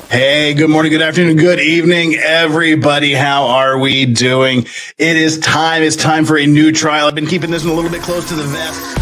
Hey, good morning, good afternoon, good evening, everybody. How are we doing? It is time. It's time for a new trial. I've been keeping this one a little bit close to the vest.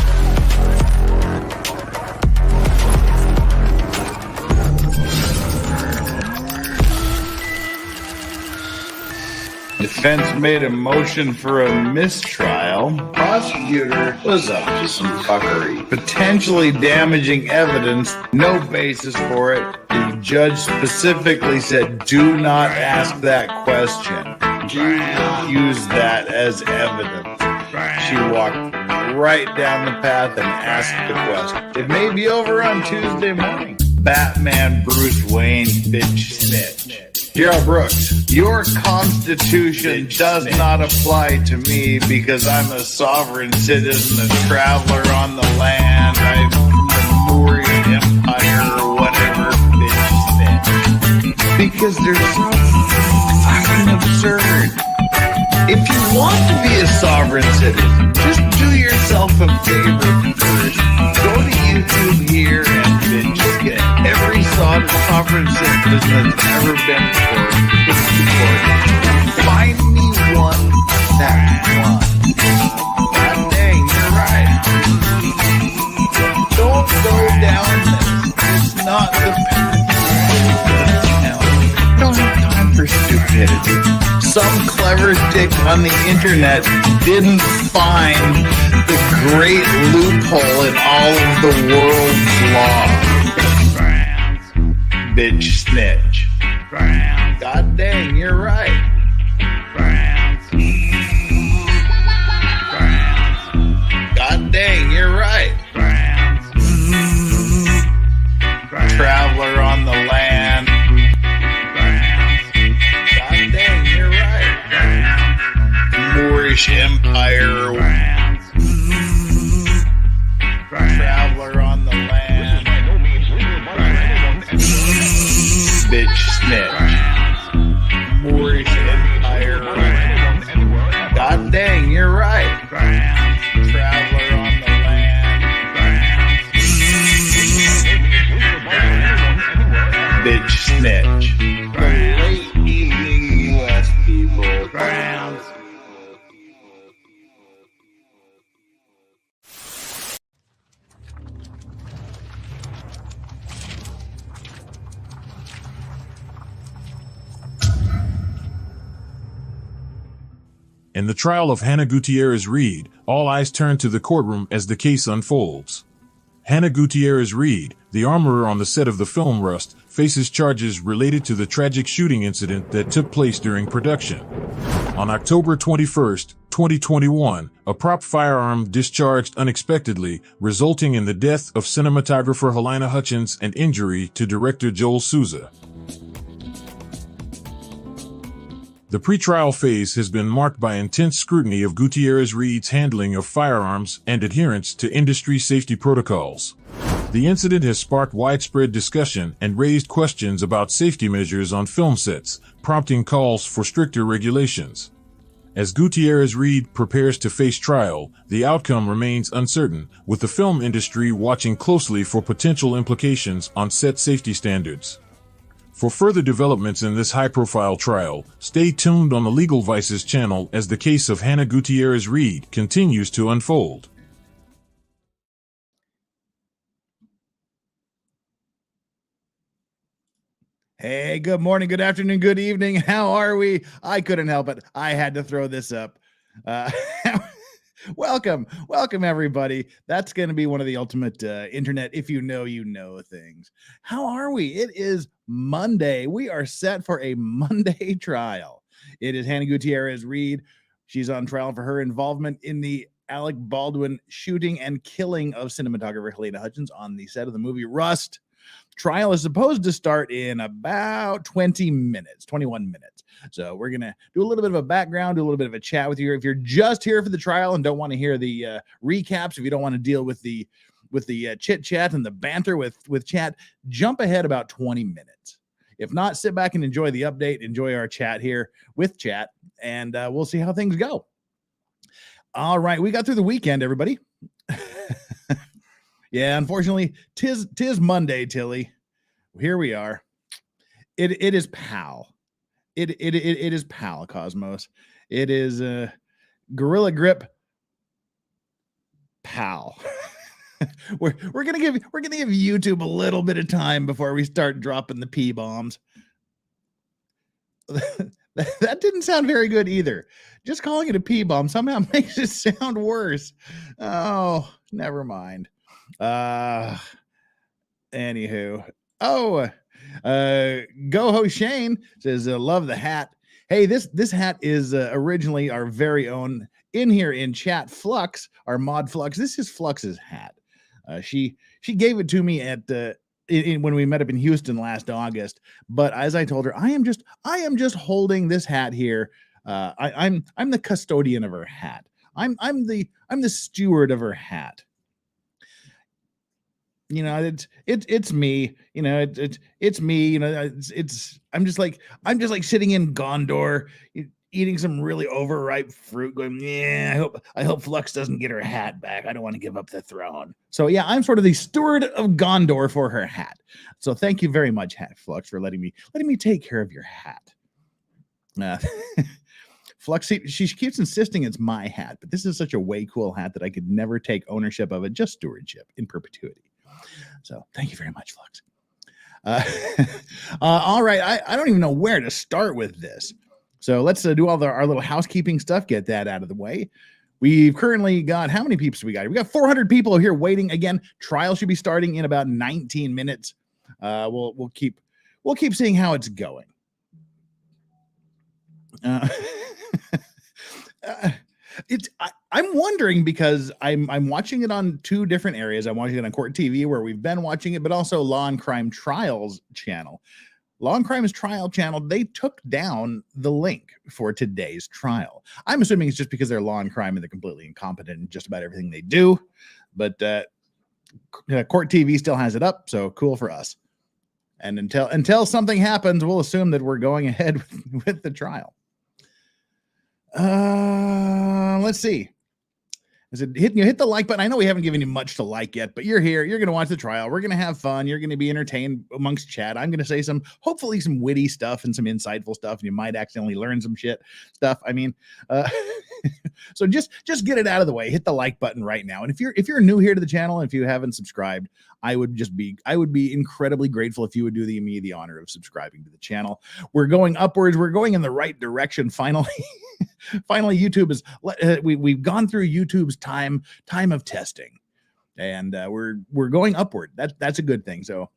Defense made a motion for a mistrial. Prosecutor was up to some fuckery. Potentially damaging evidence, no basis for it. The judge specifically said, do not ask that question. Do not use that as evidence. She walked right down the path and asked the question. It may be over on Tuesday morning. Batman Bruce Wayne bitch snitch. Gerald Brooks, your constitution does not apply to me because I'm a sovereign citizen, a traveler on the land. I'm from the Mauryan Empire or whatever, bitch snitch. Because they're so fucking absurd. If you want to be a sovereign citizen, just do yourself a favor first. Go to YouTube here and just get every sovereign citizen that's ever been before. Find me one that won. God dang, you're right. Don't go down this. It's not the path. Don't have time for stupidity. Some clever dick on the internet didn't find the great loophole in all of the world's law. Bitch snitch. God dang, you're right. God dang, you're right. Traveler on the land. God dang, you're right. Moorish Empire. Traveler on the land. Bitch snitch. Moorish Empire. God dang, you're right. Traveler on the land. Bitch snitch. The late evening U.S. people. In the trial of Halyna Gutierrez Reed, all eyes turn to the courtroom as the case unfolds. Halyna Gutierrez Reed, the armorer on the set of the film Rust, faces charges related to the tragic shooting incident that took place during production. On October 21, 2021, a prop firearm discharged unexpectedly, resulting in the death of cinematographer Halyna Hutchins and injury to director Joel Souza. The pretrial phase has been marked by intense scrutiny of Gutierrez Reed's handling of firearms and adherence to industry safety protocols. The incident has sparked widespread discussion and raised questions about safety measures on film sets, prompting calls for stricter regulations. As Gutierrez Reed prepares to face trial, the outcome remains uncertain, with the film industry watching closely for potential implications on set safety standards. For further developments in this high-profile trial, stay tuned on the Legal Vices channel as the case of Halyna Gutierrez Reed continues to unfold. Hey, good morning, good afternoon, good evening. How are we? I couldn't help it. I had to throw this up. Welcome, everybody. That's going to be one of the ultimate internet, if you know things. How are we? It is Monday. We are set for a Monday trial. It is Halyna Gutierrez Reed. She's on trial for her involvement in the Alec Baldwin shooting and killing of cinematographer Halyna Hutchins on the set of the movie Rust. Trial is supposed to start in about 21 minutes. So we're going to do a little bit of a background, do a little bit of a chat with you. If you're just here for the trial and don't want to hear the recaps, if you don't want to deal with the chit chat and the banter with chat, jump ahead about 20 minutes. If not, sit back and enjoy the update, enjoy our chat here with chat, and we'll see how things go. All right, we got through the weekend, everybody. Yeah, unfortunately, tis Monday, Tilly. Here we are. It is PAL. It is PAL, Cosmos. It is Gorilla Grip PAL. we're gonna give YouTube a little bit of time before we start dropping the P bombs. That didn't sound very good either. Just calling it a P bomb somehow makes it sound worse. Oh, never mind. Anywho. Oh, Goho Shane says, love the hat. Hey, this hat is originally our very own in here in chat Flux, our mod Flux. This is Flux's hat. She gave it to me at when we met up in Houston last August. But as I told her, I am just holding this hat here. I'm the custodian of her hat. I'm the steward of her hat. You know, it's me. You know, it's me. You know, I'm just like sitting in Gondor, eating some really overripe fruit, going, yeah, I hope Flux doesn't get her hat back. I don't want to give up the throne. So yeah, I'm sort of the steward of Gondor for her hat. So thank you very much, Hat Flux, for letting me take care of your hat. Flux, she keeps insisting it's my hat, but this is such a way cool hat that I could never take ownership of it, just stewardship in perpetuity. So thank you very much, Flux. All right, I don't even know where to start with this. So let's do all our little housekeeping stuff, get that out of the way. We've currently got, how many peeps we got? We got 400 people here waiting. Again, trial should be starting in about 19 minutes. We'll keep seeing how it's going. I'm wondering, because I'm watching it on two different areas. I'm watching it on Court TV, where we've been watching it, but also Law and Crime Trials channel. Law and Crime's trial channel, they took down the link for today's trial. I'm assuming it's just because they're Law and Crime and they're completely incompetent in just about everything they do. But Court TV still has it up, so cool for us. And until something happens, we'll assume that we're going ahead with the trial. Let's see. I said, hit the like button. I know we haven't given you much to like yet, but you're here. You're going to watch the trial. We're going to have fun. You're going to be entertained amongst chat. I'm going to say hopefully some witty stuff and some insightful stuff, and you might accidentally learn some stuff. I mean, so just get it out of the way. Hit the like button right now. And if you're new here to the channel, and if you haven't subscribed, I would be incredibly grateful if you would do me the honor of subscribing to the channel. We're going upwards. We're going in the right direction. Finally, YouTube is, we've gone through YouTube's time of testing, and we're going upward. That's a good thing. So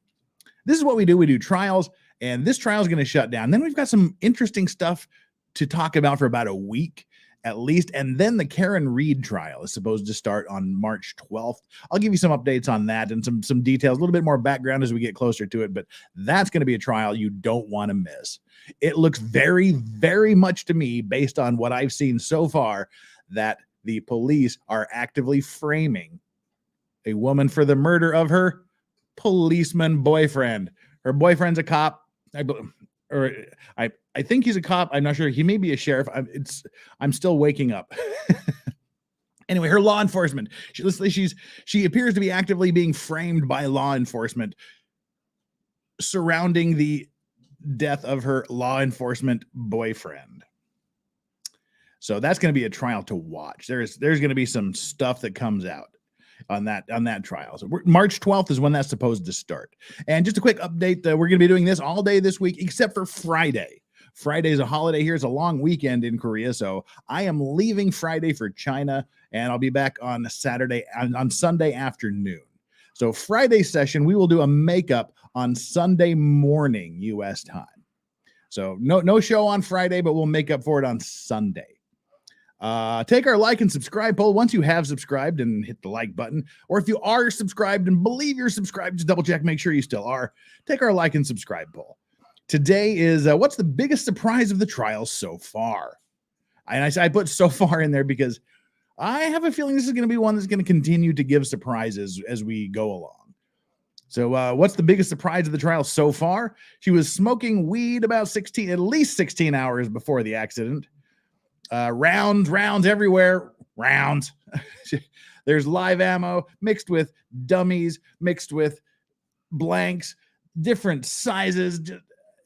this is what we do. We do trials, and this trial is going to shut down. Then we've got some interesting stuff to talk about for about a week at least. And then the Karen Reed trial is supposed to start on March 12th. I'll give you some updates on that and some details, a little bit more background as we get closer to it. But that's going to be a trial you don't want to miss. It looks very, very much to me, based on what I've seen so far, that the police are actively framing a woman for the murder of her policeman boyfriend. Her boyfriend's a cop. I think he's a cop. I'm not sure. He may be a sheriff. I'm still waking up. Anyway, her law enforcement. She appears to be actively being framed by law enforcement surrounding the death of her law enforcement boyfriend. So that's going to be a trial to watch. There's going to be some stuff that comes out on that trial. So March 12th is when that's supposed to start. And just a quick update, we're going to be doing this all day this week, except for Friday. Friday is a holiday here. It's a long weekend in Korea. So I am leaving Friday for China, and I'll be back on Sunday afternoon. So Friday session, we will do a makeup on Sunday morning U.S. time. So no show on Friday, but we'll make up for it on Sunday. Take our like and subscribe poll. Once you have subscribed, and hit the like button, or if you are subscribed and believe you're subscribed, just double check, make sure you still are. Take our like and subscribe poll. Today is what's the biggest surprise of the trial so far? And I put so far in there because I have a feeling this is going to be one that's going to continue to give surprises as we go along. So what's the biggest surprise of the trial so far? She was smoking weed about at least 16 hours before the accident. Rounds everywhere. Rounds. There's live ammo mixed with dummies, mixed with blanks, different sizes.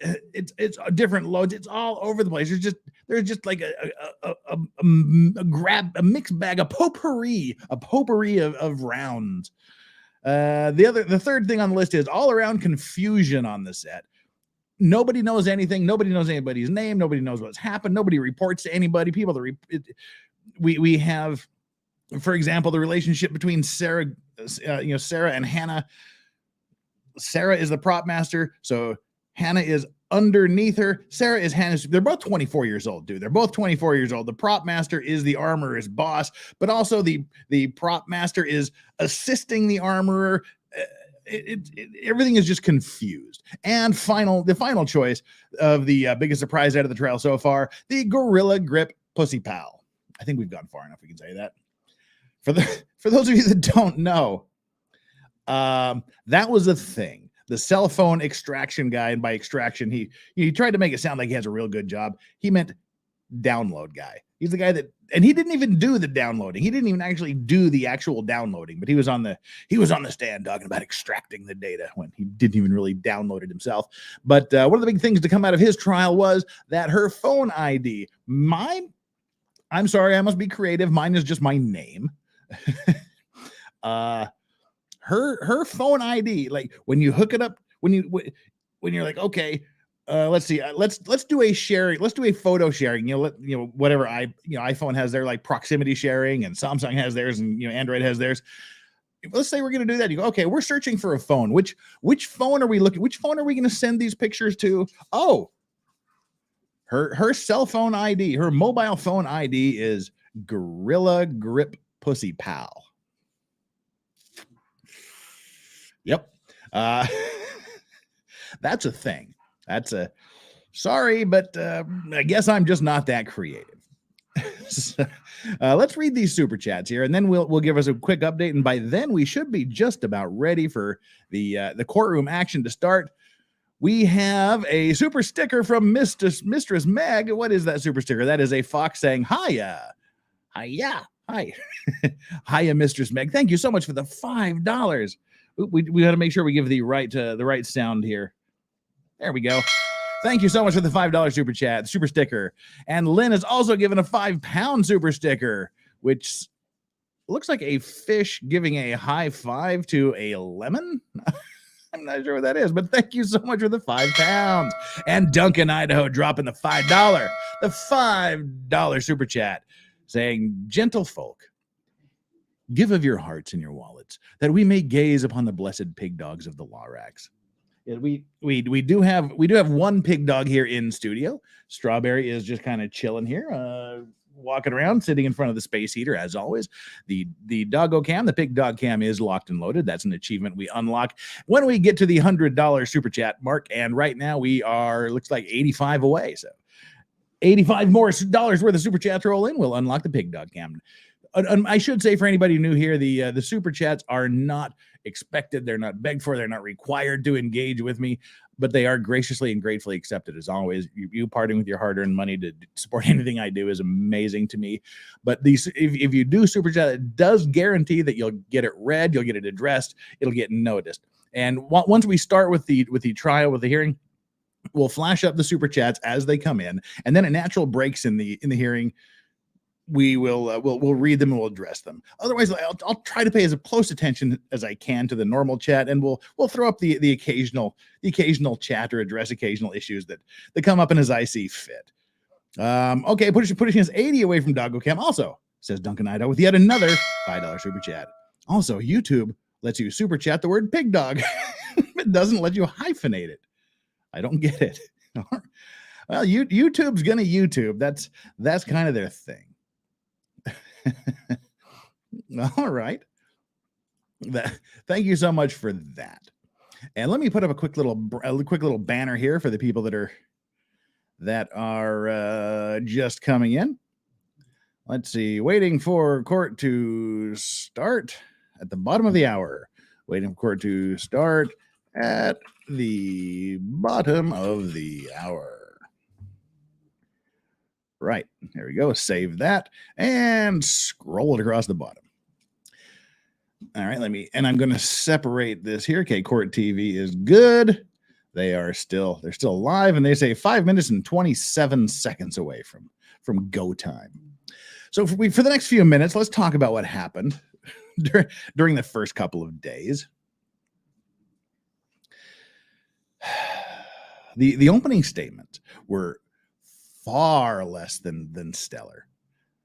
it's different loads. It's all over the place. There's just like a mixed bag, a potpourri of rounds. The third thing on the list is all around confusion on the set. Nobody knows anything. Nobody knows anybody's name. Nobody knows what's happened. Nobody reports to anybody. People that we have, for example, the relationship between Sarah and Hannah. Sarah is the prop master, so Hannah is underneath her. Sarah is Hannah's. They're both 24 years old, dude. They're both 24 years old. The prop master is the armorer's boss, but also the prop master is assisting the armorer. Everything is just confused. And the final choice of the biggest surprise out of the trial so far, the Gorilla Grip Pussy Pal. I think we've gone far enough. We can say that. For those of you that don't know, that was a thing. The cell phone extraction guy, and by extraction, he tried to make it sound like he has a real good job. He meant download guy. He's the guy that, and he didn't even do the downloading. He didn't even actually do the actual downloading, but he was on the stand talking about extracting the data when he didn't even really download it himself. But one of the big things to come out of his trial was that her phone ID, I'm sorry, I must be creative. Mine is just my name. Her phone ID, like when you hook it up, when you're like, okay, let's see, let's do a sharing, let's do a photo sharing. Whatever iPhone has their like proximity sharing, and Samsung has theirs, and Android has theirs. Let's say we're going to do that. You go, okay, we're searching for a phone. Which phone are we looking? Which phone are we going to send these pictures to? Oh, her cell phone ID, her mobile phone ID is Gorilla Grip Pussy Pal. Yep. That's a thing. Sorry, but I guess I'm just not that creative. So, let's read these super chats here, and then we'll give us a quick update. And by then, we should be just about ready for the courtroom action to start. We have a super sticker from Mistress Meg. What is that super sticker? That is a fox saying, hiya. Hiya. Hi. Hiya, Mistress Meg. Thank you so much for the $5. We got to make sure we give the right sound here. There we go. Thank you so much for the $5 super sticker. And Lynn has also given a £5 super sticker, which looks like a fish giving a high five to a lemon. I'm not sure what that is, but thank you so much for the £5. And Duncan, Idaho, dropping the $5. The $5 super chat saying, gentle folk, give of your hearts and your wallets, that we may gaze upon the blessed pig dogs of the law racks. Yeah, we do have one pig dog here in studio. Strawberry is just kind of chilling here, walking around, sitting in front of the space heater as always. The doggo cam, the pig dog cam, is locked and loaded. That's an achievement we unlock when we get to the $100 super chat mark. And right now we are, looks like 85 away. So 85 more dollars worth of super chats roll in, we'll unlock the pig dog cam. I should say, for anybody new here, the super chats are not expected. They're not begged for. They're not required to engage with me, but they are graciously and gratefully accepted as always. You parting with your hard-earned money to support anything I do is amazing to me. But if you do super chat, it does guarantee that you'll get it read, you'll get it addressed, it'll get noticed. And once we start with the trial, with the hearing, we'll flash up the super chats as they come in, and then at natural breaks in the hearing, we'll read them and we'll address them. Otherwise, I'll try to pay as close attention as I can to the normal chat, and we'll throw up the occasional chat or address occasional issues that come up and as I see fit. Okay, pushing us 80 away from Doggo Cam. Also, says Duncan Idaho with yet another $5 super chat. Also, YouTube lets you super chat the word pig dog. It doesn't let you hyphenate it. I don't get it. Well, YouTube's gonna YouTube. That's kind of their thing. All right. Thank you so much for that. And let me put up a quick little banner here for the people that are just coming in. Let's see. Waiting for court to start at the bottom of the hour. Waiting for court to start at the bottom of the hour. Right, there we go. Save that and scroll it across the bottom. All right, I'm going to separate this here. Okay, Court TV is good. they're still alive, and they say 5 minutes and 27 seconds away from go time. So for the next few minutes, let's talk about what happened during the first couple of days. The opening statements were far less than stellar.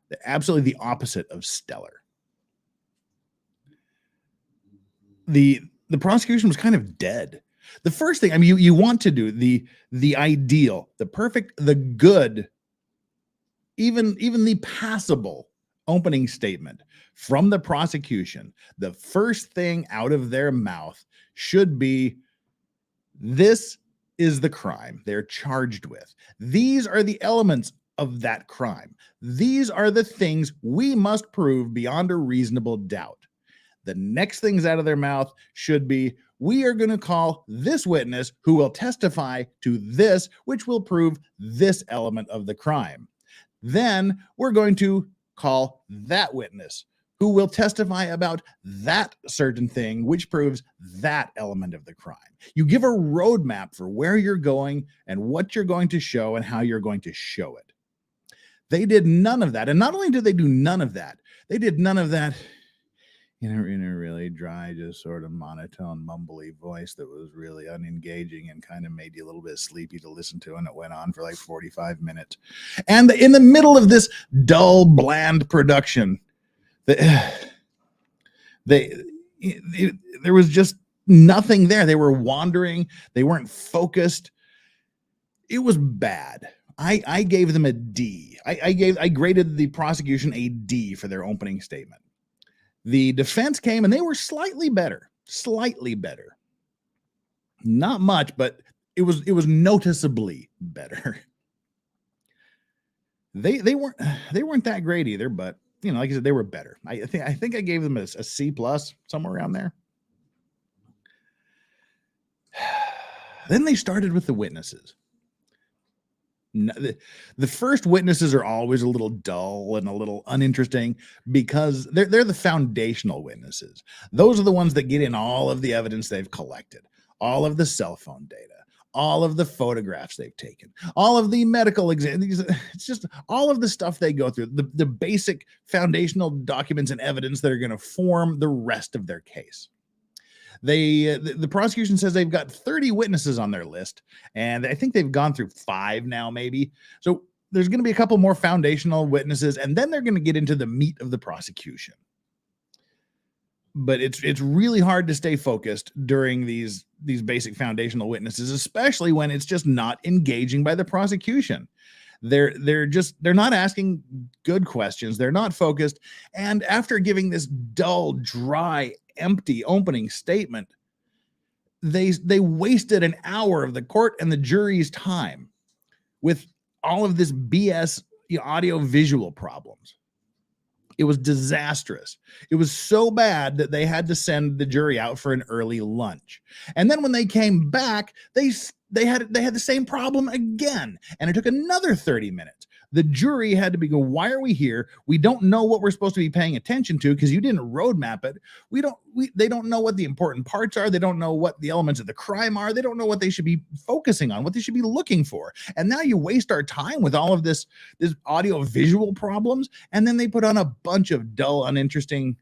They're absolutely the opposite of stellar. The prosecution was kind of dead. The first thing, I mean, you want to do the ideal, the perfect, the good, even the passable opening statement from the prosecution. The first thing out of their mouth should be, this is the crime they're charged with. These are the elements of that crime. These are the things we must prove beyond a reasonable doubt. The next things out of their mouth should be, we are going to call this witness who will testify to this, which will prove this element of the crime. Then we're going to call that witness who will testify about that certain thing, which proves that element of the crime. You give a roadmap for where you're going and what you're going to show and how you're going to show it. They did none of that. And not only did they do none of that, they did none of that in a really dry, just sort of monotone, mumbly voice that was really unengaging and kind of made you a little bit sleepy to listen to, and it went on for like 45 minutes. And in the middle of this dull, bland production, there was just nothing there. They were wandering. They weren't focused. It was bad. I gave them a D. I graded the prosecution a D for their opening statement. The defense came and they were slightly better. Not much, but it was noticeably better. They weren't that great either, but you know, like I said, they were better. I think I gave them a C plus, somewhere around there. Then they started with the witnesses. The first witnesses are always a little dull and a little uninteresting because they're the foundational witnesses. Those are the ones that get in all of the evidence they've collected, all of the cell phone data, all of the photographs they've taken, all of the medical exams. It's just all of the stuff they go through, the basic foundational documents and evidence that are going to form the rest of their case. The prosecution says they've got 30 witnesses on their list, and I think they've gone through 5 now, maybe. So there's going to be a couple more foundational witnesses, and then they're going to get into the meat of the prosecution. But it's really hard to stay focused during these basic foundational witnesses, especially when it's just not engaging by the prosecution. They're not asking good questions. They're not focused. And after giving this dull, dry, empty opening statement, they wasted an hour of the court and the jury's time with all of this BS, audio visual problems. It was disastrous. It was so bad that they had to send the jury out for an early lunch. And then when they came back, they had the same problem again, and it took another 30 minutes. The jury had to go, why are we here? We don't know what we're supposed to be paying attention to because you didn't roadmap it. They don't know what the important parts are. They don't know what the elements of the crime are. They don't know what they should be focusing on, what they should be looking for. And now you waste our time with all of this audio visual problems. And then they put on a bunch of dull, uninteresting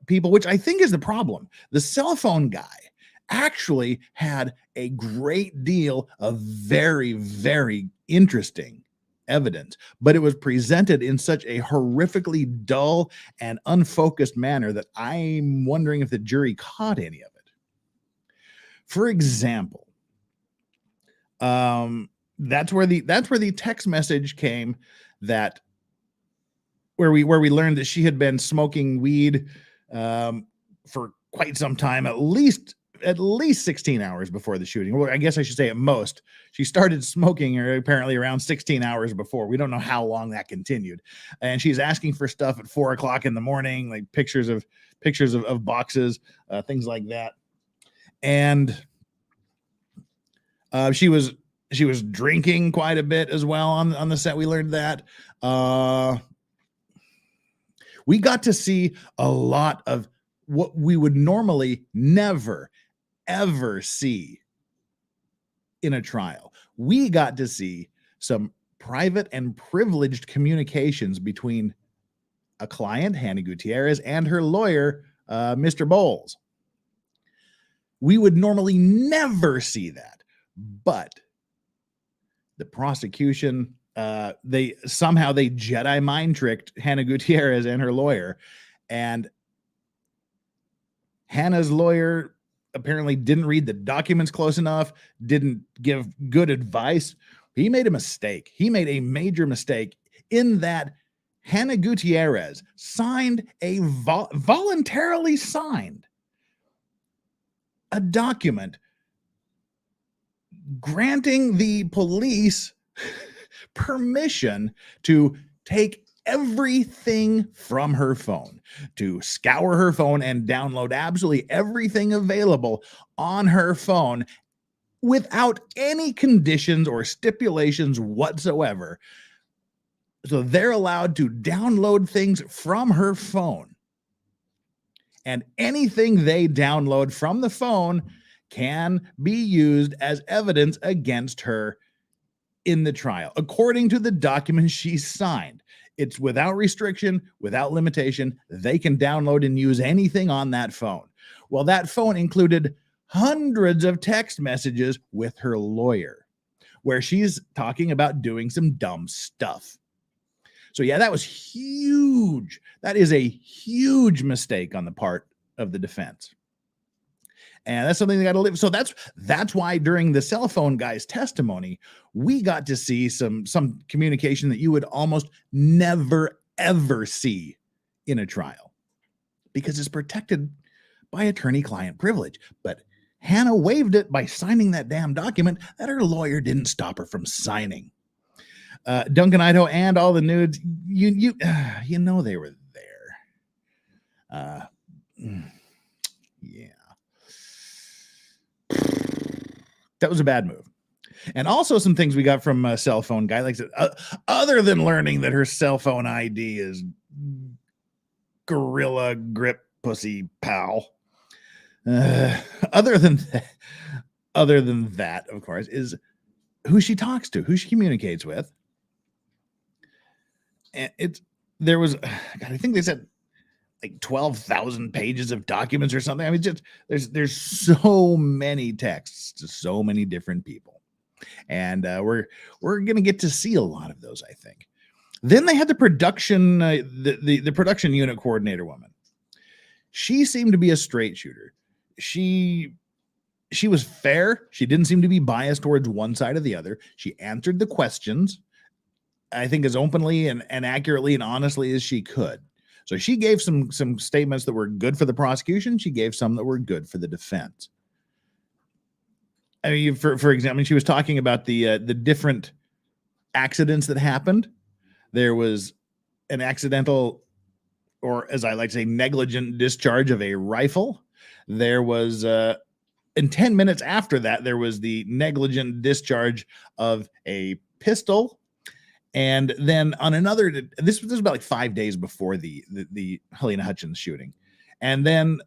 people, which I think is the problem. The cell phone guy actually had a great deal of very, very interesting evidence, but it was presented in such a horrifically dull and unfocused manner that I'm wondering if the jury caught any of it. For example, that's where the text message came where we learned that she had been smoking weed for quite some time, at least 16 hours before the shooting. Well, I guess I should say at most. She started smoking apparently around 16 hours before. We don't know how long that continued. And she's asking for stuff at 4:00 in the morning, like pictures of boxes, things like that. And she was drinking quite a bit as well on the set. We learned that. We got to see a lot of what we would normally never, ever see in a trial. We got to see some private and privileged communications between a client, Halyna Gutierrez, and her lawyer, Mr. Bowles. We would normally never see that, but the prosecution, they Jedi mind tricked Halyna Gutierrez and her lawyer, and Hannah's lawyer apparently didn't read the documents close enough, didn't give good advice. He made a mistake. He made a major mistake in that Halyna Gutierrez voluntarily signed a document granting the police permission to take everything from her phone, to scour her phone and download absolutely everything available on her phone without any conditions or stipulations whatsoever. So they're allowed to download things from her phone. And anything they download from the phone can be used as evidence against her in the trial, according to the document she signed. It's without restriction, without limitation. They can download and use anything on that phone. Well, that phone included hundreds of text messages with her lawyer, where she's talking about doing some dumb stuff. So yeah, that was huge. That is a huge mistake on the part of the defense. And that's something they got to live. So that's why during the cell phone guy's testimony, we got to see some communication that you would almost never, ever see in a trial, because it's protected by attorney-client privilege. But Hannah waived it by signing that damn document that her lawyer didn't stop her from signing. Duncan Idaho and all the nudes, you know they were there. Yeah. That was a bad move. And also some things we got from a cell phone guy, like I said, other than learning that her cell phone ID is Gorilla Grip Pussy Pal. Other than that, of course, is who she talks to, who she communicates with. And I think they said like 12,000 pages of documents or something. I mean, just there's so many texts to so many different people, and we're gonna get to see a lot of those, I think. Then they had the production the production unit coordinator woman. She seemed to be a straight shooter. She was fair. She didn't seem to be biased towards one side or the other. She answered the questions, I think, as openly and accurately and honestly as she could. So she gave some statements that were good for the prosecution. She gave some that were good for the defense. I mean, for example, she was talking about the different accidents that happened. There was an accidental, or as I like to say, negligent discharge of a rifle. There was, in 10 minutes after that, there was the negligent discharge of a pistol. And then on another, this was about like 5 days before the Halyna Hutchins shooting. And then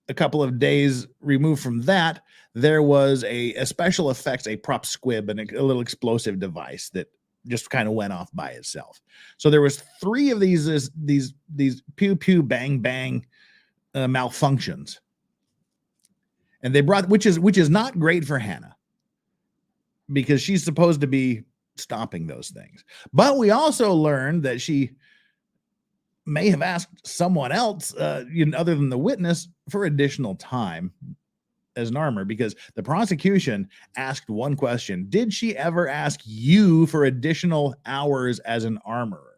a couple of days removed from that, there was a special effects, a prop squib, and a little explosive device that just kind of went off by itself. So there was 3 of these pew pew bang bang malfunctions. And they brought, which is not great for Hannah, because she's supposed to be stopping those things. But we also learned that she may have asked someone else, other than the witness, for additional time as an armor, because the prosecution asked one question: did she ever ask you for additional hours as an armorer?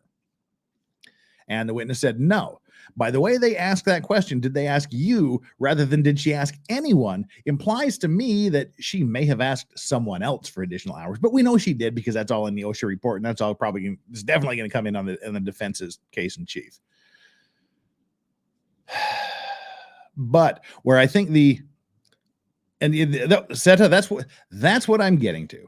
And the witness said no. By the way they asked that question, did they ask you rather than did she ask anyone, implies to me that she may have asked someone else for additional hours. But we know she did, because that's all in the OSHA report, and that's all it's definitely going to come in on the defense's case in chief. But where I think Seta, that's what I'm getting to.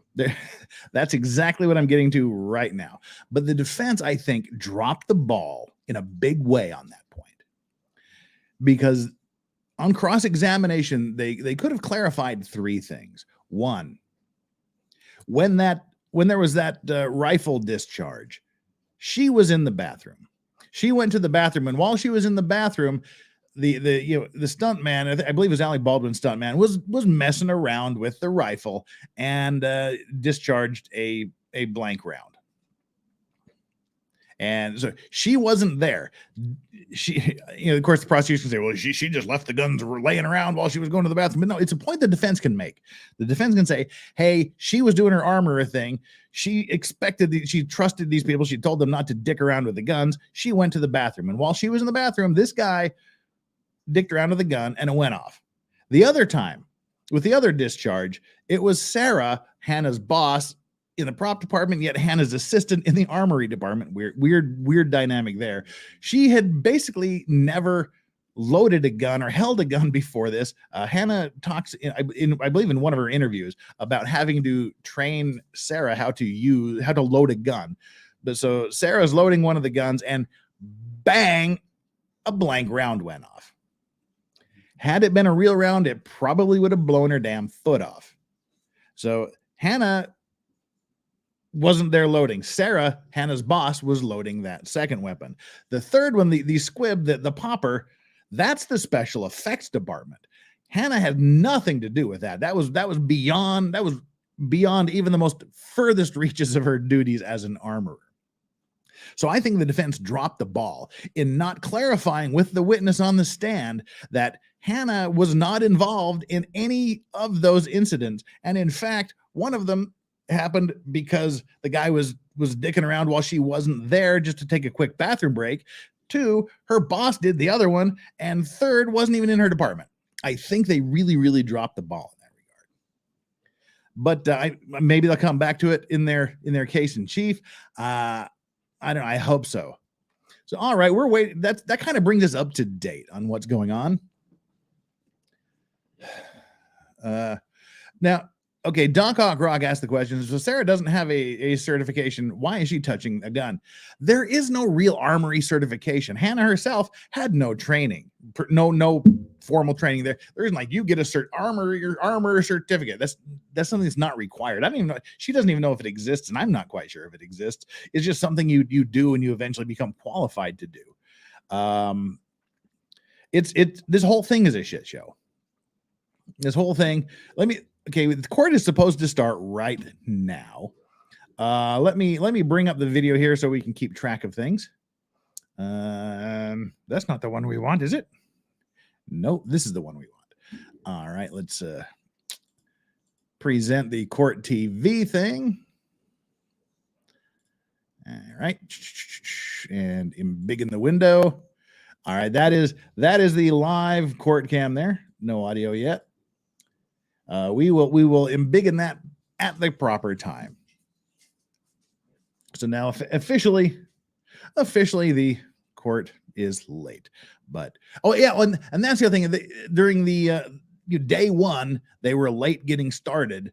That's exactly what I'm getting to right now. But the defense, I think, dropped the ball in a big way on that point, because on cross-examination, they could have clarified 3 things. 1, when there was that rifle discharge, she was in the bathroom. She went to the bathroom, and while she was in the bathroom, the stunt man, I believe it was Alec Baldwin stunt man, was messing around with the rifle and discharged a blank round. And so she wasn't there. She, of course, the prosecution say, well, she just left the guns laying around while she was going to the bathroom. But no, it's a point the defense can make. The defense can say, hey, she was doing her armorer thing. She trusted these people. She told them not to dick around with the guns. She went to the bathroom. And while she was in the bathroom, this guy dicked around with the gun and it went off. The other time, with the other discharge, it was Sarah, Hannah's boss, in the prop department, yet Hannah's assistant in the armory department. Weird dynamic there. She had basically never loaded a gun or held a gun before this. Hannah talks I believe in one of her interviews about having to train Sarah how to load a gun. But so Sarah's loading one of the guns and bang, a blank round went off. Had it been a real round, it probably would have blown her damn foot off. So Hannah wasn't there loading. Sarah, Hannah's boss, was loading that second weapon. The third one, the squib, the popper, that's the special effects department. Hannah had nothing to do with that. That was beyond even the most furthest reaches of her duties as an armorer. So I think the defense dropped the ball in not clarifying with the witness on the stand that Hannah was not involved in any of those incidents. And in fact, one of them happened because the guy was dicking around while she wasn't there just to take a quick bathroom break. 2, her boss did the other one, and 3rd, wasn't even in her department. I think they really dropped the ball in that regard. But maybe they'll come back to it in their case in chief. I don't know. I hope so. So all right, we're waiting. That kind of brings us up to date on what's going on. Now. Okay, Doc Hawk Rock asked the question, so Sarah doesn't have a certification. Why is she touching a gun? There is no real armory certification. Hannah herself had no training, no formal training there. There isn't like you get your armor certificate. That's something that's not required. I don't even know. She doesn't even know if it exists, and I'm not quite sure if it exists. It's just something you do and you eventually become qualified to do. This whole thing is a shit show. This whole thing, okay, the court is supposed to start right now. Let me bring up the video here so we can keep track of things. That's not the one we want, is it? Nope, this is the one we want. All right, let's present the court TV thing. All right, and embiggen the window. All right, that is the live court cam there. No audio yet. We will embiggen that at the proper time. So now officially the court is late. But oh yeah, and that's the other thing. During the day one, they were late getting started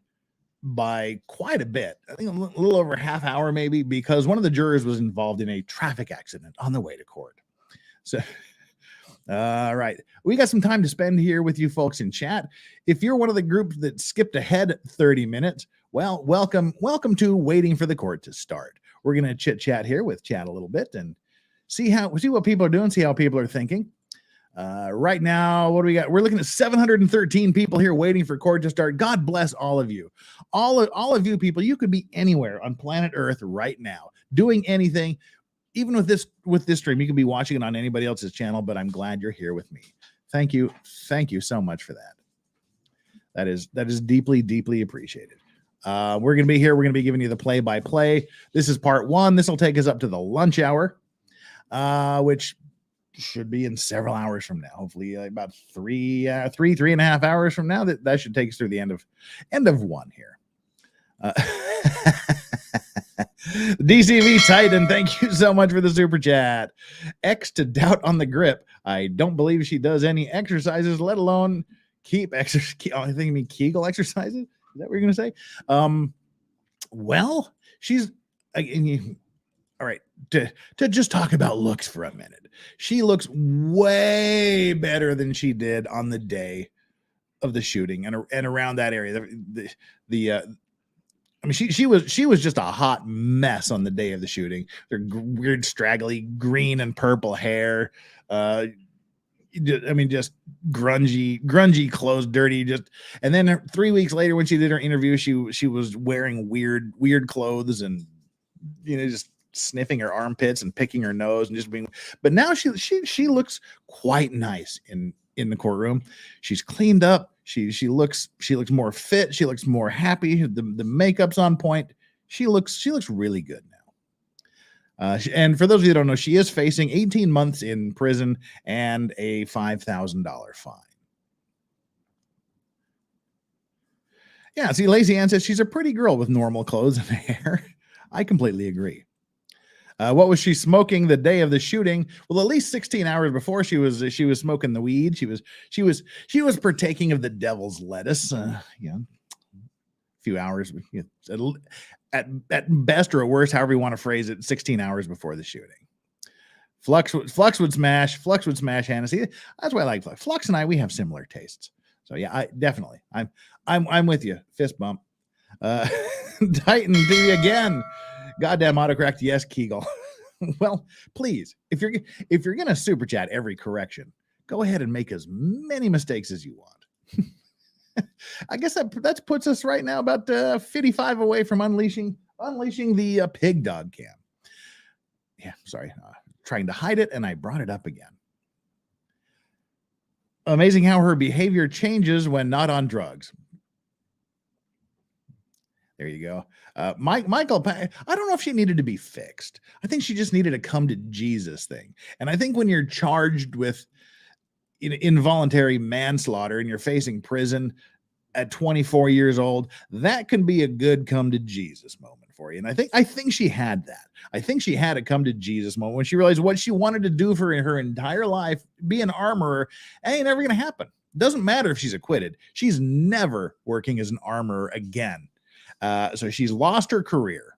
by quite a bit. I think a little over a half hour maybe, because one of the jurors was involved in a traffic accident on the way to court. So all right, we got some time to spend here with you folks in chat. If you're one of the groups that skipped ahead 30 minutes, well, welcome to waiting for the court to start. We're going to chit chat here with chat a little bit and see what people are doing, see how people are thinking. Right now, what do we got? We're looking at 713 people here waiting for court to start. God bless all of you. All of you people, you could be anywhere on planet Earth right now, doing anything. Even with this stream, you can be watching it on anybody else's channel, but I'm glad you're here with me. Thank you so much for that. That is deeply appreciated. We're gonna be here. We're gonna be giving you the play-by-play. This is part 1. This will take us up to the lunch hour, which should be in several hours from now. Hopefully, about three and a half hours from now. That should take us through the end of 1 here. DCV Titan, thank you so much for the super chat. X to doubt on the grip. I don't believe she does any exercises, let alone keep exercise. I think you mean Kegel exercises. Is that what you're going to say? Well, she's all right. To just talk about looks for a minute. She looks way better than she did on the day of the shooting and around that area. I mean, she was just a hot mess on the day of the shooting. Their weird, straggly green and purple hair. I mean, just grungy clothes, dirty. And then 3 weeks later, when she did her interview, she was wearing weird clothes and just sniffing her armpits and picking her nose and just being. But now she looks quite nice in the courtroom. She's cleaned up. She looks more fit. She looks more happy. The makeup's on point. She looks really good now. And for those of you who don't know, she is facing 18 months in prison and a $5,000 fine. Yeah, see, Lazy Ann says she's a pretty girl with normal clothes and hair. I completely agree. What was she smoking the day of the shooting? Well, at least 16 hours before, she was smoking the weed. She was partaking of the devil's lettuce. A few hours, at best or at worst, however you want to phrase it, 16 hours before the shooting. Flux would smash Hennessy. That's why I like Flux. Flux and I, we have similar tastes. So yeah, definitely. I'm with you. Fist bump. Titan TV again. Goddamn autocorrect. Yes, Kegel. Well, please, if you're gonna super chat every correction, go ahead and make as many mistakes as you want. I guess that puts us right now about 55 away from unleashing the pig dog cam. Yeah, sorry, trying to hide it, and I brought it up again. Amazing how her behavior changes when not on drugs. There you go. Michael, I don't know if she needed to be fixed. I think she just needed a come to Jesus thing. And I think when you're charged with involuntary manslaughter and you're facing prison at 24 years old, that can be a good come to Jesus moment for you. And I think she had that. I think she had a come to Jesus moment when she realized what she wanted to do for her entire life, be an armorer, ain't never going to happen. Doesn't matter if she's acquitted. She's never working as an armorer again. So she's lost her career.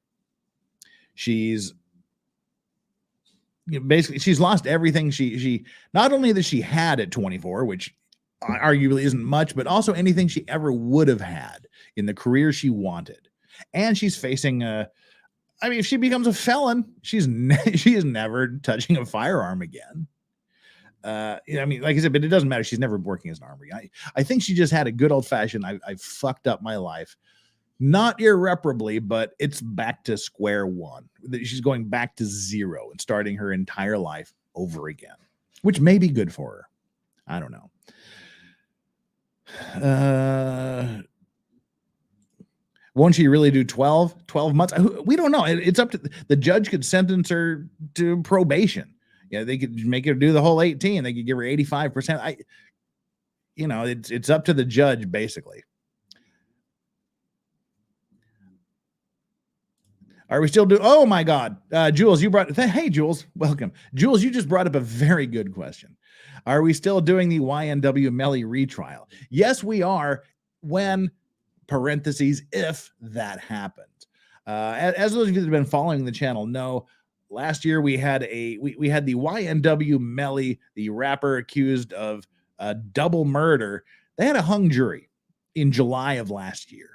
She's basically, she's lost everything she not only that she had at 24, which arguably isn't much, but also anything she ever would have had in the career she wanted. And she's facing if she becomes a felon, she is never touching a firearm again. Like I said, but it doesn't matter. She's never working as an armorer. I think she just had a good old fashioned, I fucked up my life. Not irreparably, but it's back to square one. She's going back to zero and starting her entire life over again, which may be good for her. I don't know. Won't she really do 12 months? We don't know. It's up to the judge. Could sentence her to probation. Yeah, they could make her do the whole 18. They could give her 85%. It's up to the judge, basically. Are we still doing? Oh my God, Jules, hey Jules, welcome. Jules, you just brought up a very good question. Are we still doing the YNW Melly retrial? Yes, we are. When parentheses, if that happens. As those of you that have been following the channel know, last year we had the YNW Melly, the rapper accused of double murder. They had a hung jury in July of last year.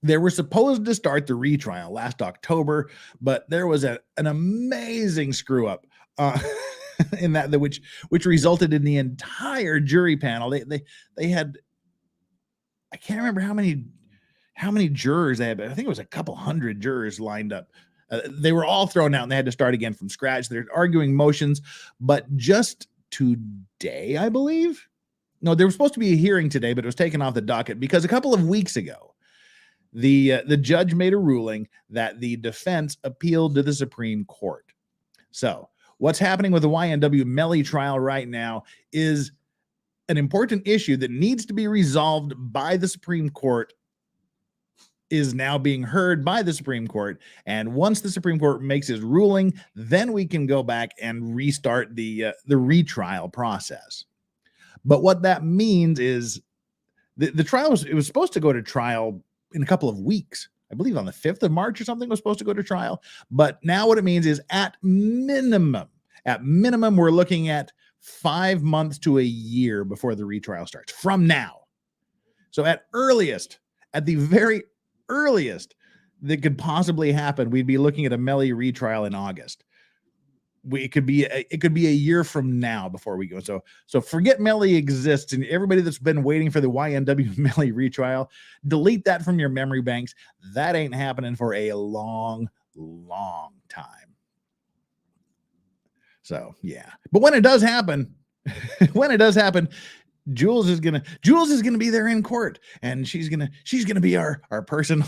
They were supposed to start the retrial last October, but there was an amazing screw up in that which resulted in the entire jury panel. They had, I can't remember how many jurors they had, but I think it was a couple hundred jurors lined up. They were all thrown out and they had to start again from scratch. They're arguing motions, but just today, I believe. No, there was supposed to be a hearing today, but it was taken off the docket because a couple of weeks ago, the judge made a ruling that the defense appealed to the Supreme Court. So what's happening with the YNW Melly trial right now is an important issue that needs to be resolved by the Supreme Court, is now being heard by the Supreme Court. And once the Supreme Court makes its ruling, then we can go back and restart the retrial process. But what that means is the trial was supposed to go to trial in a couple of weeks. I believe on the 5th of March or something was supposed to go to trial. But now what it means is at minimum, we're looking at 5 months to a year before the retrial starts from now. So at the very earliest, that could possibly happen, we'd be looking at a Melly retrial in August. It could be a year from now before we go. So forget Melly exists, and everybody that's been waiting for the YNW Melly retrial, delete that from your memory banks. That ain't happening for a long time. So yeah, but when it does happen, Jules is gonna be there in court, and she's gonna be our person.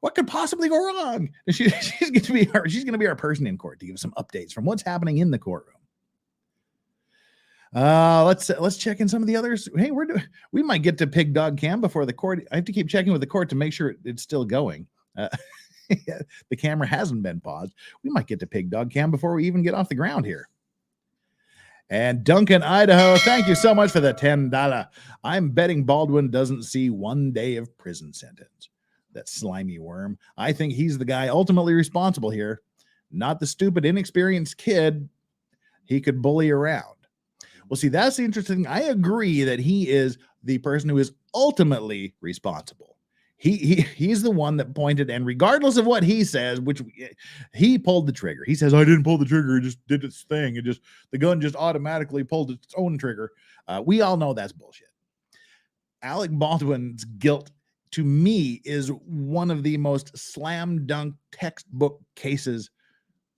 What could possibly go wrong? She's gonna be our person in court to give some updates from what's happening in the courtroom. Let's check in some of the others. Hey, we might get to Pig Dog Cam before the court. I have to keep checking with the court to make sure it's still going. The camera hasn't been paused. We might get to Pig Dog Cam before we even get off the ground here. And Duncan, Idaho, thank you so much for the $10. I'm betting Baldwin doesn't see 1 day of prison sentence. That slimy worm. I think he's the guy ultimately responsible here, not the stupid, inexperienced kid he could bully around. Well, see, that's the interesting thing. I agree that he is the person who is ultimately responsible. He's the one that pointed, and regardless of what he says, he pulled the trigger. He says, I didn't pull the trigger, it just did its thing. The gun just automatically pulled its own trigger. We all know that's bullshit. Alec Baldwin's guilt, to me, is one of the most slam dunk textbook cases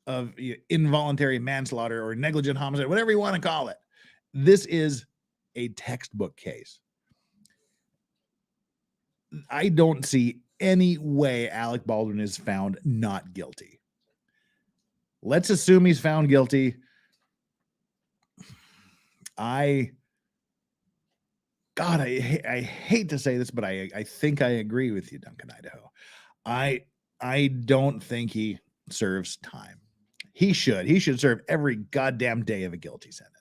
of involuntary manslaughter or negligent homicide, whatever you want to call it. This is a textbook case. I don't see any way Alec Baldwin is found not guilty. Let's assume he's found guilty. I hate to say this, but I think I agree with you, Duncan, Idaho. I don't think he serves time. He should serve every goddamn day of a guilty sentence.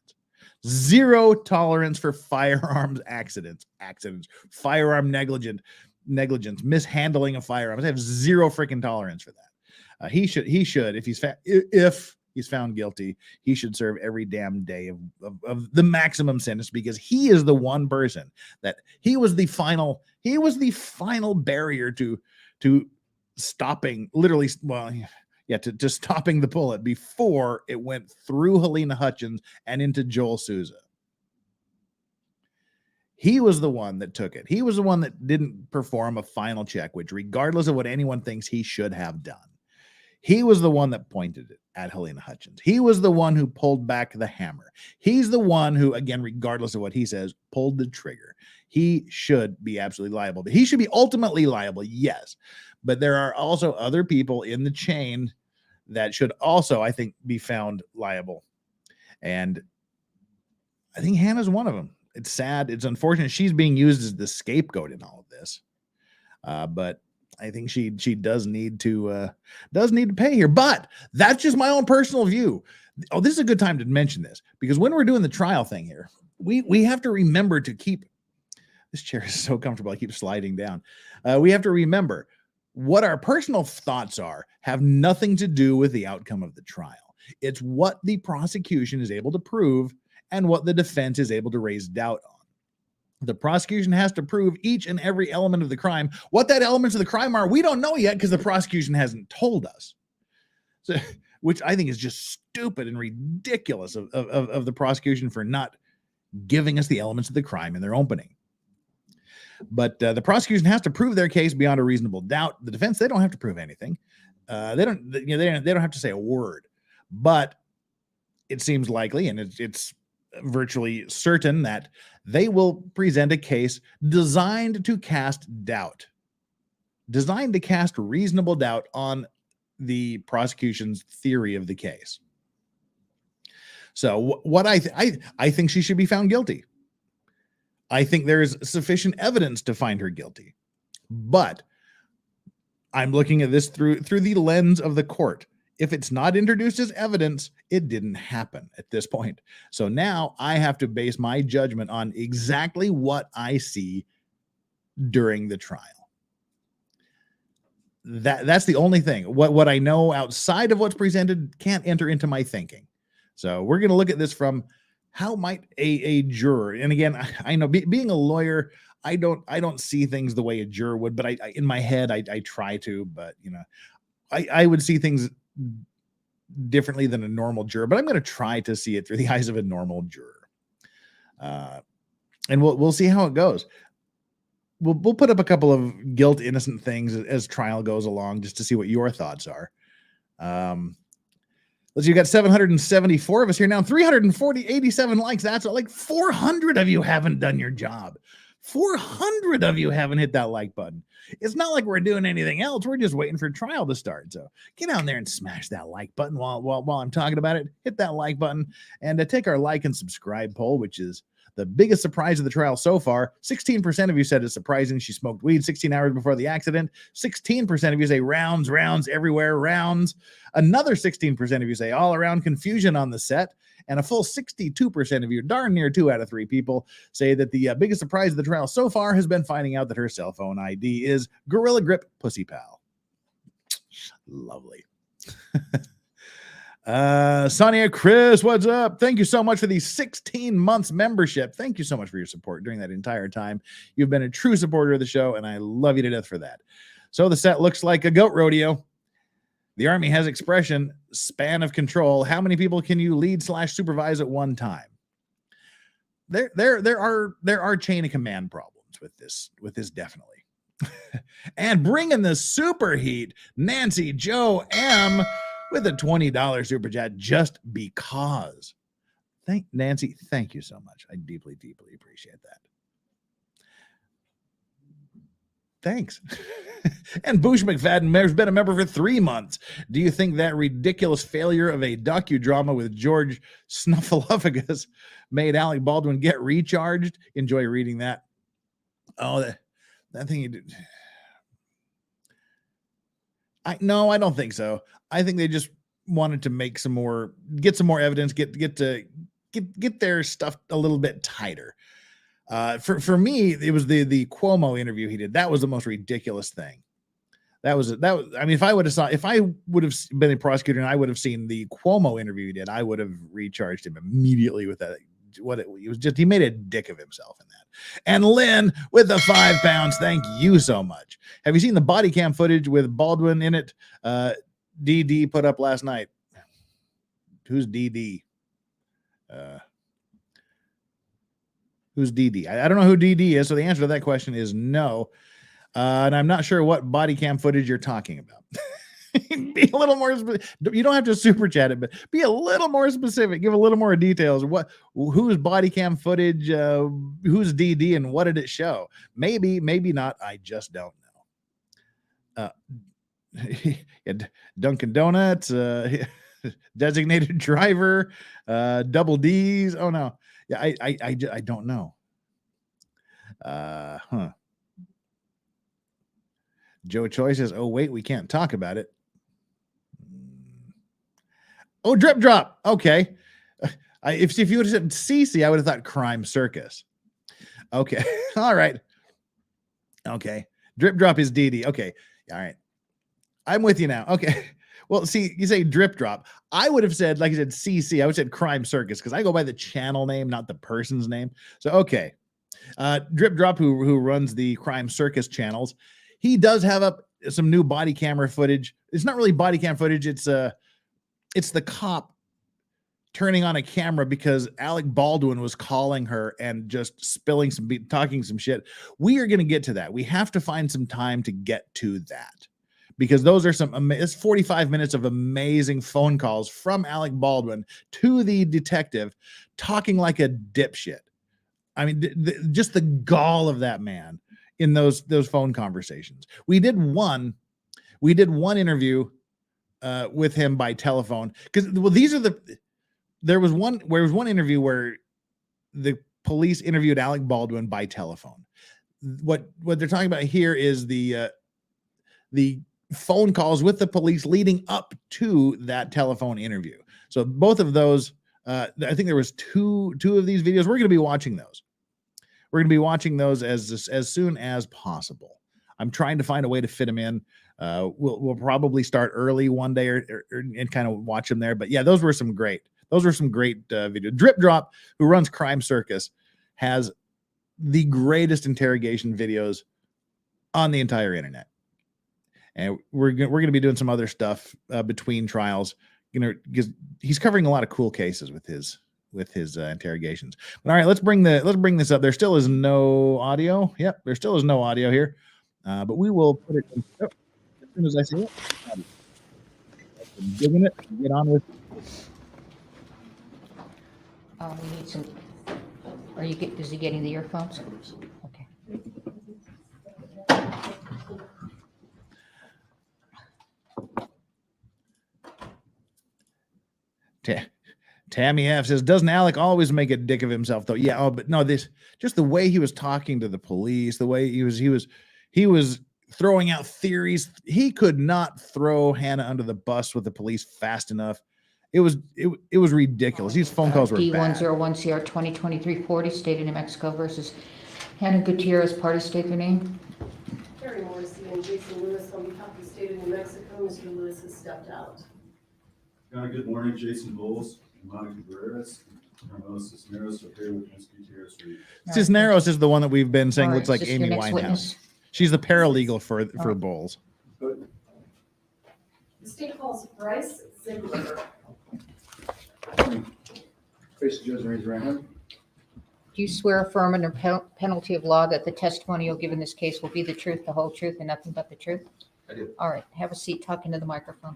Zero tolerance for firearms accidents, firearm negligence, mishandling of firearms. I have zero freaking tolerance for that. He should, if he's found guilty, he should serve every damn day of the maximum sentence, because he is the one person that he was the final barrier to stopping, literally, to stopping the bullet before it went through Halyna Hutchins and into Joel Souza. He was the one that took it. He was the one that didn't perform a final check, which, regardless of what anyone thinks, he should have done. He was the one that pointed it at Halyna Hutchins. He was the one who pulled back the hammer. He's the one who, again, regardless of what he says, pulled the trigger. He should be absolutely liable. But he should be ultimately liable, yes. But there are also other people in the chain that should also, I think, be found liable. And I think Hannah's one of them. It's sad. It's unfortunate. She's being used as the scapegoat in all of this. But I think she does need to pay here. But that's just my own personal view. Oh, this is a good time to mention this, because when we're doing the trial thing here, we have to remember to keep, this chair is so comfortable, I keep sliding down. We have to remember what our personal thoughts are have nothing to do with the outcome of the trial. It's what the prosecution is able to prove and what the defense is able to raise doubt on. The prosecution has to prove each and every element of the crime. What that elements of the crime are, we don't know yet, because the prosecution hasn't told us. So, which I think is just stupid and ridiculous of the prosecution for not giving us the elements of the crime in their opening. But the prosecution has to prove their case beyond a reasonable doubt. The defense, they don't have to prove anything. They don't have to say a word. But it seems likely, and it's virtually certain, that they will present a case designed to cast reasonable doubt on the prosecution's theory of the case. So what I think she should be found guilty. I think there is sufficient evidence to find her guilty, but I'm looking at this through the lens of the court. If it's not introduced as evidence, it didn't happen at this point. So now I have to base my judgment on exactly what I see during the trial. That's the only thing. What I know outside of what's presented can't enter into my thinking. So we're going to look at this from how might a juror, and again, I know being a lawyer, don't see things the way a juror would, but I in my head I try to, but I would see things differently than a normal juror, but I'm going to try to see it through the eyes of a normal juror. And we'll see how it goes. We'll put up a couple of guilt innocent things as trial goes along, just to see what your thoughts are. Let's see, you got 774 of us here now, 87 likes. That's like 400 of you haven't done your job. 400 of you haven't hit that like button. It's not like we're doing anything else. We're just waiting for trial to start. So get down there and smash that like button while I'm talking about it. Hit that like button and take our like and subscribe poll, which is the biggest surprise of the trial so far. 16% of you said it's surprising she smoked weed 16 hours before the accident. 16% of you say rounds everywhere, rounds. Another 16% of you say all around confusion on the set. And a full 62% of you, darn near 2 out of 3 people, say that the biggest surprise of the trial so far has been finding out that her cell phone ID is Gorilla Grip Pussy Pal. Lovely. Sonia Chris, what's up? Thank you so much for the 16 months membership. Thank you so much for your support during that entire time. You've been a true supporter of the show, and I love you to death for that. So the set looks like a goat rodeo. The Army has expression, span of control. How many people can you lead/supervise at one time? There are chain of command problems with this definitely. And bringing the super heat, Nancy Joe M with a $20 super chat just because. Nancy, thank you so much. I deeply, deeply appreciate that. Thanks. And Bush McFadden has been a member for 3 months. Do you think that ridiculous failure of a docudrama with George Snuffleupagus made Alec Baldwin get recharged? Enjoy reading that. Oh, that thing you did. No, I don't think so. I think they just wanted to make get some more evidence, get their stuff a little bit tighter. For me, it was the Cuomo interview he did. That was the most ridiculous thing. That was I mean, if I would have been a prosecutor and I would have seen the Cuomo interview he did, I would have recharged him immediately with that. He made a dick of himself in that. And Lynn with the £5, thank you so much. Have you seen the body cam footage with Baldwin in it? DD put up last night. Who's DD? Who's DD? I don't know who DD is, so the answer to that question is no. And I'm not sure what body cam footage you're talking about. Be a little more you don't have to super chat it, but be a little more specific. Give a little more details. Whose body cam footage, who's DD, and what did it show? Maybe not. I just don't know. Dunkin' Donuts, designated driver, double D's. Oh no. Yeah, I don't know. Joe Choi says, oh, wait, we can't talk about it. Oh, drip drop. Okay. If you would have said CC, I would have thought Crime Circus. Okay. All right. Okay. Drip drop is DD. Okay. All right. I'm with you now. Okay. Well, see, you say drip drop. I would have said, like I said, CC. I would have said Crime Circus because I go by the channel name, not the person's name. So, okay. Drip Drop, who runs the Crime Circus channels, he does have up some new body camera footage. It's not really body cam footage. It's the cop turning on a camera because Alec Baldwin was calling her and just talking some shit. We are going to get to that. We have to find some time to get to that. Because those are it's 45 minutes of amazing phone calls from Alec Baldwin to the detective talking like a dipshit. I mean, just the gall of that man in those phone conversations. We did one interview with him by telephone because there was one interview where the police interviewed Alec Baldwin by telephone. What they're talking about here is the phone calls with the police leading up to that telephone interview. So both of those, I think there was two of these videos. We're going to be watching those. We're going to be watching those as soon as possible. I'm trying to find a way to fit them in. We'll probably start early one day and kind of watch them there. But yeah, those were some great videos. Drip Drop, who runs Crime Circus, has the greatest interrogation videos on the entire internet. And we're going to be doing some other stuff between trials, because he's covering a lot of cool cases with his interrogations. But all right, let's bring this up. There still is no audio. Yep, there still is no audio here, but we will put it in, as soon as I see it. I'm digging it. Get on with. We need some. Is he getting the earphones? Okay. Tammy F says, doesn't Alec always make a dick of himself though? Yeah. Oh, but no, just the way he was talking to the police, the way he was throwing out theories. He could not throw Hannah under the bus with the police fast enough. It was ridiculous. These phone calls were bad. D101CR 2023-40, State of New Mexico versus Hannah Gutierrez. Party state their name. Terry Morrissey and Jason Lewis on behalf of the State of New Mexico. Mr. Lewis has stepped out. Good morning, Jason Bowles, Monica Gutierrez, Carlos Cisneros, are here with Ms. Gutierrez. Cisneros is the one that we've been saying looks like is this Amy your next Winehouse. witness? She's the paralegal for Bowles. The state calls Bryce Ziegler. Face the judge, raise your right hand. Do you swear affirm under penalty of law that the testimony you'll give in this case will be the truth, the whole truth, and nothing but the truth? I do. All right. Have a seat. Talk into the microphone.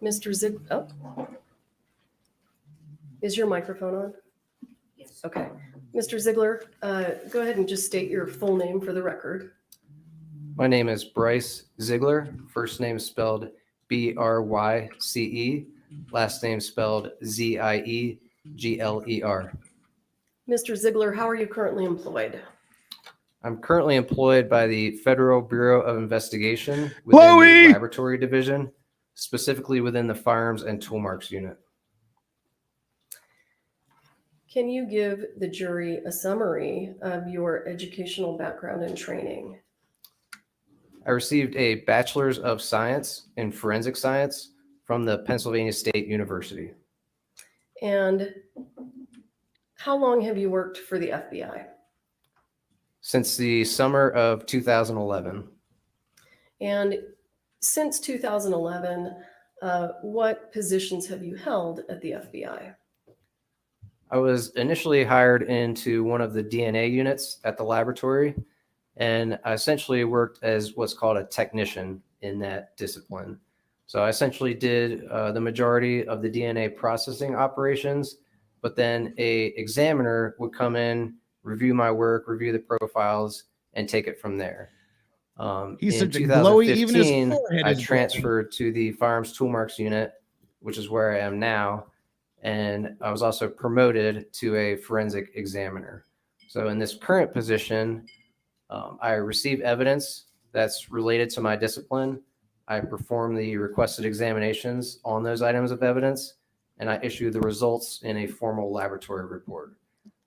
Mr. Ziegler, is your microphone on? Yes. Okay. Mr. Ziegler, go ahead and just state your full name for the record. My name is Bryce Ziegler. First name spelled Bryce. Last name spelled Ziegler. Mr. Ziegler, how are you currently employed? I'm currently employed by the Federal Bureau of Investigation within the Laboratory Division, specifically within the Firearms and Tool Marks Unit. Can you give the jury a summary of your educational background and training? I received a Bachelor's of Science in Forensic Science from the Pennsylvania State University. And how long have you worked for the FBI? Since the summer of 2011. And since 2011, what positions have you held at the FBI? I was initially hired into one of the DNA units at the laboratory, and I essentially worked as what's called a technician in that discipline. So I essentially did the majority of the DNA processing operations, but then a examiner would come in, review my work, review the profiles, and take it from there. He's in such a glowy, even his 2015, forehead I is transferred to the Firearms Tool Marks Unit, which is where I am now. And I was also promoted to a forensic examiner. So in this current position, I receive evidence that's related to my discipline. I perform the requested examinations on those items of evidence, and I issue the results in a formal laboratory report.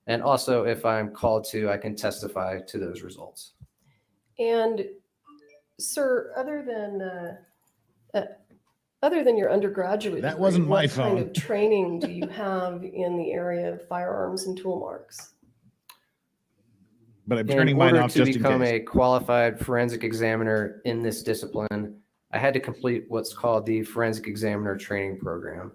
And also, if I'm called to, I can testify to those results. And sir, other than your undergraduate That degree, wasn't my what kind phone. of training do you have in the area of firearms and tool marks? But I'm turning mine off to just in become case. a qualified forensic examiner in this discipline, I had to complete what's called the forensic examiner training program.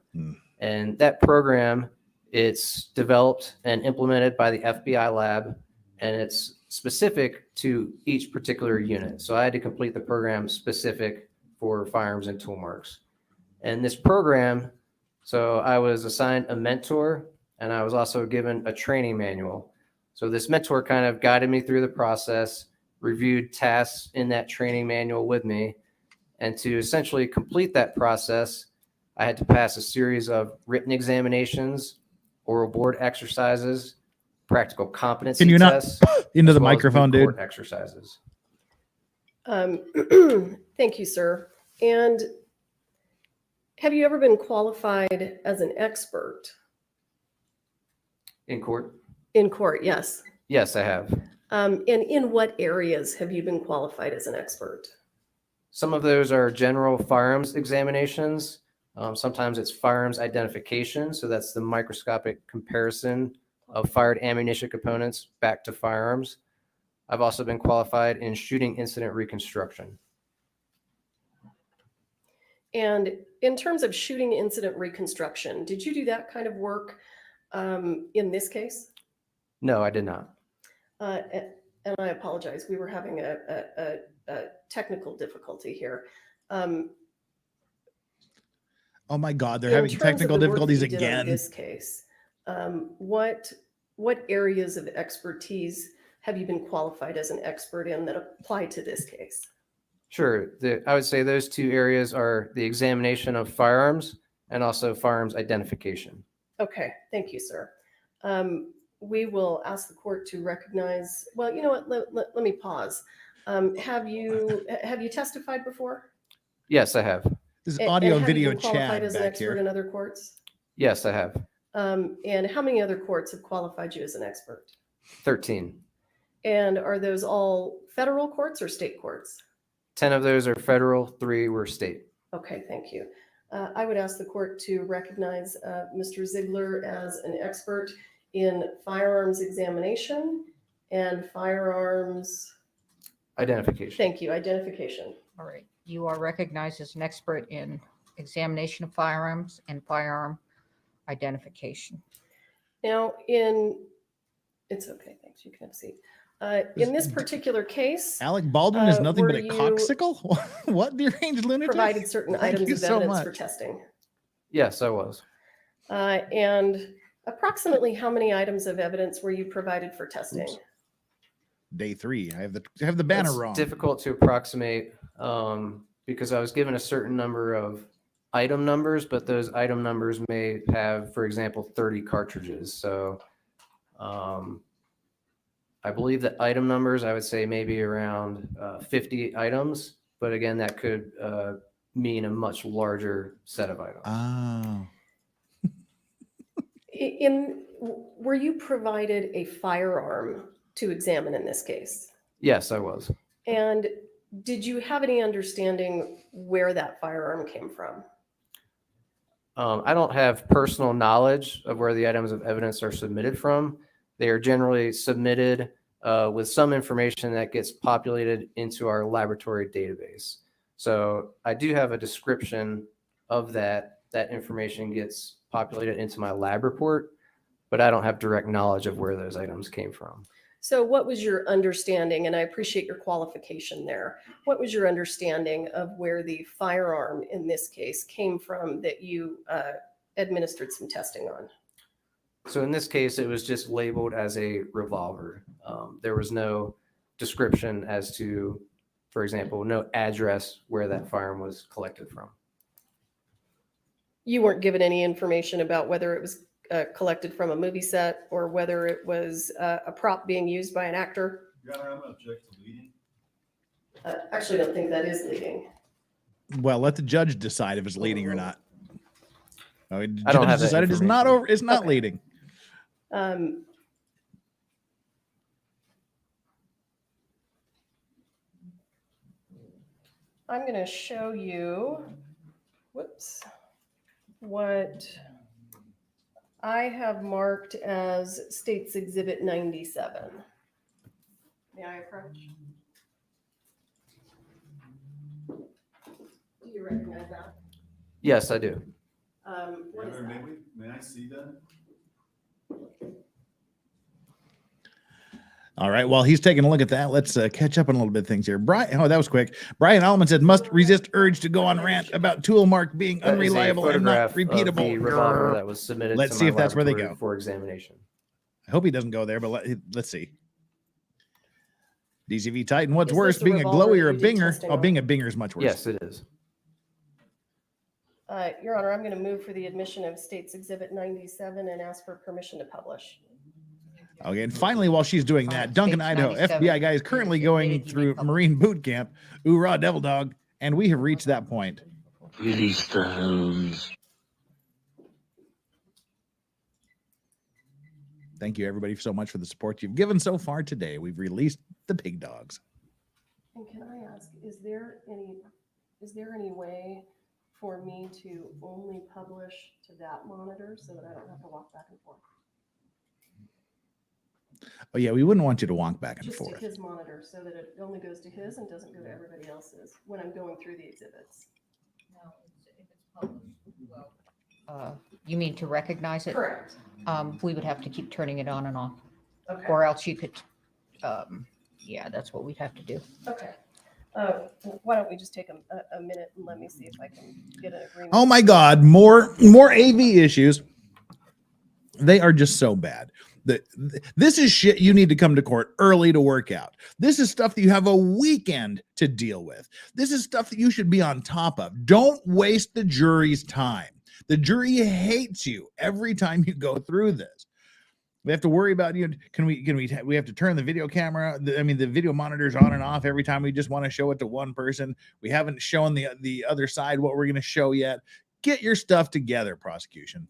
And that program, it's developed and implemented by the FBI lab, and it's specific to each particular unit. So I had to complete the program specific for firearms and tool marks. And this program, so I was assigned a mentor, and I was also given a training manual. So this mentor kind of guided me through the process, reviewed tasks in that training manual with me. And to essentially complete that process, I had to pass a series of written examinations, oral board exercises, practical competency Can you not tests, into as the well as microphone, moot court dude? exercises. Thank you, sir. And have you ever been qualified as an expert In court? in court? Yes. Yes, I have. And in what areas have you been qualified as an expert? Some of those are general firearms examinations. Sometimes it's firearms identification. So that's the microscopic comparison of fired ammunition components back to firearms. I've also been qualified in shooting incident reconstruction. And in terms of shooting incident reconstruction, did you do that kind of work in this case? No, I did not. And I apologize. We were having a technical difficulty here. Oh my God, they're In having terms of technical the work that difficulties you did on again. this case, what areas of expertise have you been qualified as an expert in that apply to this case? Sure. I would say those two areas are the examination of firearms and also firearms identification. Okay, thank you, sir. We will ask the court to recognize, well, you know what, let me pause. Have you testified before? Yes, I have. This is And audio have you video been qualified chat as an back expert here. in other courts? Yes, I have. And how many other courts have qualified you as an expert? 13. And are those all federal courts or state courts? 10 of those are federal, 3 were state. Okay, thank you. I would ask the court to recognize Mr. Ziegler as an expert in firearms examination and firearms, Identification. thank you, identification. All right. You are recognized as an expert in examination of firearms and firearm identification. Now, it's okay, thanks, you can have a seat. In this particular case, Alec Baldwin is nothing but were a you coxicle? What deranged lunatic? provided certain Thank items you of so evidence for much. testing. Yes, I was. And approximately how many items of evidence were you provided for testing? Oops. Day 3. I have the banner It's wrong. difficult to approximate because I was given a certain number of item numbers, but those item numbers may have, for example, 30 cartridges. So I believe that item numbers, I would say maybe around 50 items. But again, that could mean a much larger set of items. Oh. Were you provided a firearm to examine in this case? Yes, I was. And did you have any understanding where that firearm came from? I don't have personal knowledge of where the items of evidence are submitted from. They are generally submitted with some information that gets populated into our laboratory database. So I do have a description of that. That information gets populated into my lab report, but I don't have direct knowledge of where those items came from. So what was your understanding, and I appreciate your qualification there, what was your understanding of where the firearm in this case came from that you administered some testing on? So in this case, it was just labeled as a revolver. There was no description as to, for example, no address where that firearm was collected from. You weren't given any information about whether it was collected from a movie set or whether it was a prop being used by an actor? Your Honor, I'm going to object to leading. Actually, I don't think that is leading. Well, let the judge decide if it's leading or not. Oh, the I don't judge have that decided it's not information. over. It's not Okay. leading. I'm going to show you, what I have marked as State's Exhibit 97. May I approach? Do you recognize that? Yes, I do. What is Your Honor, that? may I see that? All right. While he's taking a look at that, let's catch up on a little bit of things here. Brian, oh, that was quick. Brian Allman said, must resist urge to go on rant about tool mark being That is a unreliable and not photograph of the repeatable. revolver that was submitted Let's to see my if that's where they laboratory go. for examination. I hope he doesn't go there, but let's see. DCV Titan, what's Is worse, this the being a revolver glowy or a that you did binger? testing Oh, on? being a binger is much worse. Yes, it is. Your Honor, I'm going to move for the admission of State's Exhibit 97 and ask for permission to publish. Okay, and finally, while she's doing that, Duncan, Page Idaho, 97, FBI guy is currently going admitted you through may publish. Marine boot camp. Hoorah, devil dog. And we have reached that point. Release the hounds. Thank you, everybody, so much for the support you've given so far today. We've released the pig dogs. And can I ask, is there any way for me to only publish to that monitor so that I don't have to walk back and forth? Oh yeah, we wouldn't want you to walk back and Just to forth. his monitor so that it only goes to his and doesn't go to everybody else's when I'm going through the exhibits. No, if it's published, well. You mean to recognize it? Correct. We would have to keep turning it on and off, Okay. or else you could, yeah, that's what we'd have to do. Okay. Why don't we just take a minute and let me see if I can get an agreement. Oh my God, more AV issues. They are just so bad. This is shit you need to come to court early to work out. This is stuff that you have a weekend to deal with. This is stuff that you should be on top of. Don't waste the jury's time. The jury hates you every time you go through this. We have to worry about you. We have to turn the video camera. The video monitors on and off every time we just want to show it to one person. We haven't shown the other side what we're going to show yet. Get your stuff together, prosecution.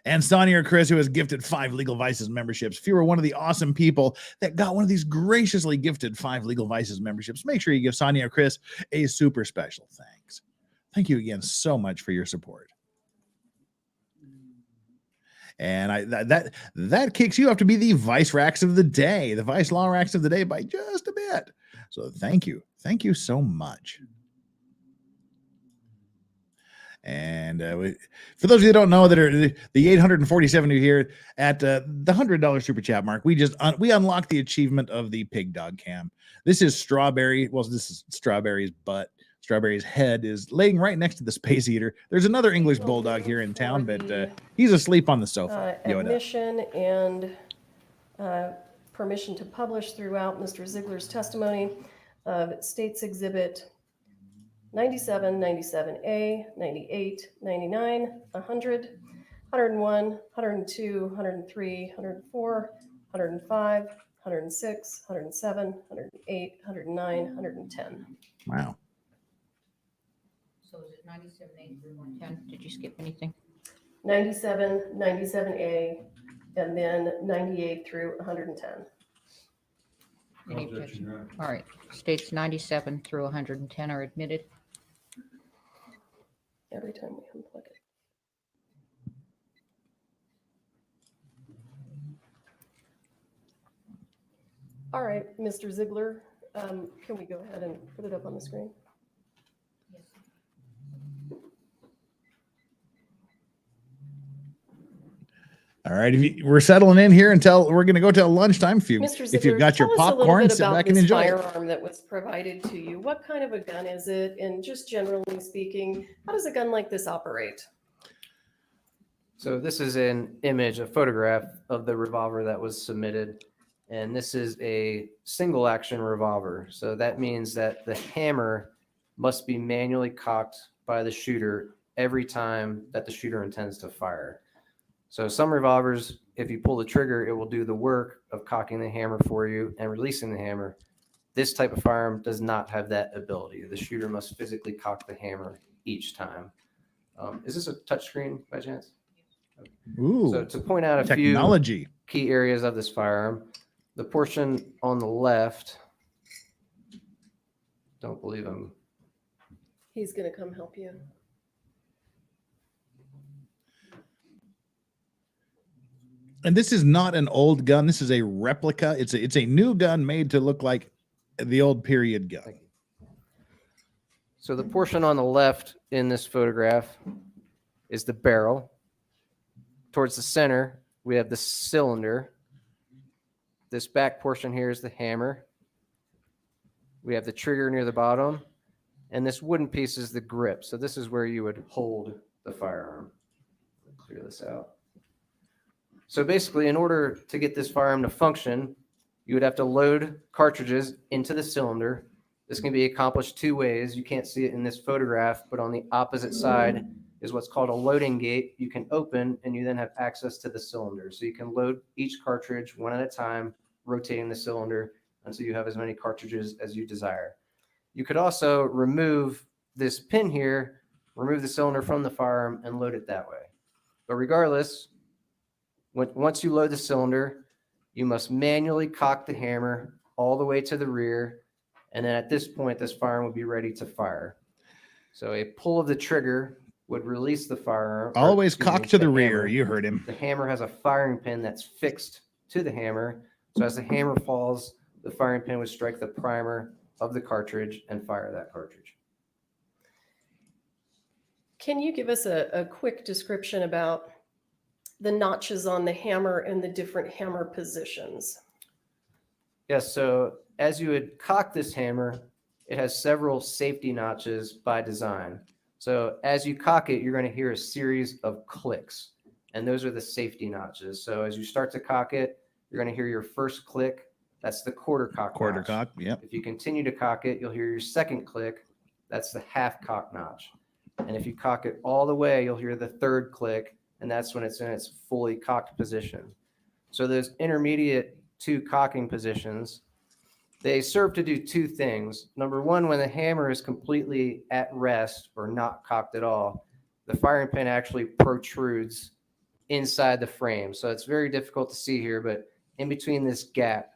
And Sonia or Chris, who has gifted 5 Legal Vices memberships. If you were one of the awesome people that got one of these graciously gifted 5 Legal Vices memberships, make sure you give Sonia or Chris a super special thanks. Thank you again so much for your support. And that kicks you up to be the Vice Racks of the day, the Vice Law Racks of the day by just a bit. So thank you. Thank you so much. And for those of you that don't know, that are the 847 who here at the $100 super chat mark, we unlocked the achievement of the pig dog cam. This is Strawberry. Well, this is Strawberry's butt. Strawberry's head is laying right next to the space heater. There's another English bulldog here in town, but he's asleep on the sofa. Admission and permission to publish throughout Mr. Ziegler's testimony of States Exhibit 97, 97A, 98, 99, 100, 101, 102, 103, 104, 105, 106, 107, 108, 109, 110. Wow. So is it 97A through 110? Did you skip anything? 97, 97A, and then 98 through 110. Any Objection, objection? Your Honor. All right. States 97 through 110 are admitted. Every time we unplug it. All right, Mr. Ziegler, can we go ahead and put it up on the screen? All right, we're settling in here until we're going to go till lunchtime. If Mr. Ziegler, you've got your tell us a little popcorn, bit sit about back and this enjoy it. firearm that was provided to you. What kind of a gun is it? And just generally speaking, how does a gun like this operate? So this is an image, a photograph of the revolver that was submitted. And this is a single action revolver. So that means that the hammer must be manually cocked by the shooter every time that the shooter intends to fire. So some revolvers, if you pull the trigger, it will do the work of cocking the hammer for you and releasing the hammer. This type of firearm does not have that ability. The shooter must physically cock the hammer each time. Is this a touchscreen by chance? Ooh, So to point out a technology. few key areas of this firearm, the portion on the left, don't believe him. He's going to come help you. And this is not an old gun. This is a replica. It's a new gun made to look like the old period gun. So the portion on the left in this photograph is the barrel. Towards the center, we have the cylinder. This back portion here is the hammer. We have the trigger near the bottom. And this wooden piece is the grip. So this is where you would hold the firearm. Clear this out. So basically, in order to get this firearm to function, you would have to load cartridges into the cylinder. This can be accomplished 2 ways. You can't see it in this photograph, but on the opposite side is what's called a loading gate. You can open and you then have access to the cylinder. So you can load each cartridge one at a time, rotating the cylinder until you have as many cartridges as you desire. You could also remove this pin here, remove the cylinder from the firearm and load it that way. But regardless, once you load the cylinder, you must manually cock the hammer all the way to the rear. And then at this point, this firearm will be ready to fire. So a pull of the trigger would release the firearm. or, Always excuse cock me, to the hammer. rear. You heard him. The hammer has a firing pin that's fixed to the hammer. So as the hammer falls, the firing pin would strike the primer of the cartridge and fire that cartridge. Can you give us a quick description about the notches on the hammer and the different hammer positions? Yes, so as you would cock this hammer, it has several safety notches by design. So as you cock it, you're going to hear a series of clicks, and those are the safety notches. So as you start to cock it, you're going to hear your first click. That's the quarter cock Quarter notch. cock. Yep. If you continue to cock it, you'll hear your second click. That's the half cock notch. And if you cock it all the way, you'll hear the third click, and that's when it's in its fully cocked position. So those intermediate two cocking positions, they serve to do two things. Number one, when the hammer is completely at rest or not cocked at all, the firing pin actually protrudes inside the frame. So it's very difficult to see here, but in between this gap,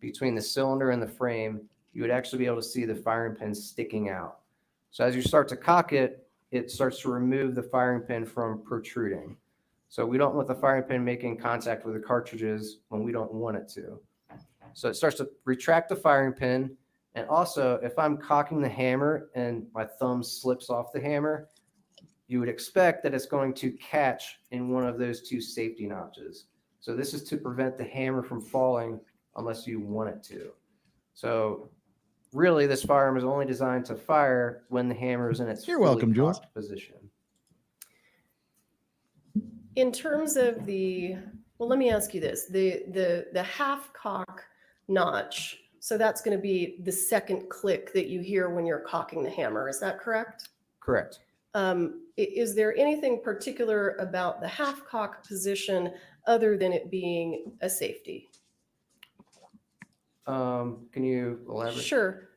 between the cylinder and the frame, you would actually be able to see the firing pin sticking out. So as you start to cock it, it starts to remove the firing pin from protruding. So we don't want the firing pin making contact with the cartridges when we don't want it to. So it starts to retract the firing pin. And also, if I'm cocking the hammer and my thumb slips off the hammer, you would expect that it's going to catch in one of those two safety notches. So this is to prevent the hammer from falling unless you want it to. So really, this firearm is only designed to fire when the hammer is in its You're welcome, fully Jules. cocked position. In terms of well, let me ask you this: the half cock notch. So that's going to be the second click that you hear when you're cocking the hammer. Is that correct? Correct. Is there anything particular about the half cock position other than it being a safety? Can you elaborate? Sure.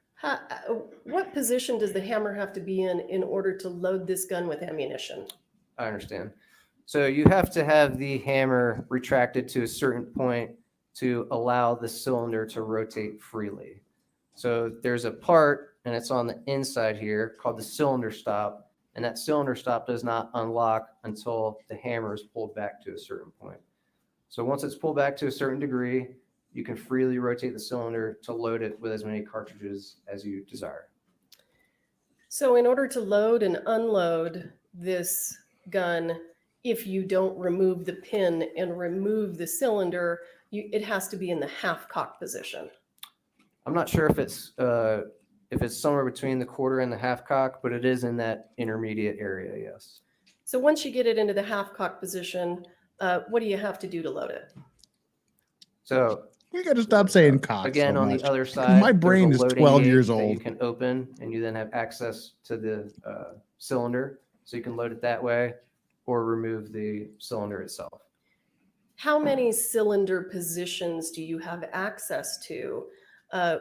What position does the hammer have to be in order to load this gun with ammunition? I understand. So you have to have the hammer retracted to a certain point to allow the cylinder to rotate freely. So there's a part, and it's on the inside here, called the cylinder stop. And that cylinder stop does not unlock until the hammer is pulled back to a certain point. So once it's pulled back to a certain degree, you can freely rotate the cylinder to load it with as many cartridges as you desire. So in order to load and unload this gun, if you don't remove the pin and remove the cylinder, it has to be in the half cock position. I'm not sure if it's somewhere between the quarter and the half cock, but it is in that intermediate area, yes. So once you get it into the half cock position, what do you have to do to load it? So We got to stop saying cock. again, so on much. the other side, My there's a brain is loading 12 gate years that old. You can open, and you then have access to the cylinder, so you can load it that way, or remove the cylinder itself. How many cylinder positions do you have access to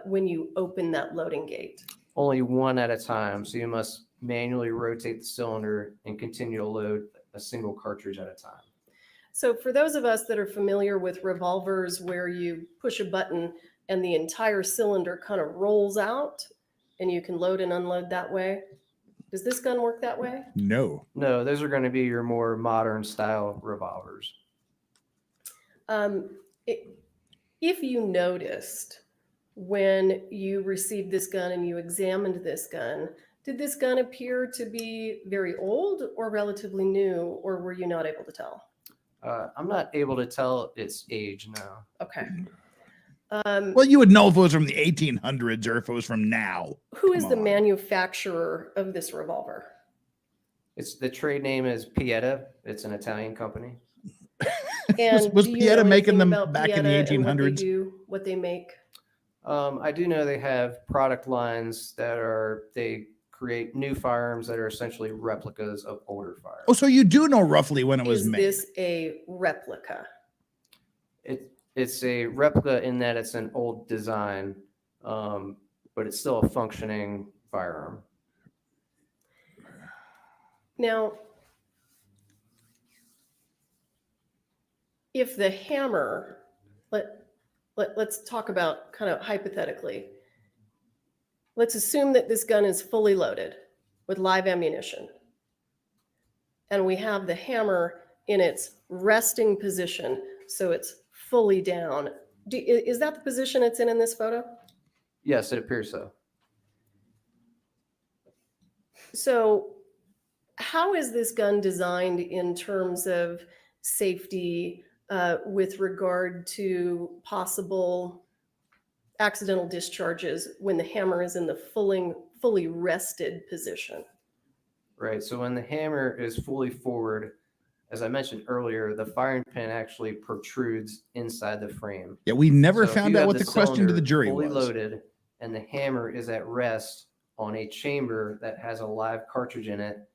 when you open that loading gate? Only one at a time, so you must manually rotate the cylinder and continue to load a single cartridge at a time. So for those of us that are familiar with revolvers where you push a button and the entire cylinder kind of rolls out and you can load and unload that way, does this gun work that way? No. No, those are going to be your more modern style revolvers. If you noticed when you received this gun and you examined this gun, did this gun appear to be very old or relatively new, or were you not able to tell? I'm not able to tell its age now. Okay. Well, you would know if it was from the 1800s or if it was from now. Who is Come the on. manufacturer of this revolver? The trade name is Pieta. It's an Italian company. And Was do you Pieta know making anything them about back in the Pieta and what they 1800s? do, what they make? I do know they have product lines they create new firearms that are essentially replicas of older firearms. Oh, so you do know roughly when it was Is made. this a replica? It's a replica in that it's an old design, but it's still a functioning firearm. Now, if the hammer, let's talk about kind of hypothetically. Let's assume that this gun is fully loaded with live ammunition. And we have the hammer in its resting position, so it's fully down. Is that the position it's in this photo? Yes, it appears so. So how is this gun designed in terms of safety with regard to possible accidental discharges when the hammer is in the fully rested position? Right. So when the hammer is fully forward, as I mentioned earlier, the firing pin actually protrudes inside the frame. Yeah, we never So if found you out have what the question to the cylinder jury fully was. loaded and the hammer is at rest on a chamber that has a live cartridge in it,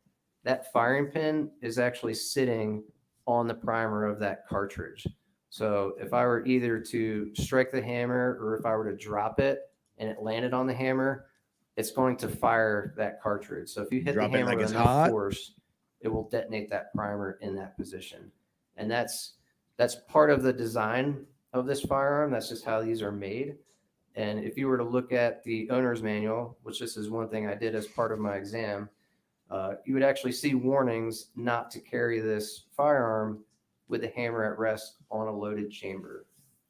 that firing pin is actually sitting on the primer of that cartridge. So if I were either to strike the hammer or if I were to drop it and it landed on the hammer, it's going to fire that cartridge. So if you hit Drop the it hammer like with it's enough hot. force, it will detonate that primer in that position. And that's part of the design of this firearm. That's just how these are made. And if you were to look at the owner's manual, which this is one thing I did as part of my exam, you would actually see warnings not to carry this firearm with the hammer at rest on a loaded chamber.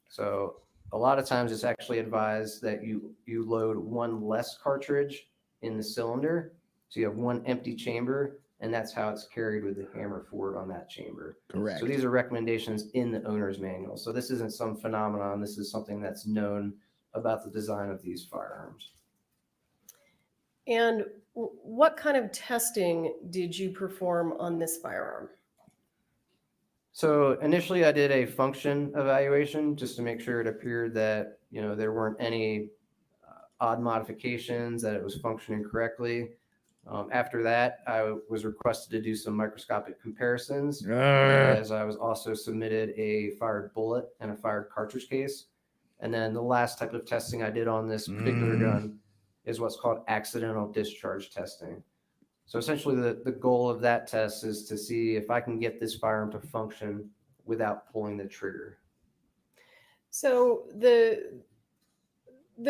So a lot of times it's actually advised that you load one less cartridge in the cylinder. So you have one empty chamber, and that's how it's carried with the hammer forward on that chamber. Correct. So these are recommendations in the owner's manual. So this isn't some phenomenon. This is something that's known about the design of these firearms. And what kind of testing did you perform on this firearm? So initially I did a function evaluation just to make sure it appeared that, there weren't any odd modifications, that it was functioning correctly. After that, I was requested to do some microscopic comparisons, as I was also submitted a fired bullet and a fired cartridge case. And then the last type of testing I did on this particular gun is what's called accidental discharge testing. So essentially the goal of that test is to see if I can get this firearm to function without pulling the trigger. So the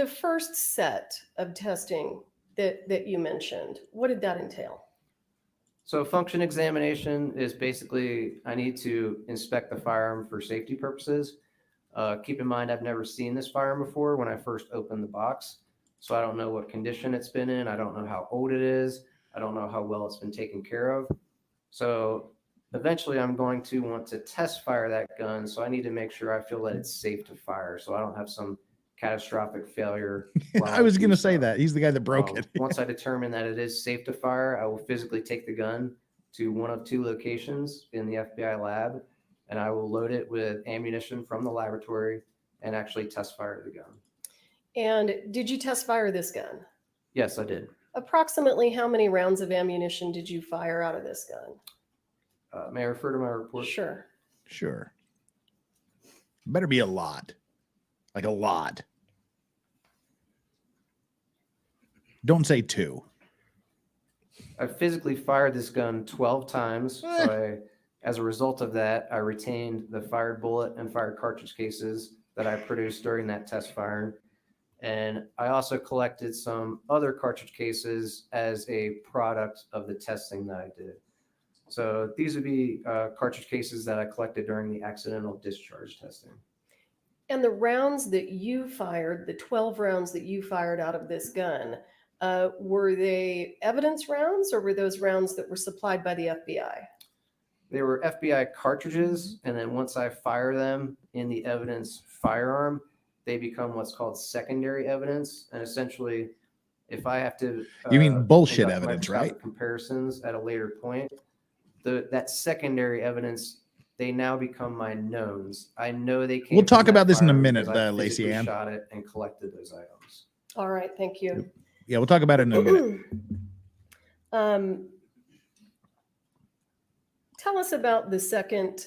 first set of testing that you mentioned, what did that entail? So function examination is basically, I need to inspect the firearm for safety purposes. Keep in mind, I've never seen this firearm before when I first opened the box. So I don't know what condition it's been in. I don't know how old it is. I don't know how well it's been taken care of. So eventually I'm going to want to test fire that gun. So I need to make sure I feel that it's safe to fire, so I don't have some catastrophic failure. I was going to say that. He's the guy that broke it. Once I determine that it is safe to fire, I will physically take the gun to one of two locations in the FBI lab, and I will load it with ammunition from the laboratory and actually test fire the gun. And did you test fire this gun? Yes, I did. Approximately how many rounds of ammunition did you fire out of this gun? May I refer to my report? Sure. Sure. Better be a lot. Like a lot. Don't say 2. I physically fired this gun 12 times. So as a result of that, I retained the fired bullet and fired cartridge cases that I produced during that test firing. And I also collected some other cartridge cases as a product of the testing that I did. So these would be cartridge cases that I collected during the accidental discharge testing. And the rounds that you fired, the 12 rounds that you fired out of this gun, were they evidence rounds, or were those rounds that were supplied by the FBI? They were FBI cartridges, and then once I fire them in the evidence firearm, they become what's called secondary evidence. And essentially, if I have to you mean bullshit conduct evidence, right? Comparisons at a later point, that secondary evidence, they now become my knowns. I know they came. We'll talk from that about this in a firearm minute, because I Lacey physically Ann. shot it and collected those items. All right, thank you. Yeah, we'll talk about it in a minute. Tell us about the second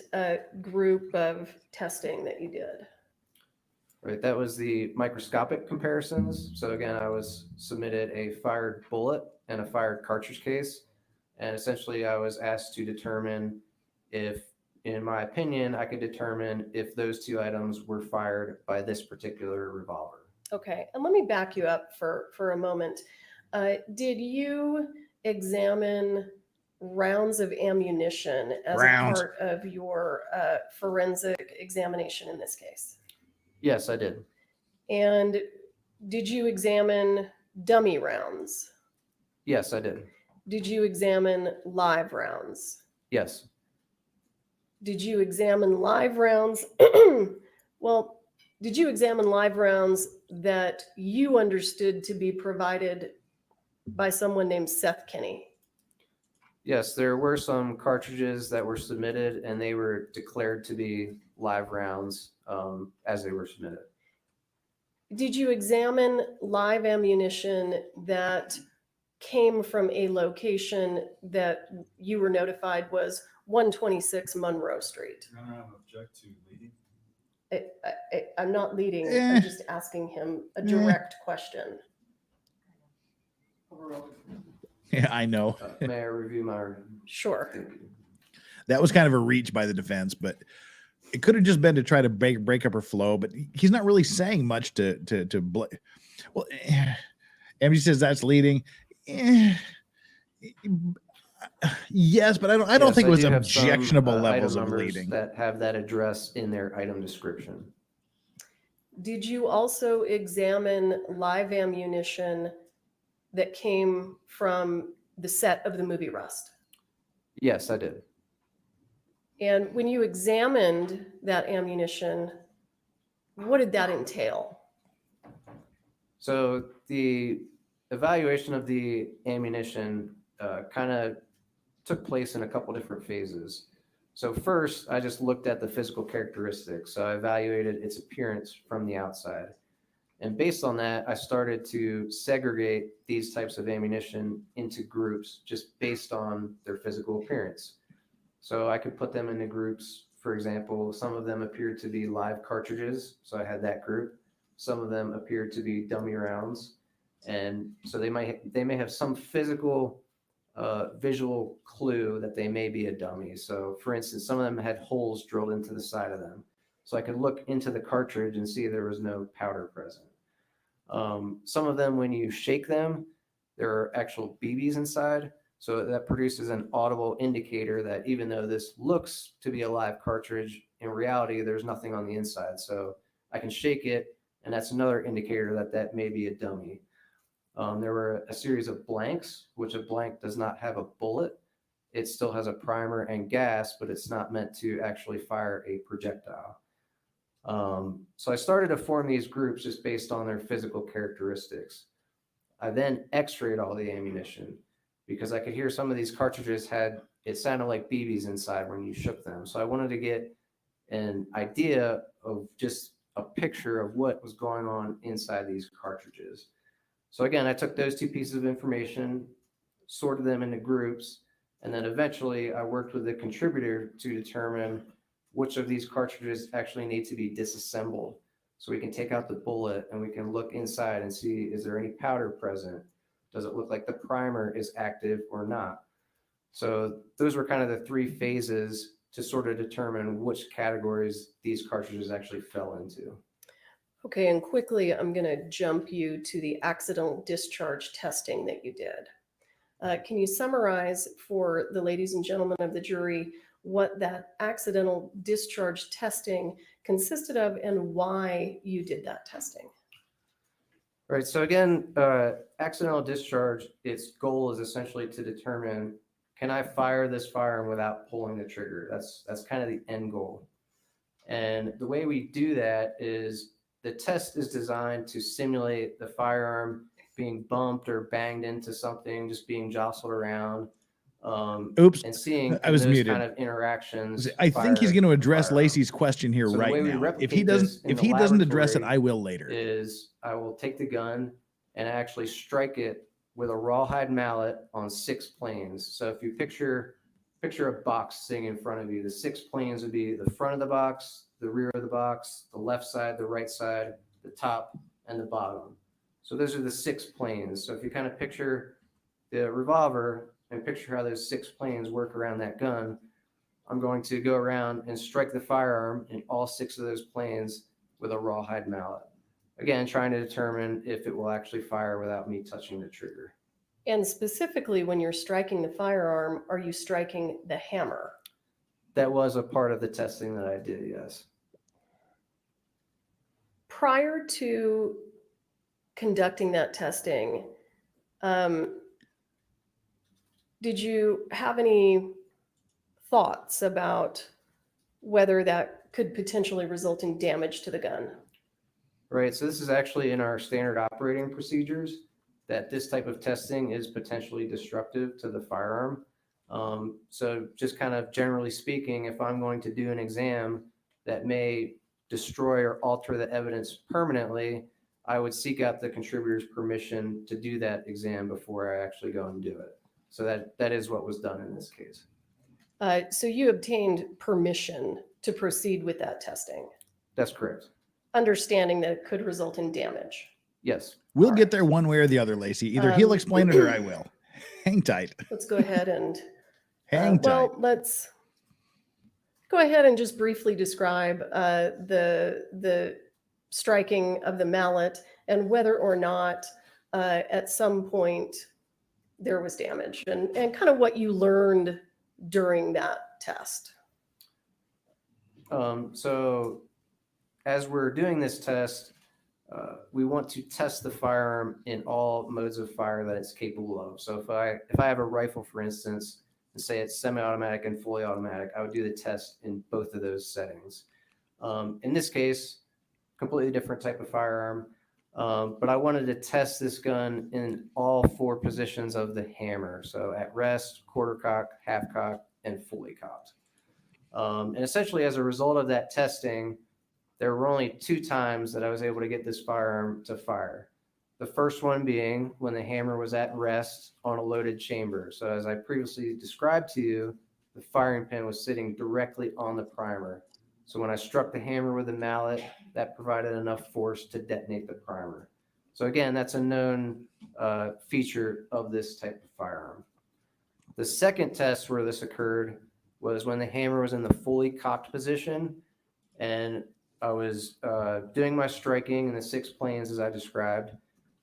group of testing that you did. Right, that was the microscopic comparisons. So again, I was submitted a fired bullet and a fired cartridge case. And essentially I was asked to determine if, in my opinion, I could determine if those two items were fired by this particular revolver. Okay, and let me back you up for a moment. Did you examine rounds of ammunition as Rounds. a part of your forensic examination in this case? Yes, I did. And did you examine dummy rounds? Yes, I did. Did you examine live rounds? Yes. Did you examine live rounds? Well, did you examine live rounds that you understood to be provided by someone named Seth Kinney? Yes, there were some cartridges that were submitted and they were declared to be live rounds as they were submitted. Did you examine live ammunition that came from a location that you were notified was 126 Monroe Street? Your Honor, I object to leading. I'm not leading, Eh. I'm just asking him a direct question. Yeah, I know. May I review my... Sure. Thank you. That was kind of a reach by the defense, but it could have just been to try to break up her flow. But he's not really saying much well, MG says that's leading. Yes, but I don't Yes, think it was do have some, objectionable item levels of numbers leading. that have that address in their item description. Did you also examine live ammunition that came from the set of the movie Rust? Yes, I did. And when you examined that ammunition, what did that entail? So the evaluation of the ammunition kind of took place in a couple different phases. So first, I just looked at the physical characteristics. So I evaluated its appearance from the outside. And based on that, I started to segregate these types of ammunition into groups just based on their physical appearance. So I could put them into groups. For example, some of them appeared to be live cartridges. So I had that group. Some of them appeared to be dummy rounds. And so they may have some physical visual clue that they may be a dummy. So for instance, some of them had holes drilled into the side of them. So I could look into the cartridge and see there was no powder present. Some of them, when you shake them, there are actual BBs inside. So that produces an audible indicator that even though this looks to be a live cartridge, in reality, there's nothing on the inside. So I can shake it, and that's another indicator that that may be a dummy. There were a series of blanks, which a blank does not have a bullet. It still has a primer and gas, but it's not meant to actually fire a projectile. So I started to form these groups just based on their physical characteristics. I then x-rayed all the ammunition because I could hear some of these cartridges it sounded like BBs inside when you shook them. So I wanted to get an idea of just a picture of what was going on inside these cartridges. So again, I took those two pieces of information, sorted them into groups, and then eventually I worked with the contributor to determine which of these cartridges actually need to be disassembled. So we can take out the bullet and we can look inside and see, is there any powder present? Does it look like the primer is active or not? So those were kind of the three phases to sort of determine which categories these cartridges actually fell into. Okay, and quickly, I'm going to jump you to the accidental discharge testing that you did. Can you summarize for the ladies and gentlemen of the jury what that accidental discharge testing consisted of and why you did that testing? Right. So again, accidental discharge, its goal is essentially to determine, can I fire this firearm without pulling the trigger? That's kind of the end goal. And the way we do that is the test is designed to simulate the firearm being bumped or banged into something, just being jostled around. Oops, and seeing I was those muted. kind of interactions. I think he's going to address firearm. Lacey's question here So the right way we now. If replicate he this doesn't, in if the he doesn't address it, laboratory I will later. Is I will take the gun and actually strike it with a rawhide mallet on 6 planes. So if you picture a box sitting in front of you, the 6 planes would be the front of the box, the rear of the box, the left side, the right side, the top, and the bottom. So those are the 6 planes. So if you kind of picture the revolver and picture how those 6 planes work around that gun, I'm going to go around and strike the firearm in all 6 of those planes with a rawhide mallet. Again, trying to determine if it will actually fire without me touching the trigger. And specifically, when you're striking the firearm, are you striking the hammer? That was a part of the testing that I did, yes. Prior to conducting that testing, did you have any thoughts about whether that could potentially result in damage to the gun? Right, so this is actually in our standard operating procedures, that this type of testing is potentially destructive to the firearm. So just kind of generally speaking, if I'm going to do an exam that may destroy or alter the evidence permanently, I would seek out the contributor's permission to do that exam before I actually go and do it. So that is what was done in this case. So you obtained permission to proceed with that testing, That's correct. understanding that it could result in damage. Yes. We'll All get right. there one way or the other, Lacey. Either he'll explain it or I will. Hang tight. Let's go ahead and Hang tight. well, let's go ahead and just briefly describe the striking of the mallet and whether or not at some point there was damage and kind of what you learned during that test. So as we're doing this test, we want to test the firearm in all modes of fire that it's capable of. So if I have a rifle, for instance, and say it's semi-automatic and fully automatic, I would do the test in both of those settings. In this case, completely different type of firearm, but I wanted to test this gun in all 4 positions of the hammer. So at rest, quarter cock, half cock, and fully cocked. And essentially as a result of that testing, there were only 2 times that I was able to get this firearm to fire. The first one being when the hammer was at rest on a loaded chamber. So as I previously described to you, the firing pin was sitting directly on the primer. So when I struck the hammer with a mallet, that provided enough force to detonate the primer. So again, that's a known feature of this type of firearm. The second test where this occurred was when the hammer was in the fully cocked position, and I was doing my striking in the 6 planes as I described,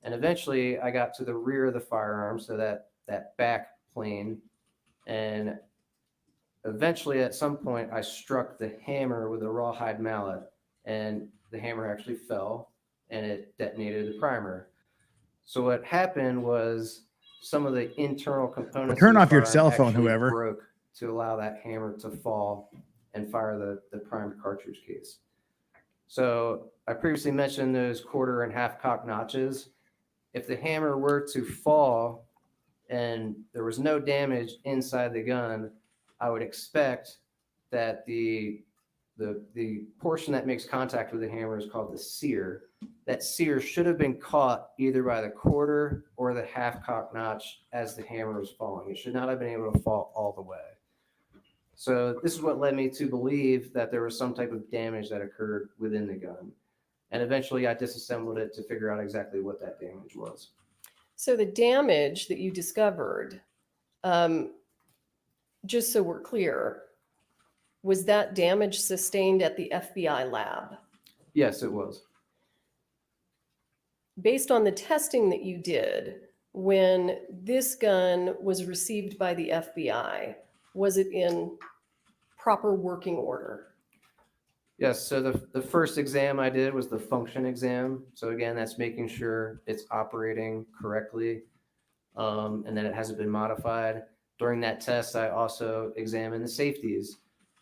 and eventually I got to the rear of the firearm, so that back plane, and eventually at some point I struck the hammer with a rawhide mallet, and the hammer actually fell and it detonated the primer. So what happened was some of the internal components Turn of the off your firearm cell phone, actually whoever. broke to allow that hammer to fall and fire the primed cartridge case. So I previously mentioned those quarter and half cock notches. If the hammer were to fall and there was no damage inside the gun, I would expect that the portion that makes contact with the hammer is called the sear. That sear should have been caught either by the quarter or the half cock notch as the hammer was falling. It should not have been able to fall all the way. So this is what led me to believe that there was some type of damage that occurred within the gun. And eventually I disassembled it to figure out exactly what that damage was. So the damage that you discovered, just so we're clear, was that damage sustained at the FBI lab? Yes, it was. Based on the testing that you did, when this gun was received by the FBI, was it in proper working order? Yes, so the first exam I did was the function exam. So again, that's making sure it's operating correctly and that it hasn't been modified. During that test, I also examined the safeties.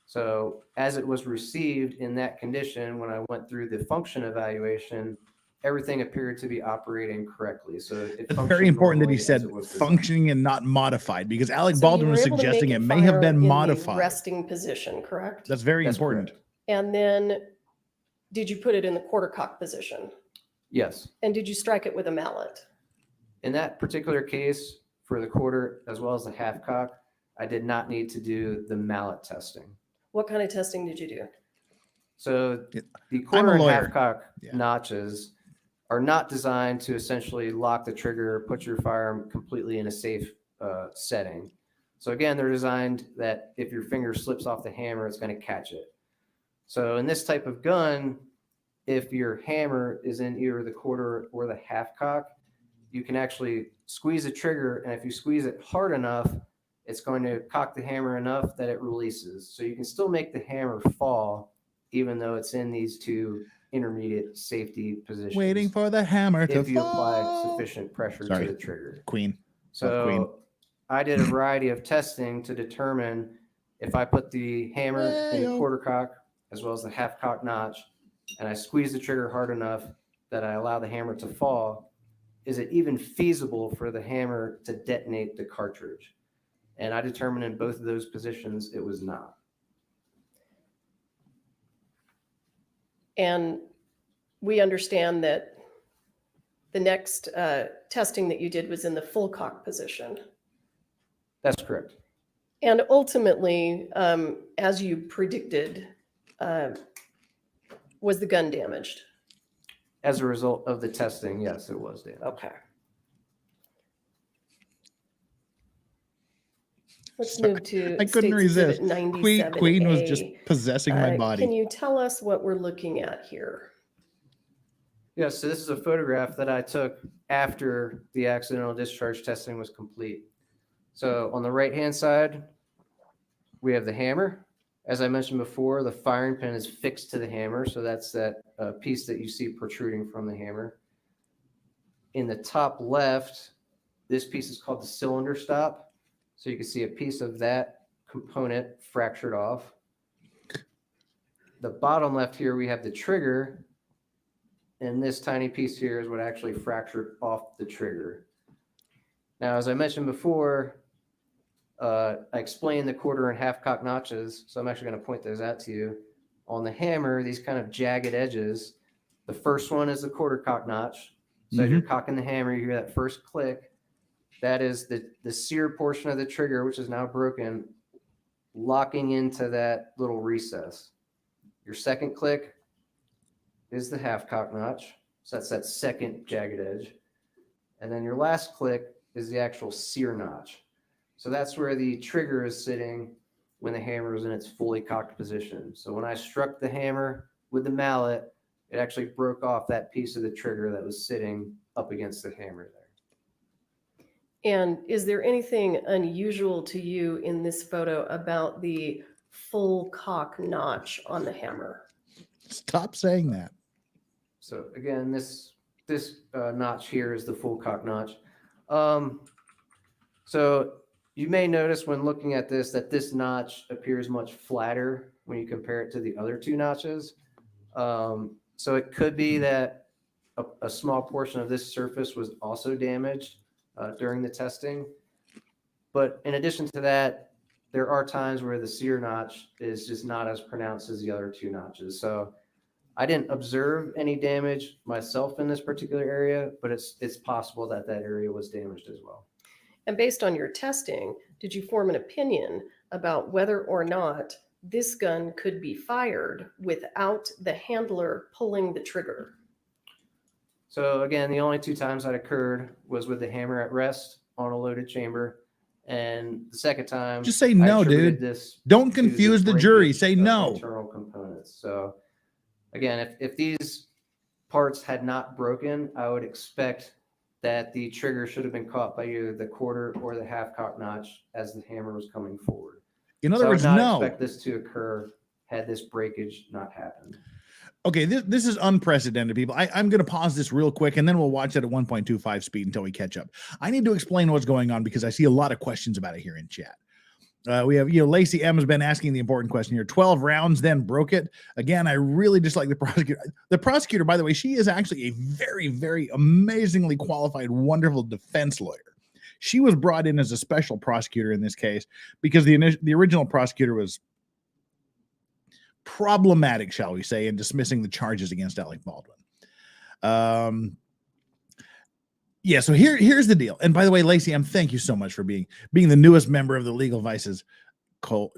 So as it was received in that condition, when I went through the function evaluation, everything appeared to be operating correctly. So it It's very important that he normally as said it was designed. functioning and not modified, because Alec So you Baldwin were was able to suggesting make it may have fire been in the modified. resting position, correct? That's very That's important. correct. And then did you put it in the quarter cock position? Yes. And did you strike it with a mallet? In that particular case, for the quarter as well as the half cock, I did not need to do the mallet testing. What kind of testing did you do? So Yeah, the I'm quarter a and lawyer. half cock Yeah. notches are not designed to essentially lock the trigger, put your firearm completely in a safe setting. So again, they're designed that if your finger slips off the hammer, it's going to catch it. So in this type of gun, if your hammer is in either the quarter or the half cock, you can actually squeeze the trigger, and if you squeeze it hard enough, it's going to cock the hammer enough that it releases. So you can still make the hammer fall, even though it's in these two intermediate safety positions. Waiting for the hammer to if you apply fall. sufficient pressure Sorry. to the trigger. Queen. So Queen. I did a variety of testing to determine if I put the hammer in the quarter cock as well as the half cock notch, and I squeeze the trigger hard enough that I allow the hammer to fall, is it even feasible for the hammer to detonate the cartridge? And I determined in both of those positions it was not. And we understand that the next testing that you did was in the full cock position. That's correct. And ultimately, as you predicted, was the gun damaged? As a result of the testing, yes, it was damaged. Okay. Let's Sorry. move to I couldn't State's resist. Exhibit 97A. Queen was just possessing my body. Can you tell us what we're looking at here? Yeah, so this is a photograph that I took after the accidental discharge testing was complete. So on the right-hand side, we have the hammer. As I mentioned before, the firing pin is fixed to the hammer. So that's that piece that you see protruding from the hammer. In the top left, this piece is called the cylinder stop. So you can see a piece of that component fractured off. The bottom left here, we have the trigger. And this tiny piece here is what actually fractured off the trigger. Now, as I mentioned before, I explained the quarter and half cock notches. So I'm actually going to point those out to you. On the hammer, these kind of jagged edges, the first one is the quarter cock notch. So as you're cocking the hammer, you hear that first click. That is the sear portion of the trigger, which is now broken, locking into that little recess. Your second click is the half cock notch. So that's that second jagged edge. And then your last click is the actual sear notch. So that's where the trigger is sitting when the hammer is in its fully cocked position. So when I struck the hammer with the mallet, it actually broke off that piece of the trigger that was sitting up against the hammer there. And is there anything unusual to you in this photo about the full cock notch on the hammer? Stop saying that. So again, this notch here is the full cock notch. So you may notice when looking at this that this notch appears much flatter when you compare it to the other two notches. So it could be that a small portion of this surface was also damaged during the testing. But in addition to that, there are times where the sear notch is just not as pronounced as the other two notches. So I didn't observe any damage myself in this particular area, but it's possible that that area was damaged as well. And based on your testing, did you form an opinion about whether or not this gun could be fired without the handler pulling the trigger? So again, the only two times that occurred was with the hammer at rest on a loaded chamber. And the second time, Just say no, dude. Don't confuse the jury. Say no. Internal components. So again, if these parts had not broken, I would expect that the trigger should have been caught by either the quarter or the half cock notch as the hammer was coming forward. In other words, I would no. not expect this to occur had this breakage not happened. Okay, this is unprecedented, people. I'm going to pause this real quick, and then we'll watch it at 1.25 speed until we catch up. I need to explain what's going on because I see a lot of questions about it here in chat. We have, Lacey M has been asking the important question here. 12 rounds, then broke it. Again, I really dislike the prosecutor. The prosecutor, by the way, she is actually a very, very amazingly qualified, wonderful defense lawyer. She was brought in as a special prosecutor in this case because the original prosecutor was problematic, shall we say, in dismissing the charges against Alec Baldwin. Yeah, so here's the deal. And by the way, Lacey M, thank you so much for being the newest member of the Legal Vices cold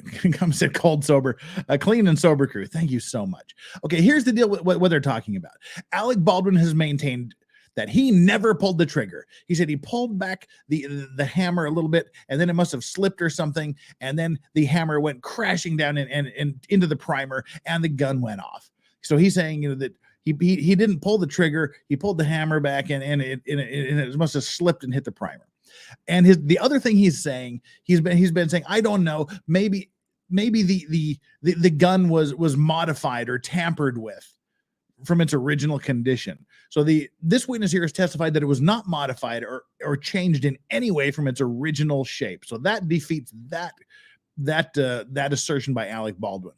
sober, clean and sober crew. Thank you so much. Okay, here's the deal with what they're talking about. Alec Baldwin has maintained that he never pulled the trigger. He said he pulled back the hammer a little bit, and then it must have slipped or something, and then the hammer went crashing down and into the primer, and the gun went off. So he's saying that He didn't pull the trigger. He pulled the hammer back, and it must have slipped and hit the primer. And the other thing he's saying, he's been saying, I don't know, maybe the gun was modified or tampered with from its original condition. So this witness here has testified that it was not modified or changed in any way from its original shape. So that defeats that assertion by Alec Baldwin.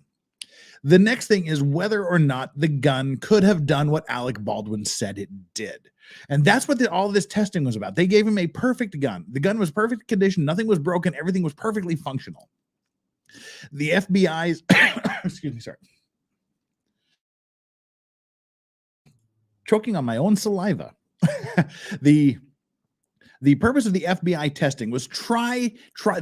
The next thing is whether or not the gun could have done what Alec Baldwin said it did. And that's what all this testing was about. They gave him a perfect gun. The gun was perfect condition. Nothing was broken. Everything was perfectly functional. The FBI's, excuse me, sorry. Choking on my own saliva. The purpose of the FBI testing was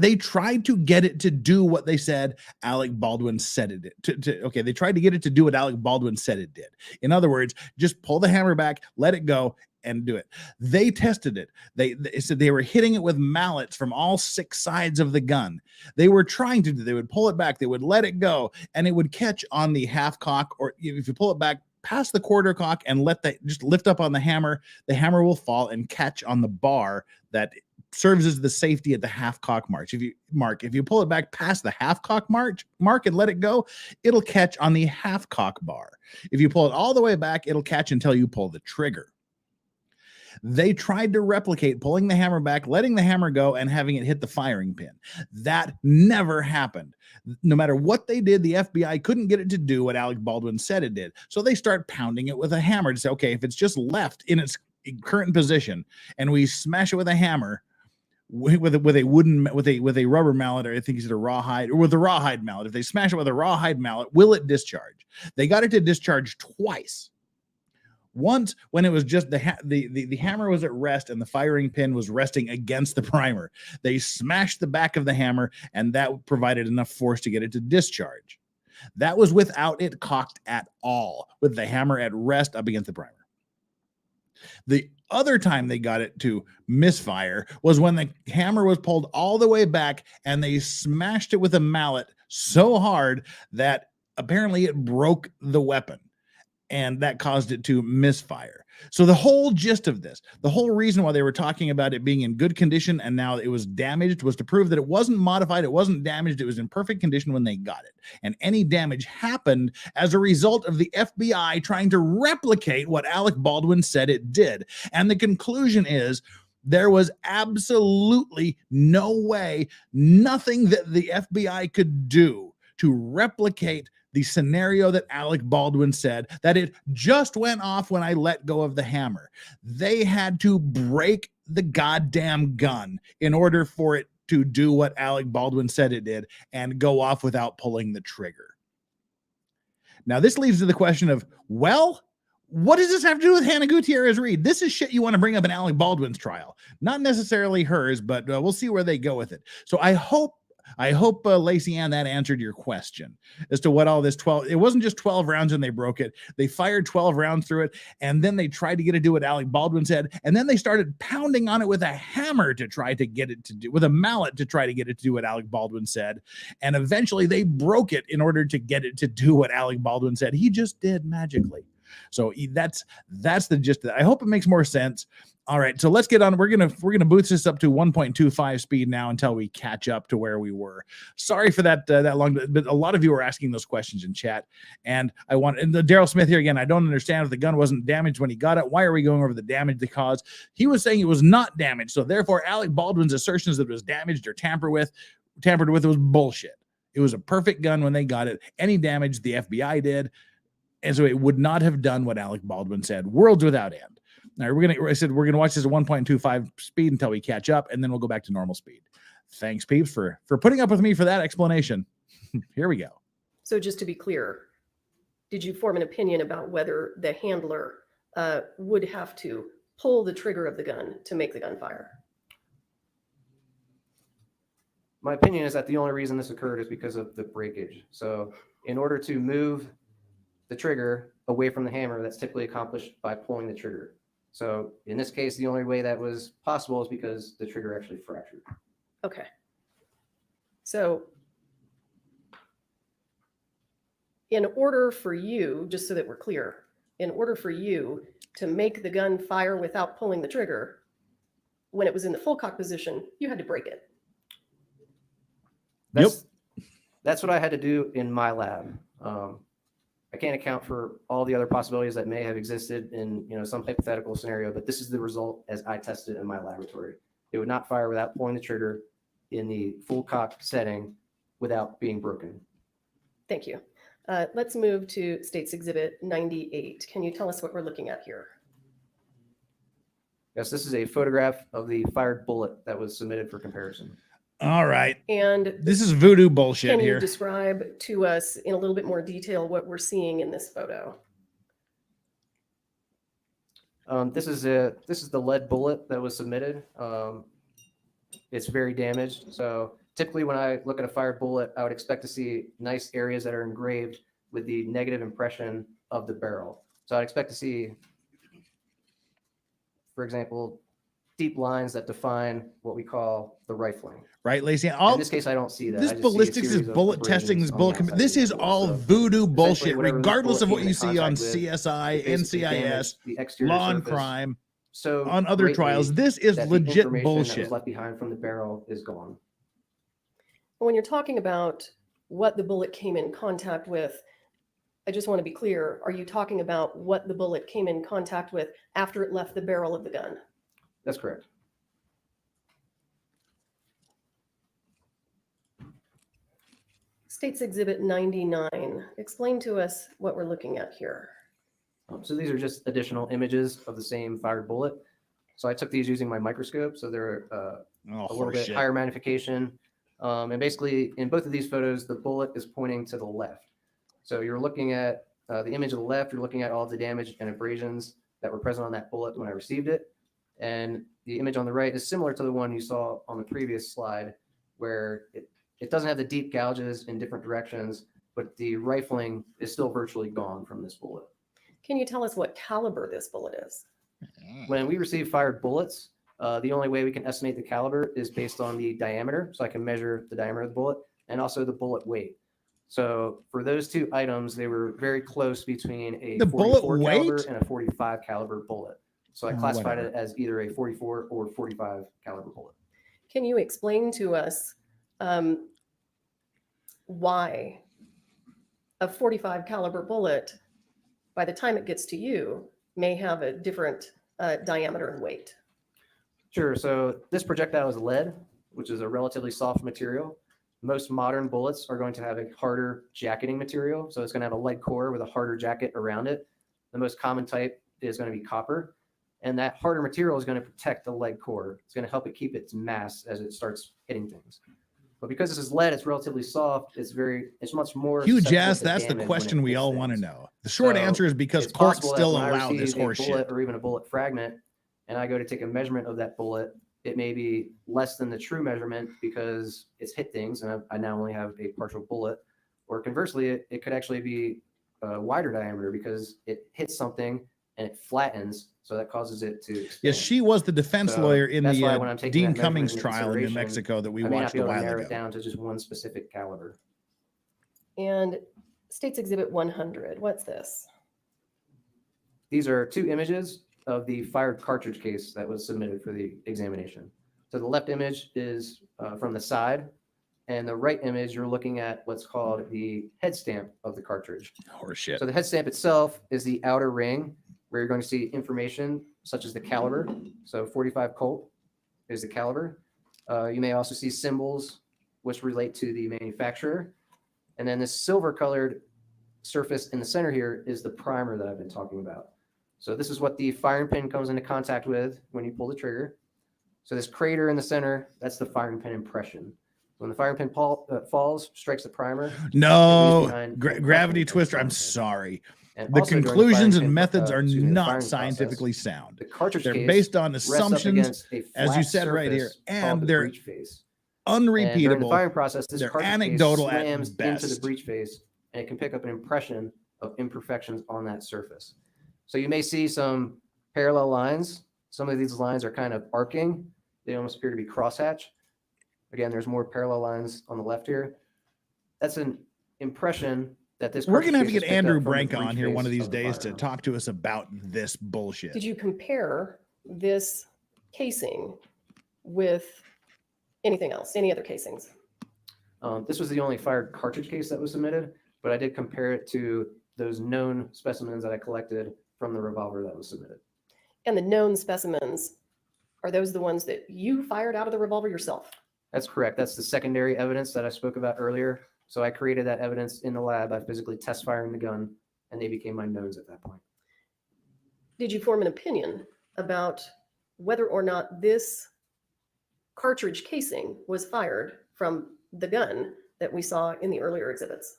they tried to get it to do what they said Alec Baldwin said it did. They tried to get it to do what Alec Baldwin said it did. In other words, just pull the hammer back, let it go, and do it. They tested it. They said they were hitting it with mallets from all 6 sides of the gun. They were trying to, they would pull it back, they would let it go, and it would catch on the half cock, or if you pull it back past the quarter cock and just lift up on the hammer will fall and catch on the bar that serves as the safety at the half cock mark. If you pull it back past the half cock mark and let it go, it'll catch on the half cock bar. If you pull it all the way back, it'll catch until you pull the trigger. They tried to replicate pulling the hammer back, letting the hammer go, and having it hit the firing pin. That never happened. No matter what they did, the FBI couldn't get it to do what Alec Baldwin said it did. So they start pounding it with a hammer to say, okay, if it's just left in its current position and we smash it with a hammer, with a rubber mallet, or I think it's a rawhide, or with a rawhide mallet, if they smash it with a rawhide mallet, will it discharge? They got it to discharge twice. Once when it was just the hammer was at rest and the firing pin was resting against the primer. They smashed the back of the hammer, and that provided enough force to get it to discharge. That was without it cocked at all, with the hammer at rest up against the primer. The other time they got it to misfire was when the hammer was pulled all the way back and they smashed it with a mallet so hard that apparently it broke the weapon. And that caused it to misfire. So the whole gist of this, the whole reason why they were talking about it being in good condition and now it was damaged, was to prove that it wasn't modified, it wasn't damaged, it was in perfect condition when they got it. And any damage happened as a result of the FBI trying to replicate what Alec Baldwin said it did. And the conclusion is there was absolutely no way, nothing that the FBI could do to replicate the scenario that Alec Baldwin said, that it just went off when I let go of the hammer. They had to break the goddamn gun in order for it to do what Alec Baldwin said it did and go off without pulling the trigger. Now, this leads to the question of, well, what does this have to do with Hannah Gutierrez Reed? This is shit you want to bring up in Alec Baldwin's trial. Not necessarily hers, but we'll see where they go with it. So I hope, Lacey Ann, that answered your question as to what all this 12, it wasn't just 12 rounds and they broke it. They fired 12 rounds through it, and then they tried to get it to do what Alec Baldwin said, and then they started pounding on it with a hammer to try to get it to do, with a mallet to try to get it to do what Alec Baldwin said, and eventually they broke it in order to get it to do what Alec Baldwin said. He just did magically. So that's the gist of that. I hope it makes more sense. All right, so let's get on. We're gonna boost this up to 1.25 speed now until we catch up to where we were. Sorry for that long, but a lot of you were asking those questions in chat, and Daryl Smith here again. I don't understand if the gun wasn't damaged when he got it. Why are we going over the damage they caused? He was saying it was not damaged, so therefore Alec Baldwin's assertions that it was damaged or tampered with was bullshit. It was a perfect gun when they got it. Any damage the FBI did, and so it would not have done what Alec Baldwin said. Worlds without end. All right, we're gonna watch this at 1.25 speed until we catch up, and then we'll go back to normal speed. Thanks, peeps, for putting up with me for that explanation. Here we go. So just to be clear, did you form an opinion about whether the handler would have to pull the trigger of the gun to make the gun fire? My opinion is that the only reason this occurred is because of the breakage. So in order to move the trigger away from the hammer, that's typically accomplished by pulling the trigger. So in this case, the only way that was possible is because the trigger actually fractured. Okay. So in order for you, just so that we're clear, in order for you to make the gun fire without pulling the trigger, when it was in the full cock position, you had to break it. That's what I had to do in my lab. I can't account for all the other possibilities that may have existed in some hypothetical scenario, but this is the result as I tested in my laboratory. It would not fire without pulling the trigger in the full cock setting without being broken. Thank you. Let's move to State's Exhibit 98. Can you tell us what we're looking at here? Yes, this is a photograph of the fired bullet that was submitted for comparison. All right. And This is voodoo bullshit can you here. describe to us in a little bit more detail what we're seeing in this photo? This is the lead bullet that was submitted. It's very damaged. So typically when I look at a fired bullet, I would expect to see nice areas that are engraved with the negative impression of the barrel. So I'd expect to see, for example, deep lines that define what we call the rifling. Right, Lacey? In this case, I don't see that. This I just see a ballistics is series of bullet testing. This abrasions on the bullet. outside This of is the bullet. all So voodoo essentially, bullshit, whatever this regardless of bullet what came you in see on contact with, CSI, it basically NCIS, damaged the exterior Law and surface Crime, so on other greatly trials. This is that the legit information that bullshit. was left behind from the barrel is gone. When you're talking about what the bullet came in contact with, I just want to be clear. Are you talking about what the bullet came in contact with after it left the barrel of the gun? That's correct. State's Exhibit 99. Explain to us what we're looking at here. So these are just additional images of the same fired bullet. So I took these using my microscope. So they're a little bit higher magnification. And basically in both of these photos, the bullet is pointing to the left. So you're looking at the image of the left, you're looking at all the damage and abrasions that were present on that bullet when I received it. And the image on the right is similar to the one you saw on the previous slide, where it doesn't have the deep gouges in different directions, but the rifling is still virtually gone from this bullet. Can you tell us what caliber this bullet is? When we receive fired bullets, the only way we can estimate the caliber is based on the diameter. So I can measure the diameter of the bullet and also the bullet weight. So for those two items, they were very close between a 44 caliber and a 45 caliber bullet. So I classified it as either a 44 or 45 caliber bullet. Can you explain to us why a 45 caliber bullet, by the time it gets to you, may have a different diameter and weight? Sure. So this projectile is lead, which is a relatively soft material. Most modern bullets are going to have a harder jacketing material. So it's going to have a lead core with a harder jacket around it. The most common type is going to be copper. And that harder material is going to protect the lead core. It's going to help it keep its mass as it starts hitting things. But because this is lead, it's relatively soft. It's much more. Huge ass. That's the question we all want to know. The short answer is because courts still allow this horse shit. Or even a bullet fragment, and I go to take a measurement of that bullet, it may be less than the true measurement because it's hit things, and I now only have a partial bullet. Or conversely, it could actually be a wider diameter because it hits something and it flattens, so that causes it to expand. Yes, she was the defense lawyer in the Dean Cummings trial in New Mexico that we watched a while ago. Narrow it down to just one specific caliber. And State's Exhibit 100, what's this? These are two images of the fired cartridge case that was submitted for the examination. So the left image is from the side, and the right image, you're looking at what's called the head stamp of the cartridge. Horseshit. So the head stamp itself is the outer ring where you're going to see information such as the caliber. So 45 Colt is the caliber. You may also see symbols which relate to the manufacturer. And then this silver colored surface in the center here is the primer that I've been talking about. So this is what the firing pin comes into contact with when you pull the trigger. So this crater in the center, that's the firing pin impression. When the firing pin falls, strikes the primer. No, gravity twister. I'm sorry. And the also during conclusions the and methods are the not firing scientifically process, sound. The cartridge They're case based on rests up assumptions, against a as you flat said right here, surface and called the they're breech face. unrepeatable. And during the firing process, this They're cartridge anecdotal case at slams best. into the breech face, and it can pick up an impression of imperfections on that surface. So you may see some parallel lines. Some of these lines are kind of arcing. They almost appear to be crosshatch. Again, there's more parallel lines on the left here. That's an impression that this We're gonna have to cartridge get case was picked Andrew up from the Brank on here one of breech these face the days to firearm. talk to us about this bullshit. Did you compare this casing with anything else, any other casings? This was the only fired cartridge case that was submitted, but I did compare it to those known specimens that I collected from the revolver that was submitted. And the known specimens, are those the ones that you fired out of the revolver yourself? That's correct. That's the secondary evidence that I spoke about earlier. So I created that evidence in the lab by physically test firing the gun, and they became my knowns at that point. Did you form an opinion about whether or not this cartridge casing was fired from the gun that we saw in the earlier exhibits?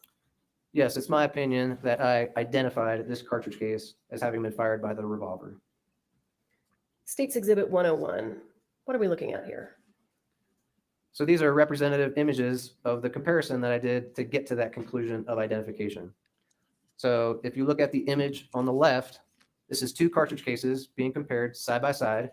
Yes, it's my opinion that I identified this cartridge case as having been fired by the revolver. State's Exhibit 101. What are we looking at here? So these are representative images of the comparison that I did to get to that conclusion of identification. So if you look at the image on the left, this is two cartridge cases being compared side by side.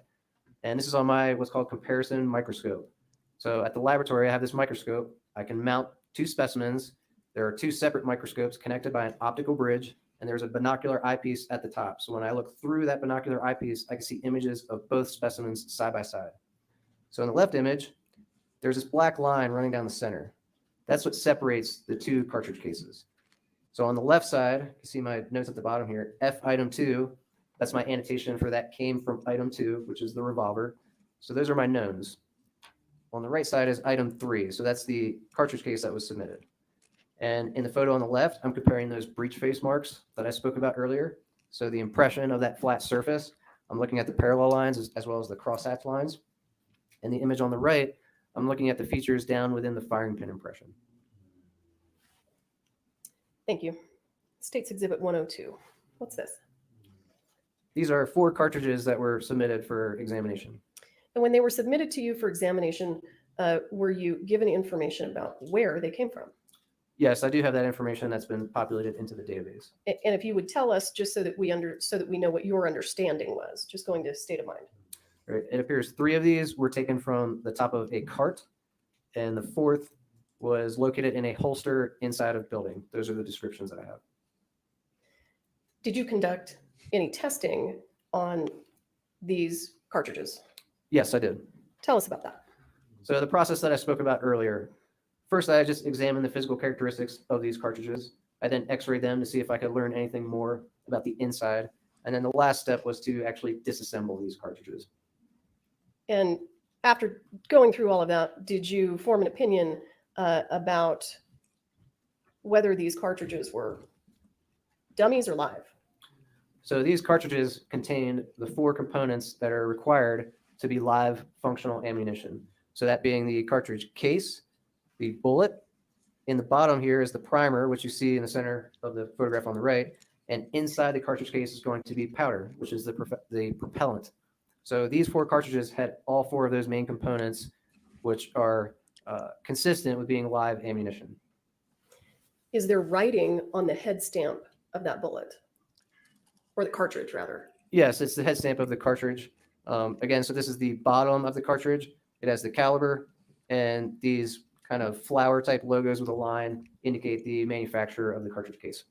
And this is on my what's called comparison microscope. So at the laboratory, I have this microscope. I can mount two specimens. There are two separate microscopes connected by an optical bridge, and there's a binocular eyepiece at the top. So when I look through that binocular eyepiece, I can see images of both specimens side by side. So in the left image, there's this black line running down the center. That's what separates the two cartridge cases. So on the left side, you can see my notes at the bottom here, F item 2, that's my annotation for that came from item 2, which is the revolver. So those are my knowns. On the right side is item 3. So that's the cartridge case that was submitted. And in the photo on the left, I'm comparing those breech face marks that I spoke about earlier. So the impression of that flat surface, I'm looking at the parallel lines as well as the crosshatch lines. And the image on the right, I'm looking at the features down within the firing pin impression. Thank you. State's Exhibit 102. What's this? These are 4 cartridges that were submitted for examination. And when they were submitted to you for examination, were you given information about where they came from? Yes, I do have that information that's been populated into the database. And if you would tell us, just so that we know what your understanding was, just going to state of mind. Right. It appears 3 of these were taken from the top of a cart, and the 4th was located in a holster inside of building. Those are the descriptions that I have. Did you conduct any testing on these cartridges? Yes, I did. Tell us about that. So the process that I spoke about earlier, first I just examined the physical characteristics of these cartridges. I then x-rayed them to see if I could learn anything more about the inside. And then the last step was to actually disassemble these cartridges. And after going through all of that, did you form an opinion about whether these cartridges were dummies or live? So these cartridges contained the 4 components that are required to be live functional ammunition. So that being the cartridge case, the bullet. In the bottom here is the primer, which you see in the center of the photograph on the right. And inside the cartridge case is going to be powder, which is the propellant. So these 4 cartridges had all 4 of those main components, which are consistent with being live ammunition. Is there writing on the head stamp of that bullet? Or the cartridge, rather? Yes, it's the head stamp of the cartridge. Again, so this is the bottom of the cartridge. It has the caliber, and these kind of flower type logos with a line indicate the manufacturer of the cartridge case.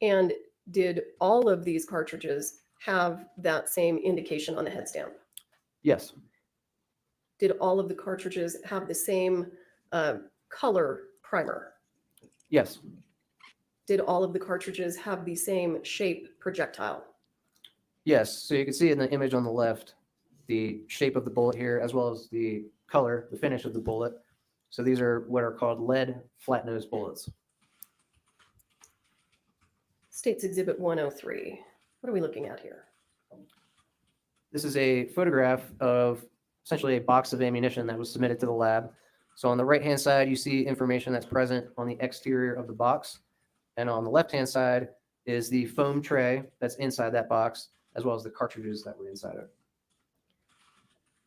And did all of these cartridges have that same indication on the head stamp? Yes. Did all of the cartridges have the same color primer? Yes. Did all of the cartridges have the same shape projectile? Yes. So you can see in the image on the left, the shape of the bullet here, as well as the color, the finish of the bullet. So these are what are called lead flat nose bullets. State's Exhibit 103. What are we looking at here? This is a photograph of essentially a box of ammunition that was submitted to the lab. So on the right-hand side, you see information that's present on the exterior of the box. And on the left-hand side is the foam tray that's inside that box, as well as the cartridges that were inside it.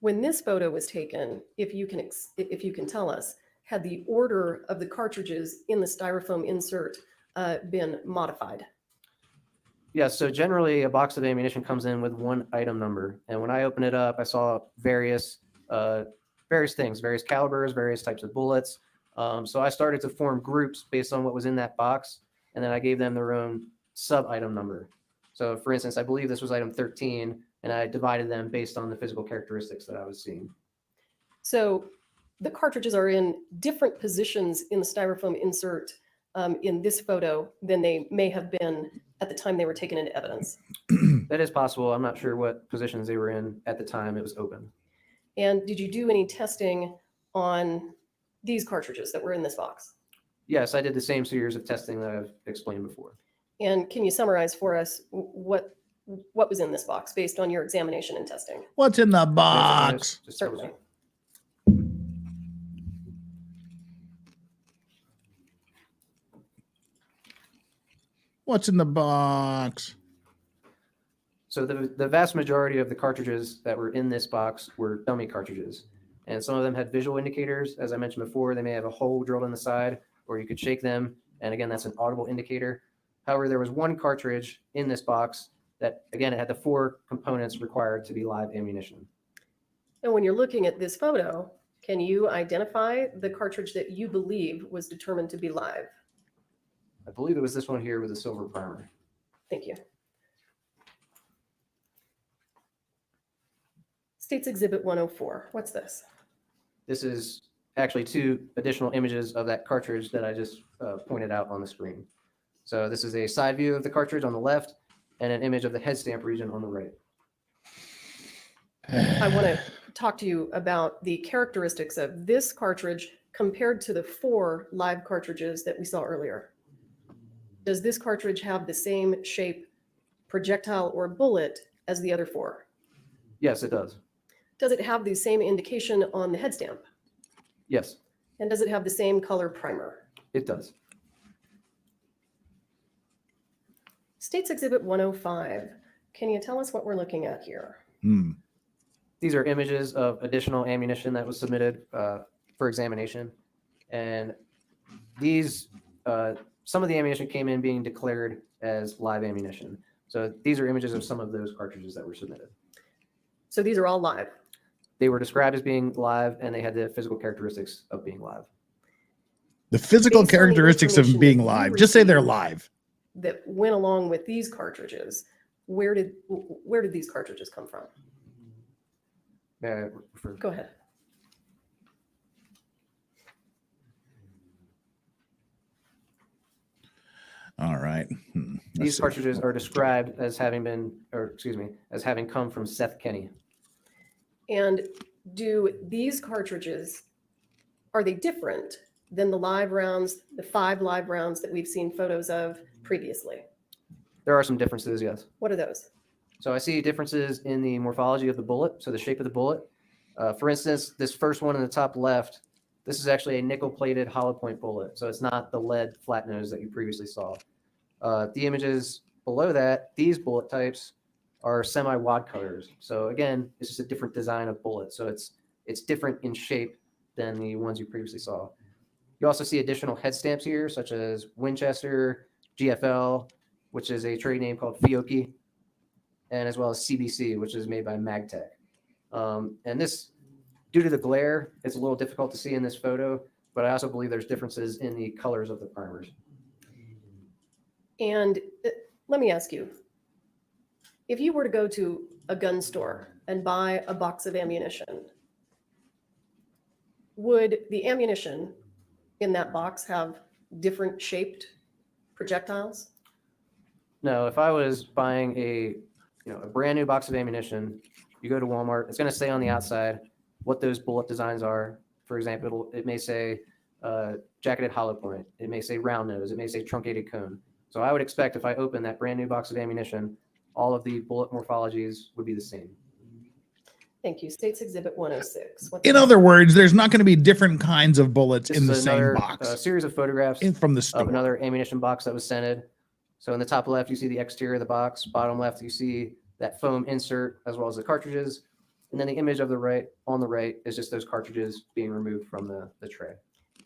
When this photo was taken, if you can tell us, had the order of the cartridges in the styrofoam insert been modified? Yes, so generally a box of ammunition comes in with 1 item number. And when I opened it up, I saw various things, various calibers, various types of bullets. So I started to form groups based on what was in that box. and then I gave them their own sub-item number. So for instance, I believe this was item 13, and I divided them based on the physical characteristics that I was seeing. So the cartridges are in different positions in the styrofoam insert in this photo than they may have been at the time they were taken into evidence. That is possible. I'm not sure what positions they were in at the time it was open. And did you do any testing on these cartridges that were in this box? Yes, I did the same series of testing that I've explained before. And can you summarize for us what was in this box based on your examination and testing? What's in the box? Just Certainly. What's in the box? So the vast majority of the cartridges that were in this box were dummy cartridges. And some of them had visual indicators. As I mentioned before, they may have a hole drilled in the side, or you could shake them. And again, that's an audible indicator. However, there was one cartridge in this box that, again, it had the 4 components required to be live ammunition. And when you're looking at this photo, can you identify the cartridge that you believe was determined to be live? I believe it was this one here with a silver primer. Thank you. State's Exhibit 104. What's this? This is actually 2 additional images of that cartridge that I just pointed out on the screen. So this is a side view of the cartridge on the left and an image of the head stamp region on the right. I want to talk to you about the characteristics of this cartridge compared to the 4 live cartridges that we saw earlier. Does this cartridge have the same shape, projectile, or bullet as the other 4? Yes, it does. Does it have the same indication on the head stamp? Yes, And does it have the same color primer? it does. State's Exhibit 105. Can you tell us what we're looking at here? These are images of additional ammunition that was submitted for examination. And these, some of the ammunition came in being declared as live ammunition. So these are images of some of those cartridges that were submitted. So these are all live. They were described as being live, and they had the physical characteristics of being live. The physical Based on the characteristics of information being that you live. Just say they're received. live. That went along with these cartridges. Where did these cartridges come from? Go ahead. All right. These cartridges are described as having been, or excuse me, as having come from Seth Kenny. And do these cartridges, are they different than the live rounds, the 5 live rounds that we've seen photos of previously? There are some differences, yes. What are those? So I see differences in the morphology of the bullet, so the shape of the bullet. For instance, this first one in the top left, this is actually a nickel-plated hollow point bullet, so it's not the lead flat nose that you previously saw. The images below that, these bullet types are semi-wad cutters. So again, it's just a different design of bullet, so it's different in shape than the ones you previously saw. You also see additional head stamps here, such as Winchester, GFL, which is a trade name called Fiocchi, and as well as CBC, which is made by Magtech. And this, due to the glare, it's a little difficult to see in this photo, but I also believe there's differences in the colors of the primers. And let me ask you, if you were to go to a gun store and buy a box of ammunition, would the ammunition in that box have different shaped projectiles? No, if I was buying a brand new box of ammunition, you go to Walmart, it's going to say on the outside what those bullet designs are. For example, it may say jacketed hollow point. It may say round nose. It may say truncated cone. So I would expect if I open that brand new box of ammunition, all of the bullet morphologies would be the same. Thank you. State's Exhibit 106. In other words, there's not going to be different kinds of bullets This in the is same another box series of photographs from the store. of another ammunition box that was scented. So in the top left, you see the exterior of the box. Bottom left, you see that foam insert as well as the cartridges. And then the image of the right on the right is just those cartridges being removed from the tray.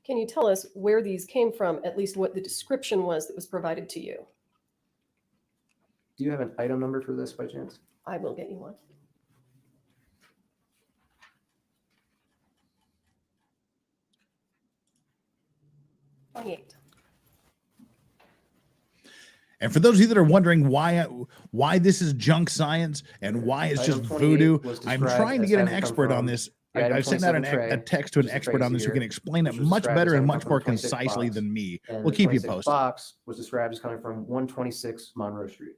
Can you tell us where these came from, at least what the description was that was provided to you? Do you have an item number for this by chance? I will get you one. And for those of you that are wondering why this is junk science and why it's Item just 28 voodoo, was I'm described trying to as get an having come expert on from this. the item I've sent out 27 a tray, text to an which is the expert on this who tracer can explain it which was much described better as and having much come more from the 26 concisely box. than me. And We'll the keep you 26 posted. box was described as coming from 126 Monroe Street.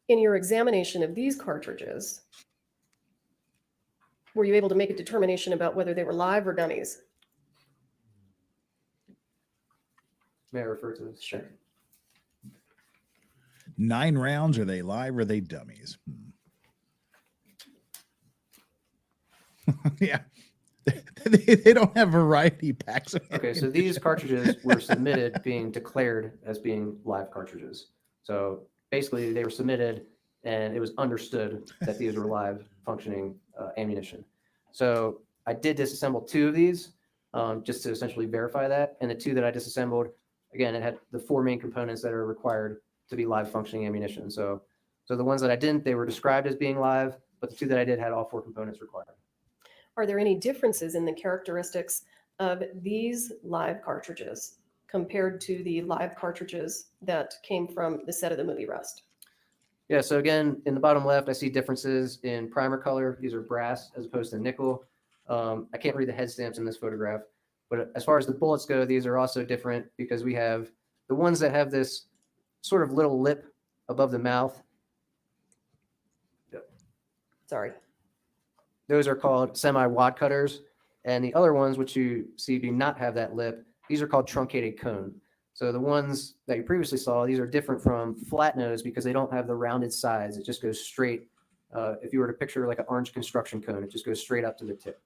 In your examination of these cartridges, were you able to make a determination about whether they were live or dummies? May I refer to this? Sure. 9 rounds, are they live or are they dummies? Yeah. they don't have variety packs. Okay, so these cartridges were submitted being declared as being live cartridges. So basically, they were submitted, and it was understood that these were live functioning ammunition. So I did disassemble 2 of these just to essentially verify that. And the 2 that I disassembled, again, it had the 4 main components that are required to be live functioning ammunition. So the ones that I didn't, they were described as being live, but the 2 that I did had all 4 components required. Are there any differences in the characteristics of these live cartridges compared to the live cartridges that came from the set of the movie Rust? Yeah, so again, in the bottom left, I see differences in primer color. These are brass as opposed to nickel. I can't read the head stamps in this photograph, but as far as the bullets go, these are also different because we have the ones that have this sort of little lip above the mouth. Sorry. Those are called semi-wad cutters. And the other ones, which you see do not have that lip, these are called truncated cone. So the ones that you previously saw, these are different from flat nose because they don't have the rounded sides. It just goes straight. If you were to picture like an orange construction cone, it just goes straight up to the tip.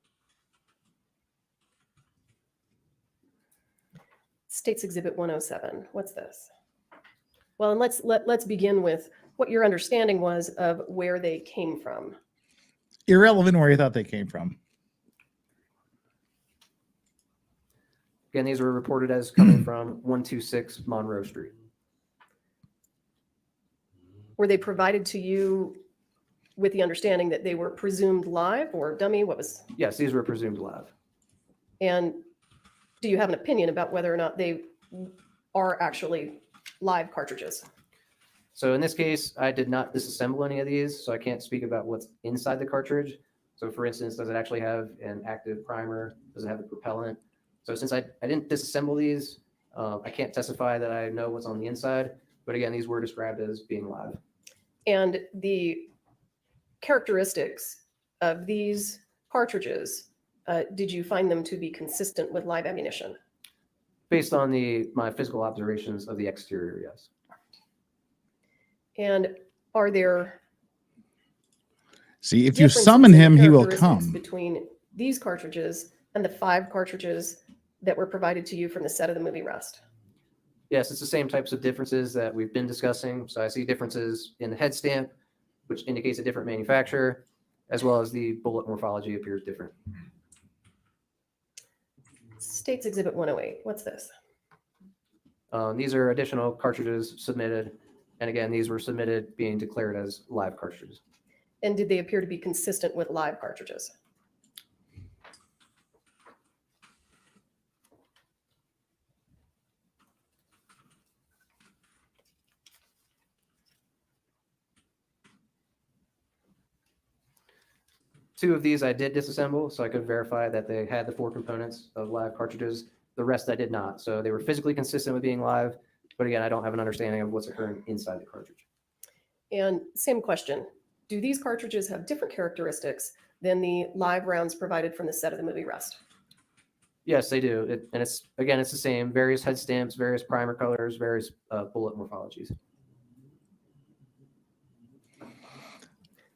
State's Exhibit 107. What's this? Well, and let's begin with what your understanding was of where they came from. Irrelevant where you thought they came from. Again, these were reported as coming from 126 Monroe Street. Were they provided to you with the understanding that they were presumed live or dummy? What was? Yes, these were presumed live. And do you have an opinion about whether or not they are actually live cartridges? So in this case, I did not disassemble any of these, so I can't speak about what's inside the cartridge. So for instance, does it actually have an active primer? Does it have the propellant? So since I didn't disassemble these, I can't testify that I know what's on the inside. But again, these were described as being live. And the characteristics of these cartridges, did you find them to be consistent with live ammunition? Based on my physical observations of the exterior, yes. And are there See, if you differences summon in the him, he will characteristics come. between these cartridges and the 5 cartridges that were provided to you from the set of the movie Rust? Yes, it's the same types of differences that we've been discussing. So I see differences in the head stamp, which indicates a different manufacturer, as well as the bullet morphology appears different. State's Exhibit 108. What's this? These are additional cartridges submitted. And again, these were submitted being declared as live cartridges. And did they appear to be consistent with live cartridges? Two of these I did disassemble, so I could verify that they had the 4 components of live cartridges. The rest I did not. So they were physically consistent with being live. But again, I don't have an understanding of what's occurring inside the cartridge. And same question. Do these cartridges have different characteristics than the live rounds provided from the set of the movie Rust? Yes, they do. And it's the same. Various head stamps, various primer colors, various bullet morphologies.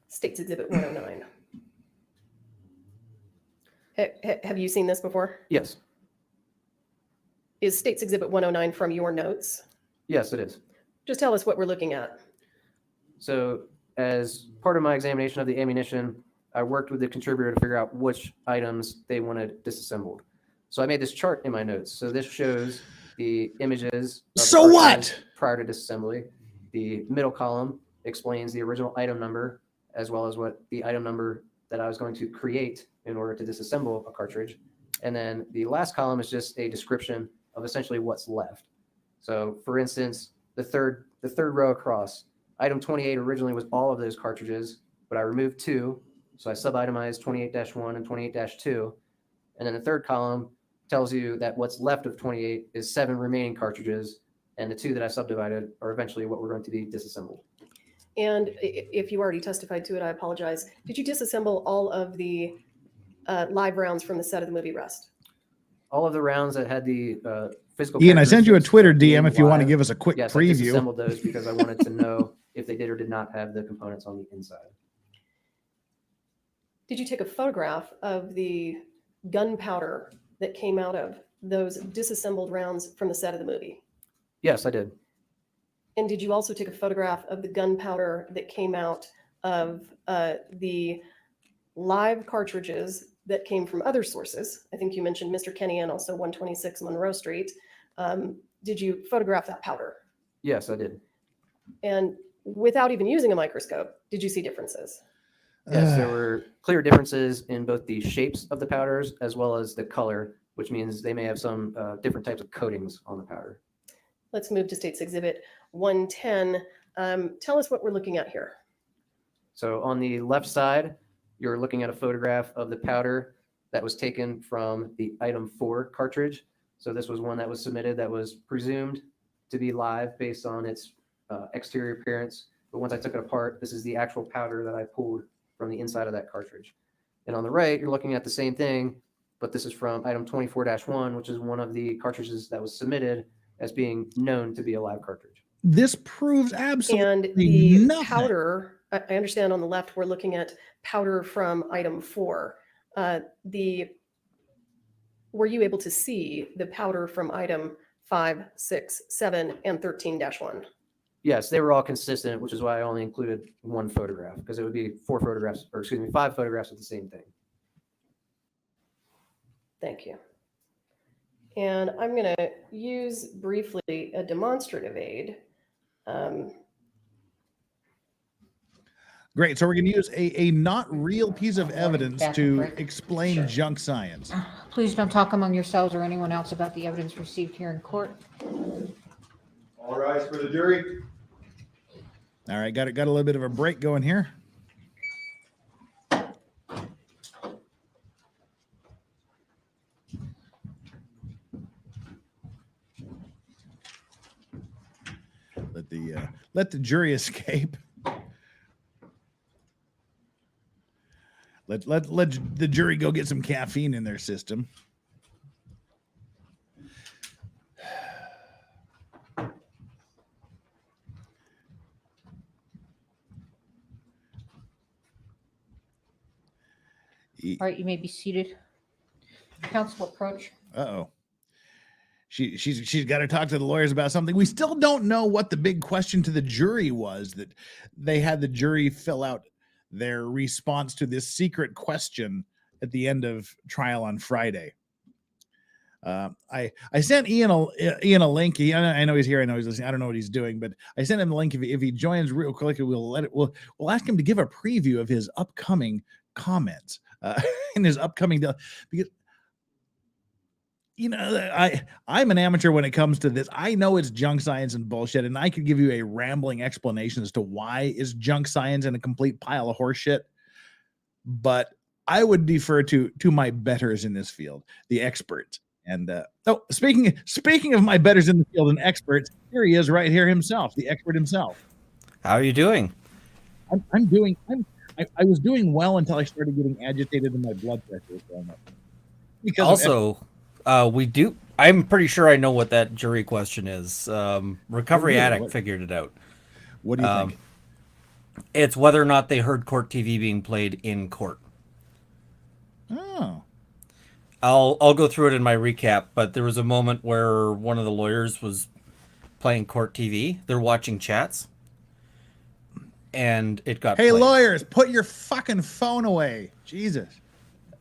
State's Exhibit 109. Have you seen this before? Yes. Is State's Exhibit 109 from your notes? Yes, it is. Just tell us what we're looking at. So as part of my examination of the ammunition, I worked with the contributor to figure out which items they wanted disassembled. So I made this chart in my notes. So this shows the images of So the what? cartridges prior to disassembly. The middle column explains the original item number, as well as what the item number that I was going to create in order to disassemble a cartridge. And then the last column is just a description of essentially what's left. So for instance, the third row across, item 28 originally was all of those cartridges, but I removed 2. So I sub-itemized 28-1 and 28-2. And then the third column tells you that what's left of 28 is 7 remaining cartridges, and the 2 that I subdivided are eventually what we're going to be disassembled. And if you already testified to it, I apologize. Did you disassemble all of the live rounds from the set of the movie Rust? All of the rounds that had the physical. Ian, I sent you a characteristics Twitter of being DM if you want to live. give us a quick Yes, I preview. disassembled those because I wanted to know if they did or did not have the components on the inside. Did you take a photograph of the gunpowder that came out of those disassembled rounds from the set of the movie? Yes, I did. And did you also take a photograph of the gunpowder that came out of the live cartridges that came from other sources? I think you mentioned Mr. Kenny and also 126 Monroe Street. Did you photograph that powder? Yes, I did. And without even using a microscope, did you see differences? Yes, there were clear differences in both the shapes of the powders as well as the color, which means they may have some different types of coatings on the powder. Let's move to State's Exhibit 110. Tell us what we're looking at here. So on the left side, you're looking at a photograph of the powder that was taken from the item 4 cartridge. So this was one that was submitted that was presumed to be live based on its exterior appearance. But once I took it apart, this is the actual powder that I pulled from the inside of that cartridge. And on the right, you're looking at the same thing, but this is from item 24-1, which is one of the cartridges that was submitted as being known to be a live cartridge. This proves absolutely And the nothing. powder, I understand on the left, we're looking at powder from item 4. Were you able to see the powder from item 5, 6, 7, and 13-1? Yes, they were all consistent, which is why I only included one photograph, because it would be 5 photographs of the same thing. Thank you. And I'm going to use briefly a demonstrative aid. Great. So we're going to use a not real piece of evidence to Break. explain junk science. Please don't talk among yourselves or anyone else about the evidence received here in court. All rise for the jury. All right, got a little bit of a break going here. Let the jury escape. Let the jury go get some caffeine in their system. All right, you may be seated. Counsel approach. Uh-oh. She's got to talk to the lawyers about something. We still don't know what the big question to the jury was that they had the jury fill out their response to this secret question at the end of trial on Friday. I sent Ian a link. I know he's here. I know he's listening. I don't know what he's doing, but I sent him the link. If he joins real quick, we'll ask him to give a preview of his upcoming comments in his upcoming because. You know, I'm an amateur when it comes to this. I know it's junk science and bullshit, and I could give you a rambling explanation as to why is junk science and a complete pile of horse shit. But I would defer to my betters in this field, the experts. And speaking of my betters in the field and experts, here he is right here himself, the expert himself. How are you doing? I was doing well until I started getting agitated and my blood pressure was going up. I'm pretty sure I know what that jury question is. Recovery Addict figured it out. What do you think? It's whether or not they heard court TV being played in court. Oh. I'll go through it in my recap, but there was a moment where one of the lawyers was playing court TV. They're watching chats, and it got Hey, played. lawyers, put your fucking phone away. Jesus.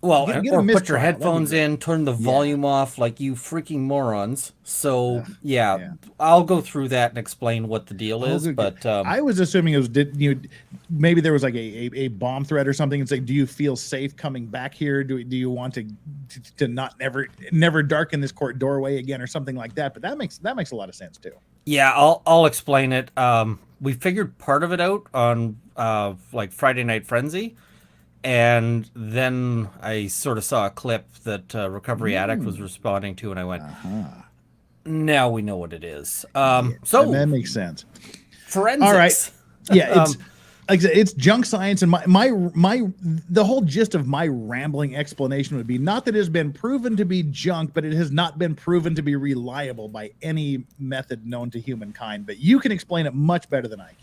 Well, Get a or put your mistrial, that'd be headphones great. in, turn the Yeah. volume off like you freaking morons. So, Ugh, yeah, yeah. I'll go through that and explain what the deal Oh, is. good, But good. I was assuming it was maybe there was like a bomb threat or something. It's like, do you feel safe coming back here? Do you want to not never darken this court doorway again or something like that? But that makes a lot of sense too. yeah, I'll explain it. We figured part of it out on like Friday Night Frenzy. And then I sort of saw a clip that Recovery Addict was responding to, and I went, now we know what it is. So and that makes sense. Forensics. All right. Yeah, it's like I said, it's junk science, and the whole gist of my rambling explanation would be not that it has been proven to be junk, but it has not been proven to be reliable by any method known to humankind. But you can explain it much better than I can.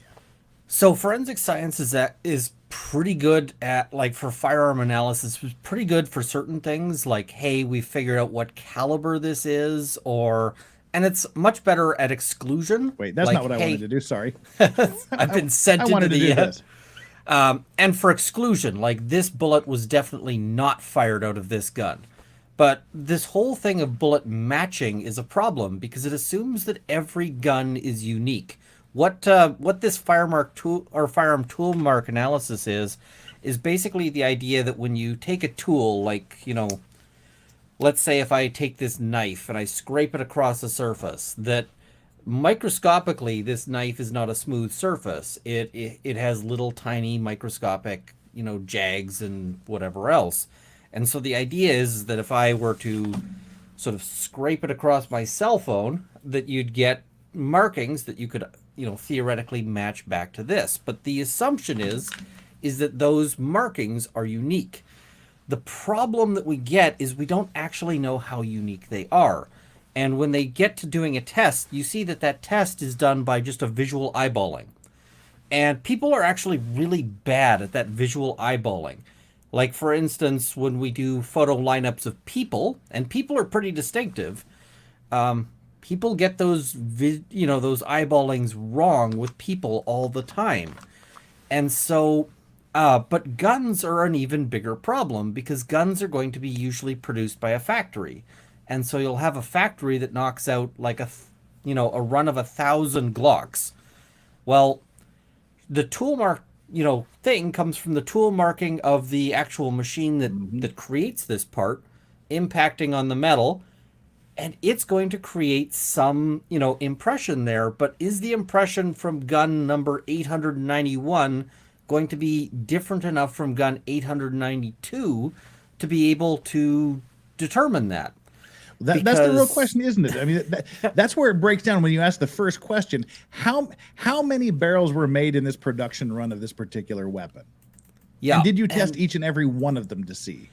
So forensic science is pretty good at, like, for firearm analysis, is pretty good for certain things, like, hey, we figured out what caliber this is, and it's much better at exclusion. Wait, that's like, not what I wanted to do. Sorry. I've been sent I wanted into to do the this. and for exclusion, like, this bullet was definitely not fired out of this gun. But this whole thing of bullet matching is a problem because it assumes that every gun is unique. What this firearm tool mark analysis is basically the idea that when you take a tool, like, let's say if I take this knife and I scrape it across a surface, that microscopically this knife is not a smooth surface. It has little tiny microscopic, jags and whatever else. And so the idea is that if I were to sort of scrape it across my cell phone, that you'd get markings that you could theoretically match back to this. But the assumption is that those markings are unique. The problem that we get is we don't actually know how unique they are. And when they get to doing a test, you see that test is done by just a visual eyeballing. And people are actually really bad at that visual eyeballing. Like, for instance, when we do photo lineups of people, and people are pretty distinctive, people get those eyeballings wrong with people all the time. And so, but guns are an even bigger problem because guns are going to be usually produced by a factory. And so you'll have a factory that knocks out like a run of 1,000 Glocks. Well, the tool mark, thing comes from the tool marking of the actual machine that creates this part, impacting on the metal. And it's going to create some, impression there. But is the impression from gun number 891 going to be different enough from gun 892 to be able to determine that? That's the real question, isn't it? I mean, that's where it breaks down when you ask the first question. How many barrels were made in this production run of this particular weapon? Yeah. And did you test each and every one of them to see?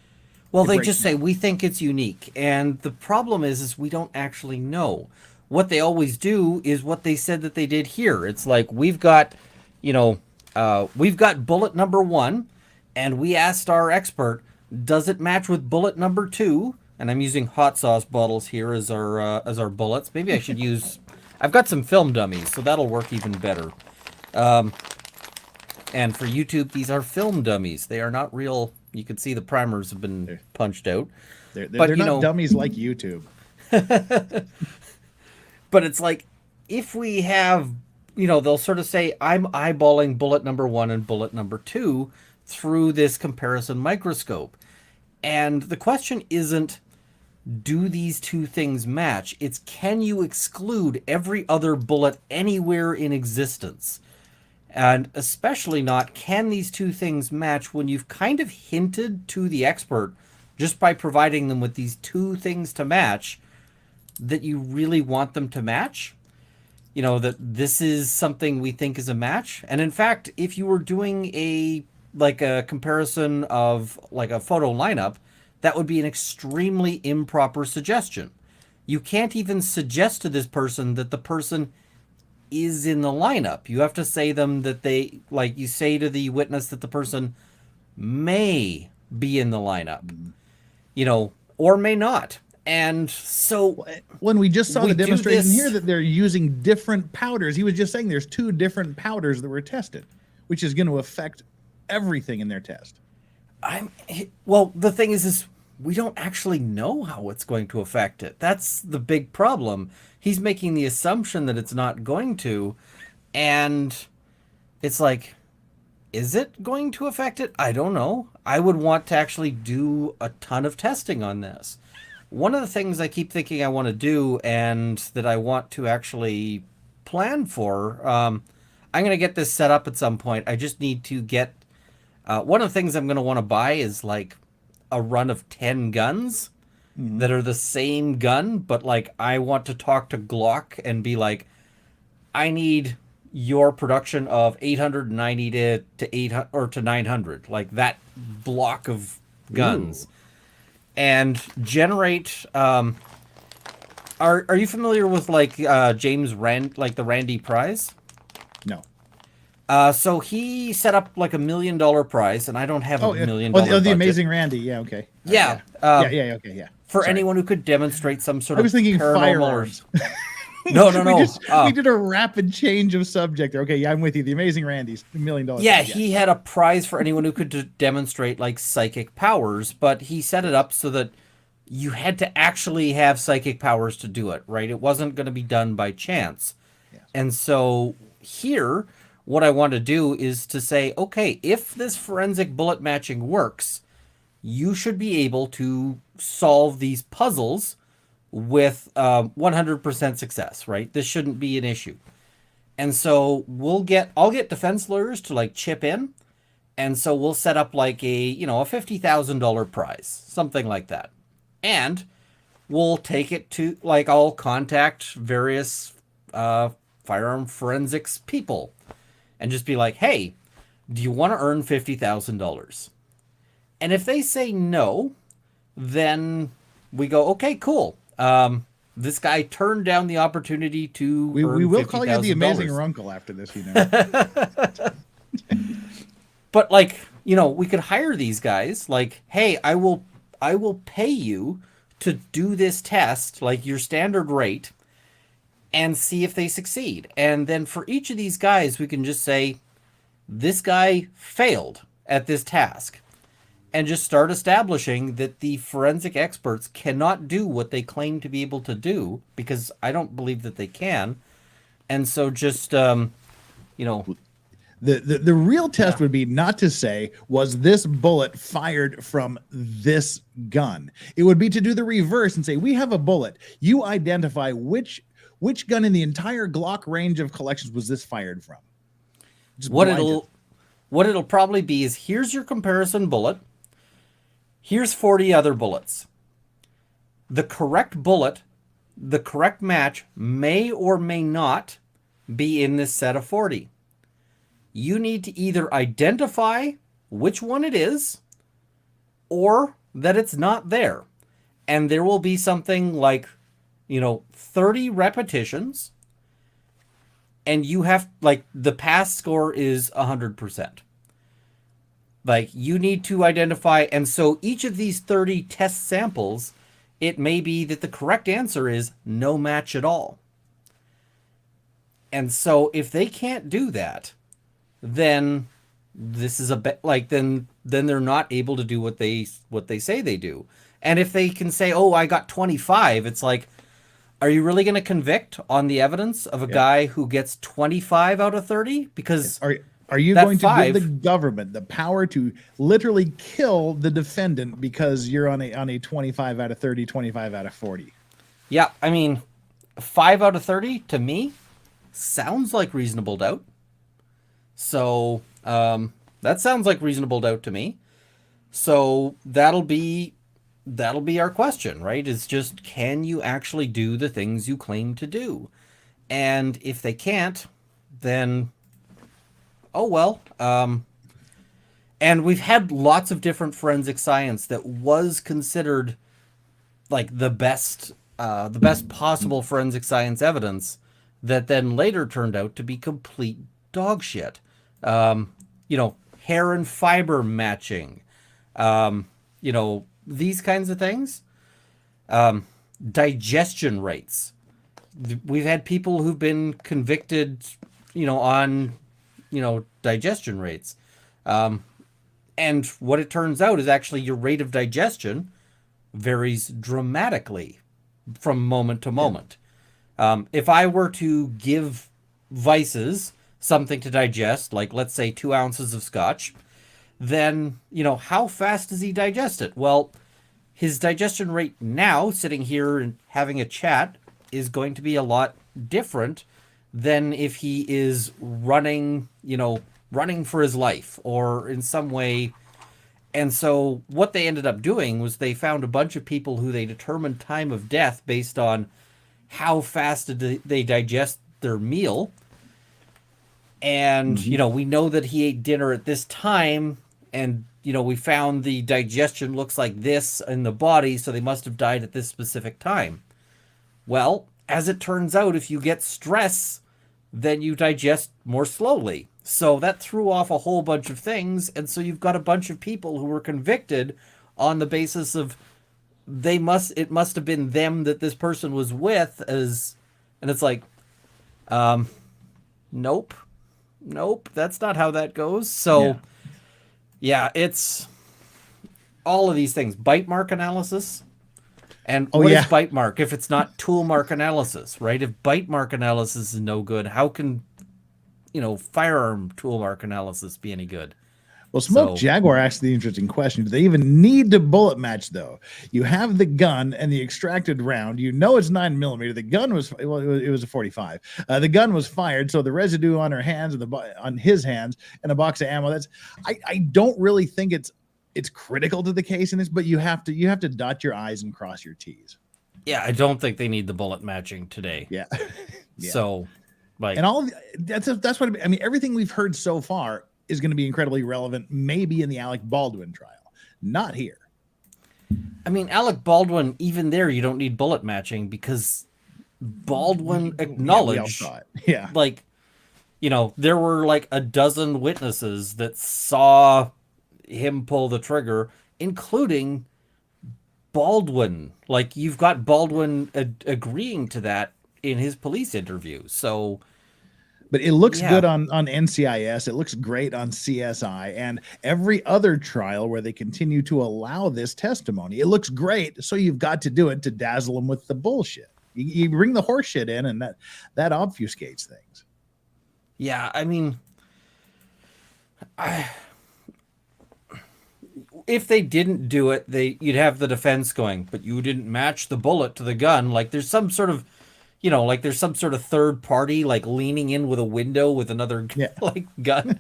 Well, they just say, we think it's unique. And the problem is we don't actually know. What they always do is what they said that they did here. It's like, we've got bullet number 1, and we asked our expert, does it match with bullet number 2? And I'm using hot sauce bottles here as our bullets. Maybe I should use, I've got some film dummies, so that'll work even better. And for YouTube, these are film dummies. They are not real. You can see the primers have been punched out. They're not dummies like YouTube. But it's like, if we have, they'll sort of say, I'm eyeballing bullet number 1 and bullet number 2 through this comparison microscope. And the question isn't, do these two things match? It's, can you exclude every other bullet anywhere in existence? And especially not, can these two things match when you've kind of hinted to the expert, just by providing them with these two things to match, that you really want them to match? That this is something we think is a match. And in fact, if you were doing a comparison of like a photo lineup, that would be an extremely improper suggestion. You can't even suggest to this person that the person is in the lineup. You have to say them that you say to the witness that the person may be in the lineup, or may not. And so when we just saw the demonstration here that they're using different powders, he was just saying there's 2 different powders that were tested, which is going to affect everything in their test. Well, the thing is we don't actually know how it's going to affect it. That's the big problem. He's making the assumption that it's not going to, and it's like, is it going to affect it? I don't know. I would want to actually do a ton of testing on this. One of the things I keep thinking I want to do and that I want to actually plan for, I'm going to get this set up at some point. I just need to get, one of the things I'm going to want to buy is like a run of 10 guns that are the same gun, but like I want to talk to Glock and be like, I need your production of 890 to 800 or to 900, like that block of guns. Ooh. And generate, are you familiar with like James Rand, like the Randy Prize? No. So he set up like $1 million prize, and I don't have $1 million. The Amazing Randy. Yeah. Okay. Yeah. Okay. Yeah. For anyone who could demonstrate some sort of. I was thinking firearms. No. We did a rapid change of subject there. Okay, yeah, I'm with you. The Amazing Randy's $1 million. Yeah, he had a prize for anyone who could demonstrate like psychic powers, but he set it up so that you had to actually have psychic powers to do it, right? It wasn't going to be done by chance. Yes. And so here, what I want to do is to say, okay, if this forensic bullet matching works, you should be able to solve these puzzles with 100% success, right? This shouldn't be an issue. And so I'll get defense lawyers to like chip in. And so we'll set up like a $50,000 prize, something like that. And we'll take it to like, I'll contact various firearm forensics people and just be like, hey, do you want to earn $50,000? And if they say no, then we go, okay, cool. This guy turned down the opportunity to. We will call you the Amazing Runkle after this, you know. But like, we could hire these guys. Like, hey, I will pay you to do this test, like your standard rate, and see if they succeed. And then for each of these guys, we can just say, this guy failed at this task. And just start establishing that the forensic experts cannot do what they claim to be able to do, because I don't believe that they can. And so just, The real test would be not to say, was this bullet fired from this gun? It would be to do the reverse and say, we have a bullet. You identify which gun in the entire Glock range of collections was this fired from. What it'll probably be is, here's your comparison bullet. Here's 40 other bullets. The correct bullet, the correct match, may or may not be in this set of 40. You need to either identify which one it is, or that it's not there. And there will be something like, 30 repetitions, and you have, like, the pass score is 100%. Like, you need to identify, and so each of these 30 test samples, it may be that the correct answer is no match at all. And so if they can't do that, then this is then they're not able to do what they say they do. And if they can say, oh, I got 25, it's like, are you really going to convict on the evidence of a guy who gets 25 out of 30? Because Are you going to give the government the power to literally kill the defendant because you're on a 25 out of 30, 25 out of 40? Yeah, I mean, 5 out of 30 to me sounds like reasonable doubt. So that sounds like reasonable doubt to me. So that'll be our question, right? It's just, can you actually do the things you claim to do? And if they can't, then oh well. And we've had lots of different forensic science that was considered like the best possible forensic science evidence that then later turned out to be complete dog shit. Hair and fiber matching, these kinds of things. Digestion rates. We've had people who've been convicted, on digestion rates. And what it turns out is actually your rate of digestion varies dramatically from moment to moment. If I were to give Vices something to digest, like let's say 2 ounces of scotch, then, how fast does he digest it? Well, his digestion rate now, sitting here and having a chat, is going to be a lot different than if he is running for his life or in some way. And so what they ended up doing was they found a bunch of people who they determined time of death based on how fast did they digest their meal. And, we know that he ate dinner at this time, and, we found the digestion looks like this in the body, so they must have died at this specific time. Well, as it turns out, if you get stress, then you digest more slowly. So that threw off a whole bunch of things, and so you've got a bunch of people who were convicted on the basis of it must have been them that this person was with, and it's like, nope, that's not how that goes. So yeah, it's all of these things. Bite mark analysis. And what is bite mark if it's not tool mark analysis, right? If bite mark analysis is no good, how can, firearm tool mark analysis be any good? Well, Smoke Jaguar asked the interesting question. Do they even need to bullet match, though? You have the gun and the extracted round. It's 9mm. The gun was, it was a 45. The gun was fired, so the residue on her hands and on his hands and a box of ammo. I don't really think it's critical to the case in this, but you have to dot your I's and cross your T's. Yeah, I don't think they need the bullet matching today. Yeah. So, and that's what I mean. Everything we've heard so far is going to be incredibly relevant, maybe in the Alec Baldwin trial, not here. I mean, Alec Baldwin, even there, you don't need bullet matching because Baldwin acknowledged, there were like a dozen witnesses that saw him pull the trigger, including Baldwin. Like, you've got Baldwin agreeing to that in his police interview. So, but it looks good on NCIS. It looks great on CSI and every other trial where they continue to allow this testimony. It looks great. So you've got to do it to dazzle them with the bullshit. You bring the horse shit in, and that obfuscates things. Yeah, I mean, if they didn't do it, you'd have the defense going, but you didn't match the bullet to the gun. Like, there's some sort of, there's some sort of third party, like, leaning in with a window with another, gun.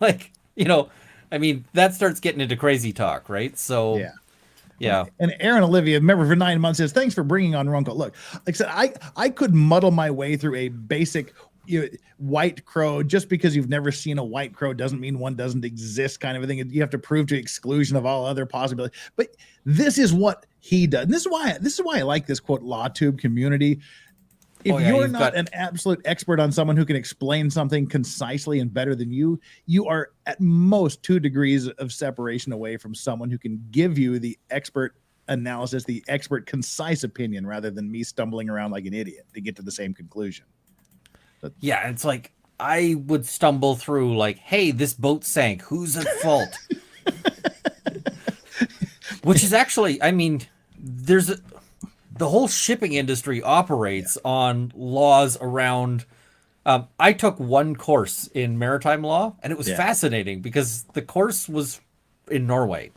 I mean, that starts getting into crazy talk, right? So, yeah. And Aaron Olivia, member for 9 months, says, thanks for bringing on Runkel. Look, like I said, I could muddle my way through a basic white crow. Just because you've never seen a white crow doesn't mean one doesn't exist, kind of a thing. You have to prove to exclusion of all other possibilities. But this is what he does. And this is why I like this, quote, LawTube community. If you're not an absolute expert on someone who can explain something concisely and better than you, you are at most 2 degrees of separation away from someone who can give you the expert analysis, the expert concise opinion, rather than me stumbling around like an idiot to get to the same conclusion. Yeah, it's like I would stumble through like, hey, this boat sank. Who's at fault? Which is actually, I mean, the whole shipping industry operates on laws around. I took one course in maritime law, and it was fascinating because the course was in Norway,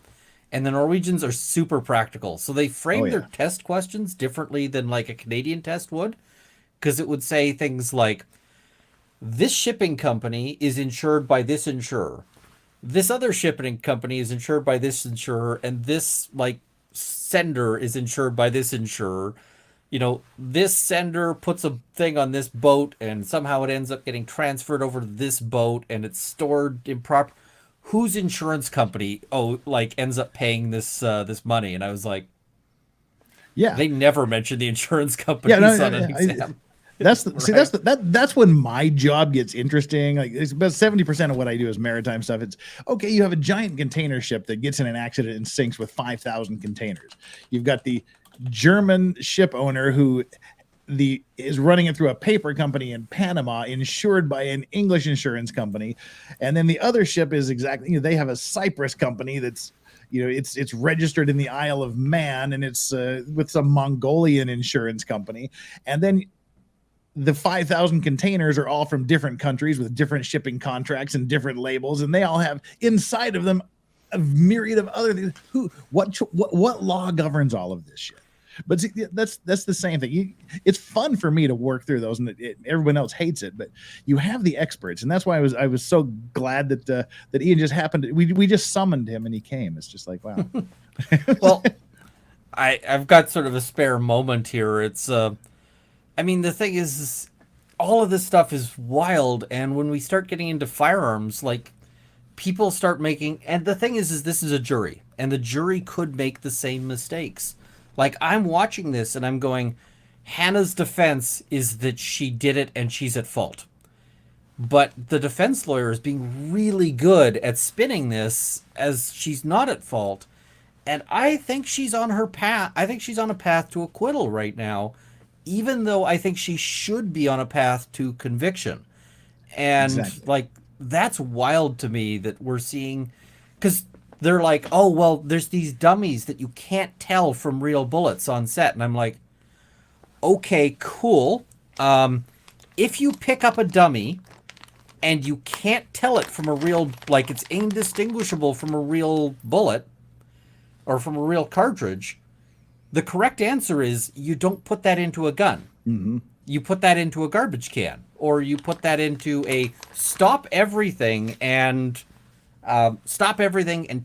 and the Norwegians are super practical. So they frame their test questions differently than like a Canadian test would, because it would say things like, this shipping company is insured by this insurer. This other shipping company is insured by this insurer, and this like sender is insured by this insurer. This sender puts a thing on this boat and somehow it ends up getting transferred over to this boat and it's stored improper. Whose insurance company ends up paying this money? And I was like, they never mentioned the insurance companies on an exam. That's when my job gets interesting. Like, it's about 70% of what I do is maritime stuff. It's okay. You have a giant container ship that gets in an accident and sinks with 5,000 containers. You've got the German ship owner who is running it through a paper company in Panama, insured by an English insurance company, and then the other ship is exactly, they have a Cyprus company that's, it's registered in the Isle of Man, and it's with some Mongolian insurance company, and then the 5,000 containers are all from different countries with different shipping contracts and different labels, and they all have inside of them a myriad of other things. What law governs all of this shit? But see, that's the same thing. It's fun for me to work through those, and everyone else hates it. But you have the experts, and that's why I was so glad that Ian just happened. We just summoned him, and he came. It's just like, wow. Well, I've got sort of a spare moment here. It's the thing is all of this stuff is wild, and when we start getting into firearms, like, people start making, and the thing is this is a jury, and the jury could make the same mistakes. Like, I'm watching this and I'm going, Hannah's defense is that she did it and she's at fault. But the defense lawyer is being really good at spinning this as she's not at fault. And I think she's on her path. I think she's on a path to acquittal right now, even though I think she should be on a path to conviction. And like, that's wild to me that we're seeing, because they're like, oh, well, there's these dummies that you can't tell from real bullets on set. And I'm like, okay, cool. If you pick up a dummy and you can't tell it from a real, like, it's indistinguishable from a real bullet or from a real cartridge, the correct answer is you don't put that into a gun. Mm-hmm. You put that into a garbage can, or you put that into a stop everything and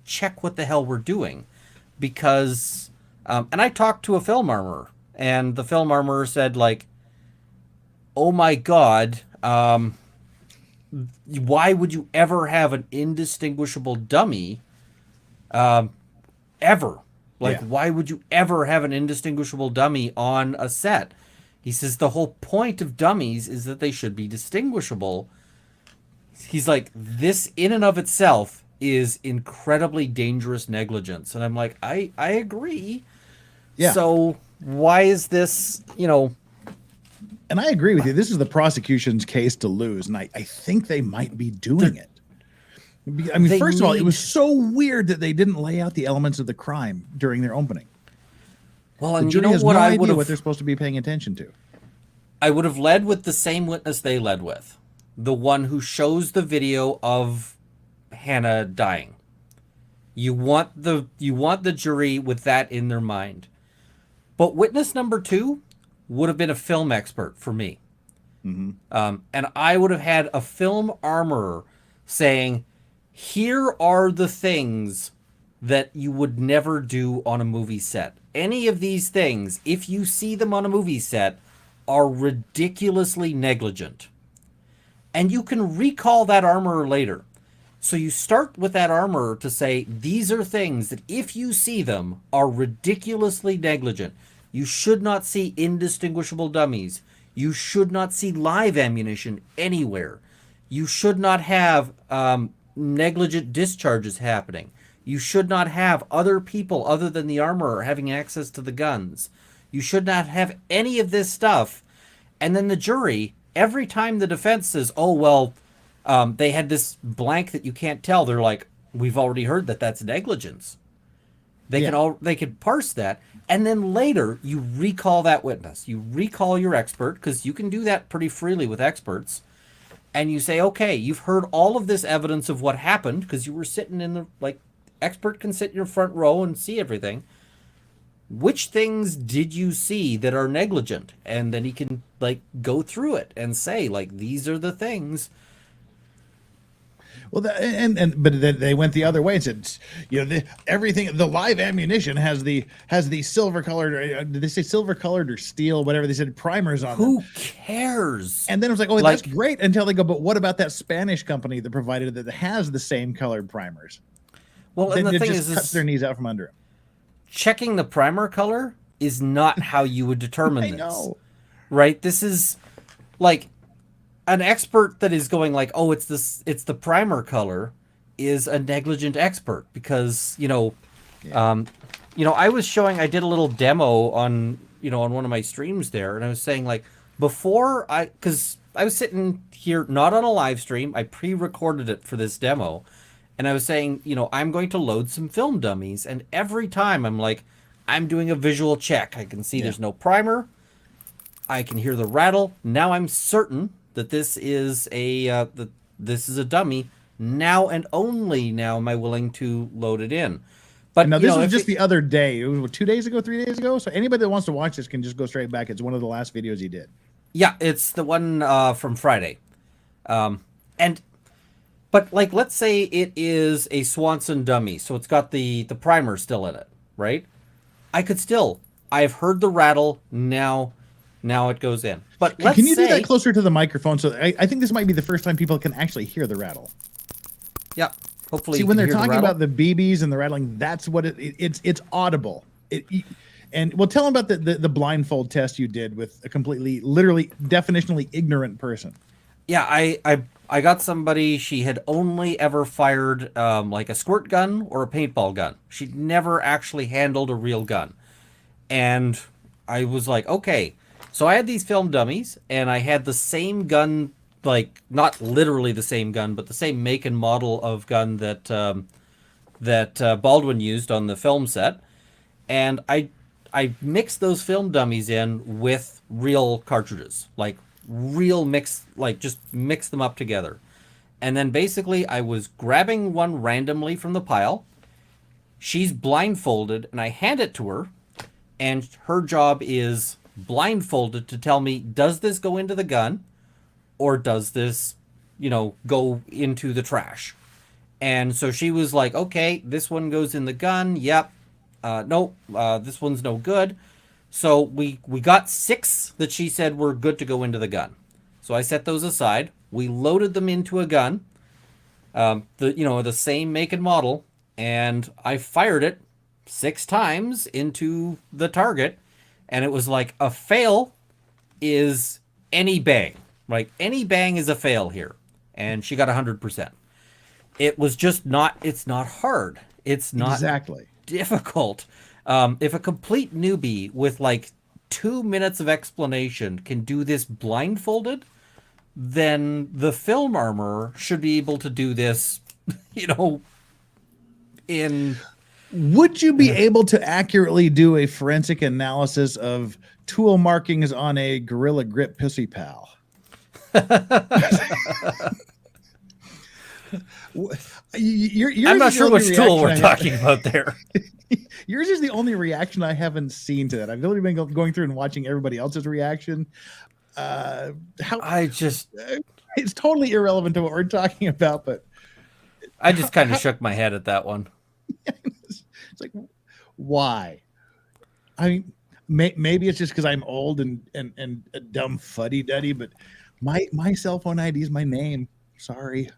check what the hell we're doing. Because, and I talked to a film armorer, and the film armorer said, like, oh my God, why would you ever have an indistinguishable dummy, ever? Like, why would you ever have an indistinguishable dummy on a set? He says the whole point of dummies is that they should be distinguishable. He's like, this in and of itself is incredibly dangerous negligence. And I'm like, I agree. Yeah. So why is this, And I agree with you. This is the prosecution's case to lose. And I think they might be doing it. I mean, first of all, it was so weird that they didn't lay out the elements of the crime during their opening. Well, The and jury you know has what no I idea would what have, they're supposed to be paying attention to. I would have led with the same witness they led with. The one who shows the video of Hannah dying. You want the jury with that in their mind. But witness number 2 would have been a film expert for me. Mm-hmm. And I would have had a film armorer saying, here are the things that you would never do on a movie set. Any of these things, if you see them on a movie set, are ridiculously negligent. And you can recall that armorer later. So you start with that armorer to say, these are things that if you see them are ridiculously negligent. You should not see indistinguishable dummies. You should not see live ammunition anywhere. You should not have negligent discharges happening. You should not have other people other than the armorer having access to the guns. You should not have any of this stuff. And then the jury, every time the defense says, oh, well, they had this blank that you can't tell, they're like, we've already heard that that's negligence. They can parse that. And then later you recall that witness. You recall your expert, because you can do that pretty freely with experts. And you say, okay, you've heard all of this evidence of what happened because you were sitting in the, like, expert can sit in your front row and see everything. Which things did you see that are negligent? And then he can, like, go through it and say, like, these are the things. Well, but they went the other way and said, everything, the live ammunition has the silver colored. Did they say silver colored or steel? Whatever they said, primers on them. Who cares? And then it was like, oh, that's great. Until they go, but what about that Spanish company that provided that has the same colored primers? Well, and the thing is, cuts their knees out from under them. Checking the primer color is not how you would determine this. Know. Right? This is like an expert that is going like, oh, it's the primer color is a negligent expert because, I was showing, I did a little demo on, on one of my streams there, and I was saying, like, because I was sitting here, not on a live stream, I pre-recorded it for this demo, and I was saying, I'm going to load some film dummies, and every time I'm like, I'm doing a visual check. I can see there's no primer. I can hear the rattle. Now I'm certain that this is a dummy. Now and only now am I willing to load it in. But now this was just the other day. It was 2 days ago, 3 days ago. So anybody that wants to watch this can just go straight back. It's one of the last videos he did. Yeah, it's the one from Friday. But like, let's say it is a Swanson dummy, so it's got the primer still in it, right? I've heard the rattle. Now it goes in. But can you do that closer to the microphone? So I think this might be the first time people can actually hear the rattle. Yeah. Hopefully, see, when they're talking about the BBs and the rattling, that's what it's audible. And well, tell them about the blindfold test you did with a completely, literally, definitionally ignorant person. Yeah, I got somebody. She had only ever fired like a squirt gun or a paintball gun. She'd never actually handled a real gun, and I was like, okay. So I had these film dummies, and I had the same gun. Like, not literally the same gun, but the same make and model of gun that Baldwin used on the film set. And I mixed those film dummies in with real cartridges, like real mix, like just mix them up together. And then basically I was grabbing one randomly from the pile. She's blindfolded, and I hand it to her, and her job is blindfolded to tell me, does this go into the gun? Or does this, go into the trash? And so she was like, okay, this one goes in the gun. Yep. Nope. This one's no good. So we got 6 that she said were good to go into the gun. So I set those aside. We loaded them into a gun, the same make and model, and I fired it 6 times into the target, and it was like a fail is any bang. Like, any bang is a fail here. And she got 100%. It was just it's not hard. It's not exactly difficult. If a complete newbie with like 2 minutes of explanation can do this blindfolded, then the film armor should be able to do this, in... Would you be able to accurately do a forensic analysis of tool markings on a Gorilla Grip Pussy Pal? I'm not sure which tool we're talking about there. Yours is the only reaction I haven't seen to that. I've literally been going through and watching everybody else's reaction. It's totally irrelevant to what we're talking about, but I just kind of shook my head at that one. It's like, why? I mean, maybe it's just because I'm old and a dumb fuddy-duddy, but my cell phone ID is my name. Sorry.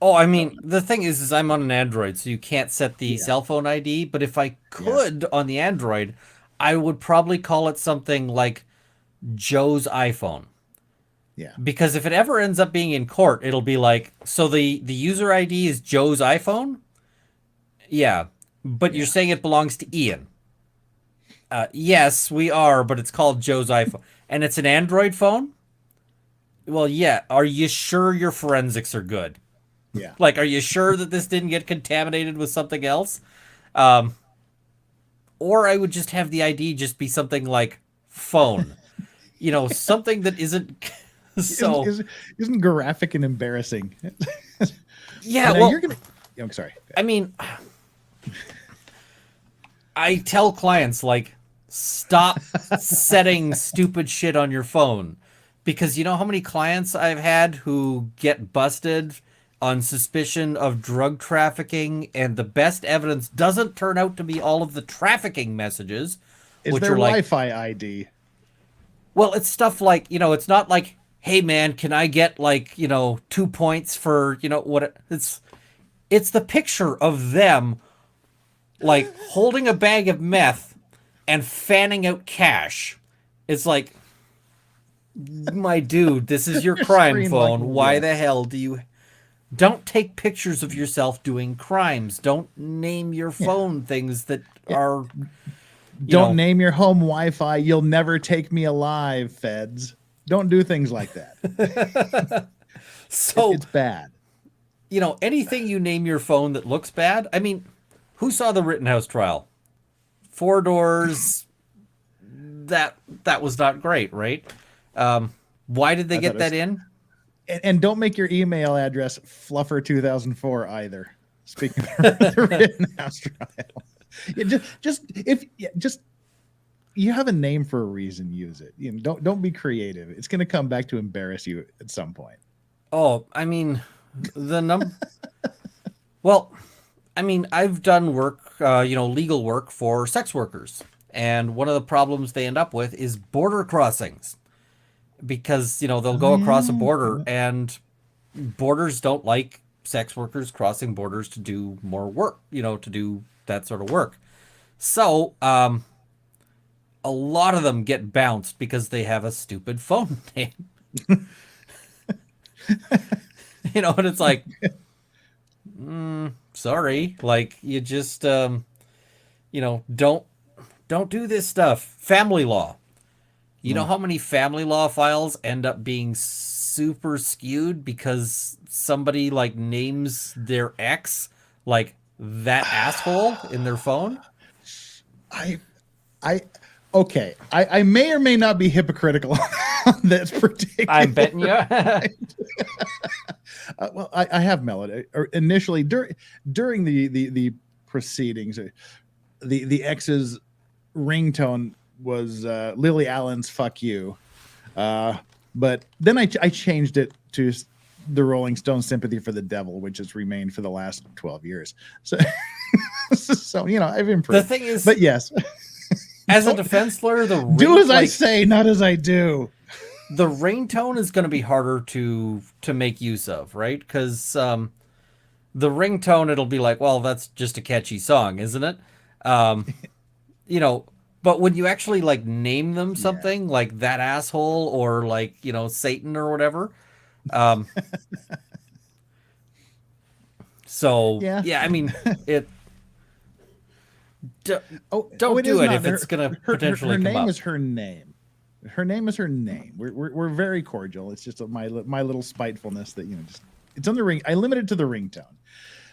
Oh, I mean, the thing is I'm on an Android, so you can't set the cell phone ID. But if I could on the Android, I would probably call it something like Joe's iPhone. Yeah. Because if it ever ends up being in court, it'll be like, so the user ID is Joe's iPhone? Yeah. But you're saying it belongs to Ian. Yes, we are, but it's called Joe's iPhone. And it's an Android phone? Well, yeah. Are you sure your forensics are good? Yeah. Like, are you sure that this didn't get contaminated with something else? Or I would just have the ID just be something like phone. Something that isn't so... Isn't graphic and embarrassing. Yeah, well... You're gonna... I'm sorry. I mean... I tell clients, like, stop setting stupid shit on your phone. Because you know how many clients I've had who get busted on suspicion of drug trafficking, and the best evidence doesn't turn out to be all of the trafficking messages. Is which there are like, Wi-Fi ID? Well, it's stuff like, it's not like, hey man, can I get like, 2 points for, what it's the picture of them like holding a bag of meth and fanning out cash. It's like, my dude, this is your crime phone. Why the hell do you... Don't take pictures of yourself doing crimes. Don't name your phone things that are. Don't name your home Wi-Fi. You'll never take me alive, feds. Don't do things like that. So it's bad. Anything you name your phone that looks bad. I mean, who saw the Rittenhouse trial? 4 doors. That was not great, right? Why did they get that in? And don't make your email address Fluffer2004 either. Speaking of the Rittenhouse trial, just you have a name for a reason. Use it. Don't be creative. It's going to come back to embarrass you at some point. Oh, I mean, Well, I mean, I've done work, legal work for sex workers, and one of the problems they end up with is border crossings. Because they'll go across a border, and borders don't like sex workers crossing borders to do more work, to do that sort of work. So a lot of them get bounced because they have a stupid phone name. And it's like, sorry, like you just don't do this stuff. Family law. You know how many family law files end up being super skewed because somebody like names their ex like that asshole in their phone? I may or may not be hypocritical on this particular. I'm betting you. Well, I have mellowed. Initially, during the proceedings, the ex's ringtone was Lily Allen's "Fuck You," but then I changed it to the Rolling Stones' "Sympathy for the Devil," which has remained for the last 12 years. So, I've improved. The thing is, but yes, as a defense lawyer, do as I say, not as I do. The ringtone is going to be harder to make use of, right? Because the ringtone, it'll be like, well, that's just a catchy song, isn't it? But when you actually like name them something like that asshole or like, Satan or whatever. I mean, don't do it if it's going to potentially come up. Her name is her name. Her name is her name. We're very cordial. It's just my little spitefulness that, it's on the ring. I limit it to the ringtone.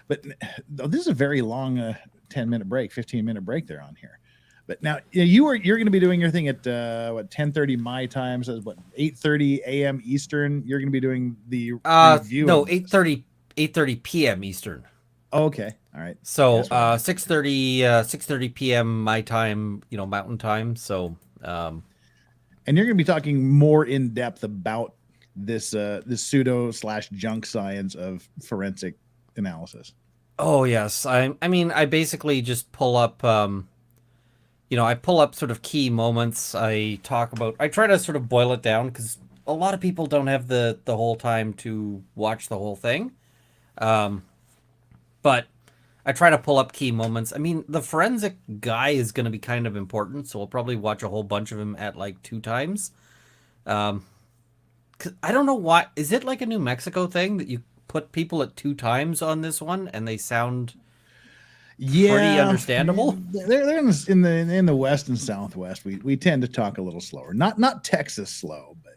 But this is a very long 10-minute break, 15-minute break there on here. But now you're going to be doing your thing at 10:30 my time, so what 8:30 a.m. Eastern. You're going to be doing the review. No, 8:30 p.m. Eastern. Oh, okay, all right. So 6:30 p.m. my time, Mountain time. So and you're going to be talking more in depth about this pseudo/junk science of forensic analysis. Oh yes, I mean I basically just pull up. I pull up sort of key moments. I try to sort of boil it down because a lot of people don't have the whole time to watch the whole thing. But I try to pull up key moments. I mean, the forensic guy is going to be kind of important, so we'll probably watch a whole bunch of him at like 2 times. 'Cause I don't know why. Is it like a New Mexico thing that you put people at 2 times on this one and they sound pretty understandable? They're in the West and Southwest. We tend to talk a little slower. Not Texas slow, but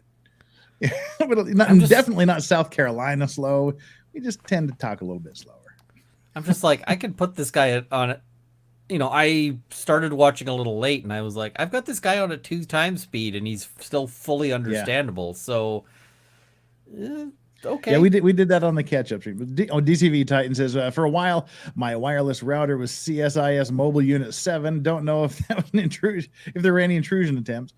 definitely not South Carolina slow. We just tend to talk a little bit slower. I'm just like, I could put this guy on it. I started watching a little late, and I was like, I've got this guy on a 2 times speed, and he's still fully understandable. So, okay. Yeah, we did that on the catch-up stream. DCV Titan says, for a while, my wireless router was CSIS Mobile Unit 7. Don't know if that was an intrusion, if there were any intrusion attempts.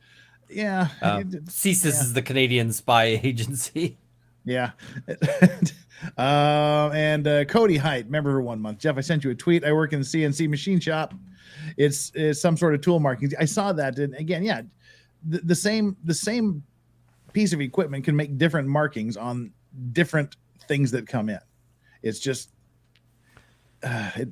Yeah. CSIS is the Canadian spy agency. Yeah. And Cody Height, member for 1 month. Jeff, I sent you a tweet. I work in the CNC machine shop. It's some sort of tool markings. I saw that. And again, yeah, the same piece of equipment can make different markings on different things that come in. It's just I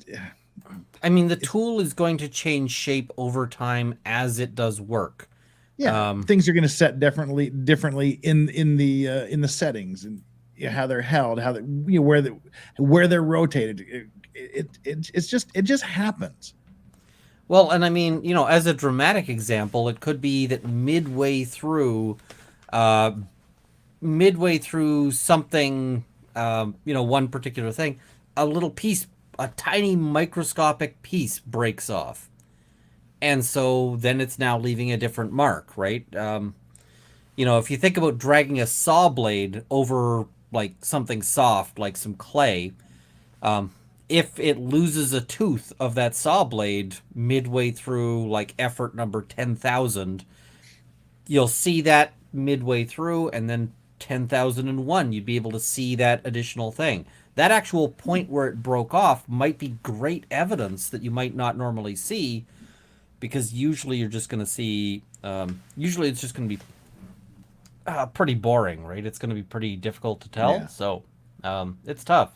mean, the tool is going to change shape over time as it does work. Yeah, things are going to set differently in the settings, and how they're held, how they, where they're rotated. It just happens. Well, and I mean, as a dramatic example, it could be that midway through something, one particular thing, a little piece, a tiny microscopic piece breaks off. And so then it's now leaving a different mark, right? If you think about dragging a saw blade over like something soft, like some clay, if it loses a tooth of that saw blade midway through like effort number 10,000, you'll see that midway through, and then 10,001, you'd be able to see that additional thing. That actual point where it broke off might be great evidence that you might not normally see, because usually you're just going to see, usually it's just going to be pretty boring, right? It's going to be pretty difficult to tell. Yeah. So it's tough.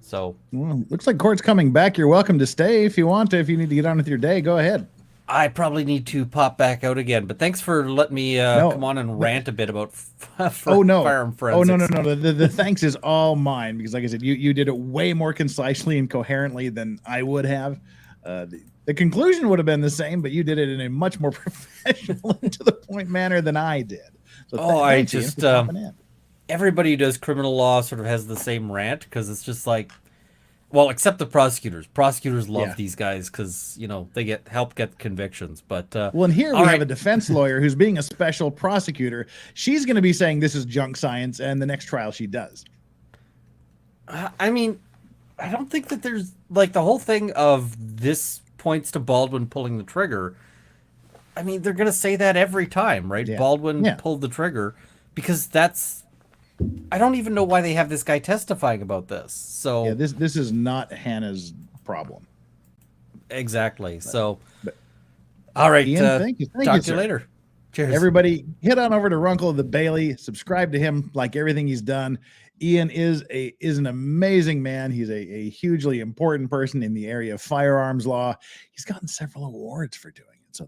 So, well, looks like court's coming back. You're welcome to stay if you want to. If you need to get on with your day, go ahead. I probably need to pop back out again, but thanks for letting me come on and rant a bit about firearm forensics. No. The thanks is all mine, because like I said, you did it way more concisely and coherently than I would have. The conclusion would have been the same, but you did it in a much more professional and to the point manner than I did. So everybody who does criminal law sort of has the same rant, because it's just like, well, except the prosecutors. Prosecutors love these guys because, they help get convictions. But and here we have a defense lawyer who's being a special prosecutor. She's going to be saying this is junk science, and the next trial she does. I mean, I don't think that there's like the whole thing of this points to Baldwin pulling the trigger. I mean, they're going to say that every time, right? Yeah. Baldwin pulled the trigger, because I don't even know why they have this guy testifying about this. So yeah, this is not Hannah's problem. Exactly. All right. Ian, thank you. Talk to you later. Cheers. Everybody, head on over to Runkle of the Bailey. Subscribe to him, like everything he's done. Ian is an amazing man. He's a hugely important person in the area of firearms law. He's gotten several awards for doing it. So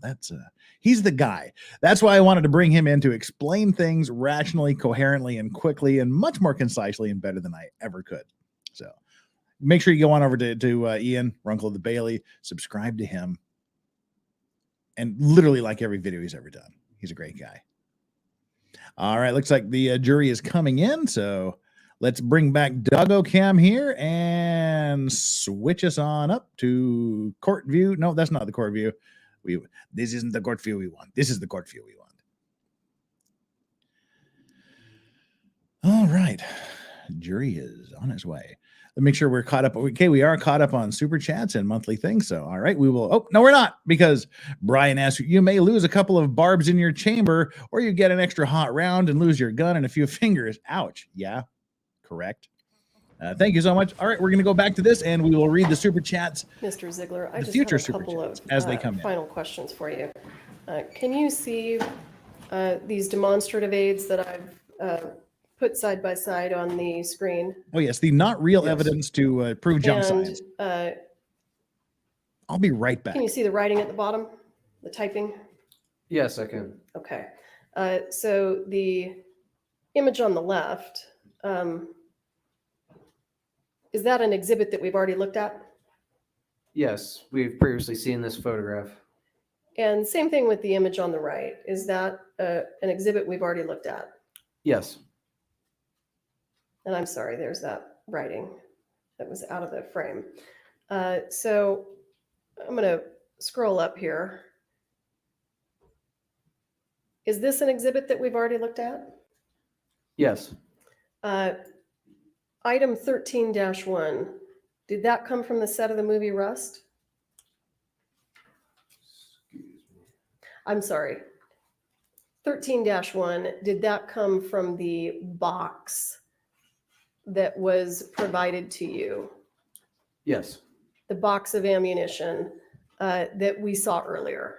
he's the guy. That's why I wanted to bring him in to explain things rationally, coherently, and quickly, and much more concisely and better than I ever could. So make sure you go on over to Ian, Runkle of the Bailey, subscribe to him, and literally like every video he's ever done. He's a great guy. All right, looks like the jury is coming in, so let's bring back Doggo Cam here and switch us on up to court view. No, that's not the court view. This isn't the court view we want. This is the court view we want. All right. Jury is on its way. Let's make sure we're caught up. Okay, we are caught up on super chats and monthly things. So, all right, we will. Oh, no, we're not, because Brian asked, you may lose a couple of barbs in your chamber, or you get an extra hot round and lose your gun and a few fingers. Ouch. Yeah, correct. Thank you so much. All right, we're going to go back to this, and we will read the super chats. Mr. Ziegler, I just future have a couple of as they come in. final questions for you. Can you see these demonstrative aids that I've put side by side on the screen? Oh, yes, the not real evidence to prove junk science. I'll be right back. Can you see the writing at the bottom, the typing? Yes, I can. Okay. So the image on the left, is that an exhibit that we've already looked at? Yes, we've previously seen this photograph. And same thing with the image on the right. Is that an exhibit we've already looked at? Yes. And I'm sorry, there's that writing that was out of the frame. So I'm going to scroll up here. Is this an exhibit that we've already looked at? Yes. Item 13-1, did that come from the set of the movie Rust? I'm sorry. 13-1, did that come from the box that was provided to you? Yes. The box of ammunition that we saw earlier?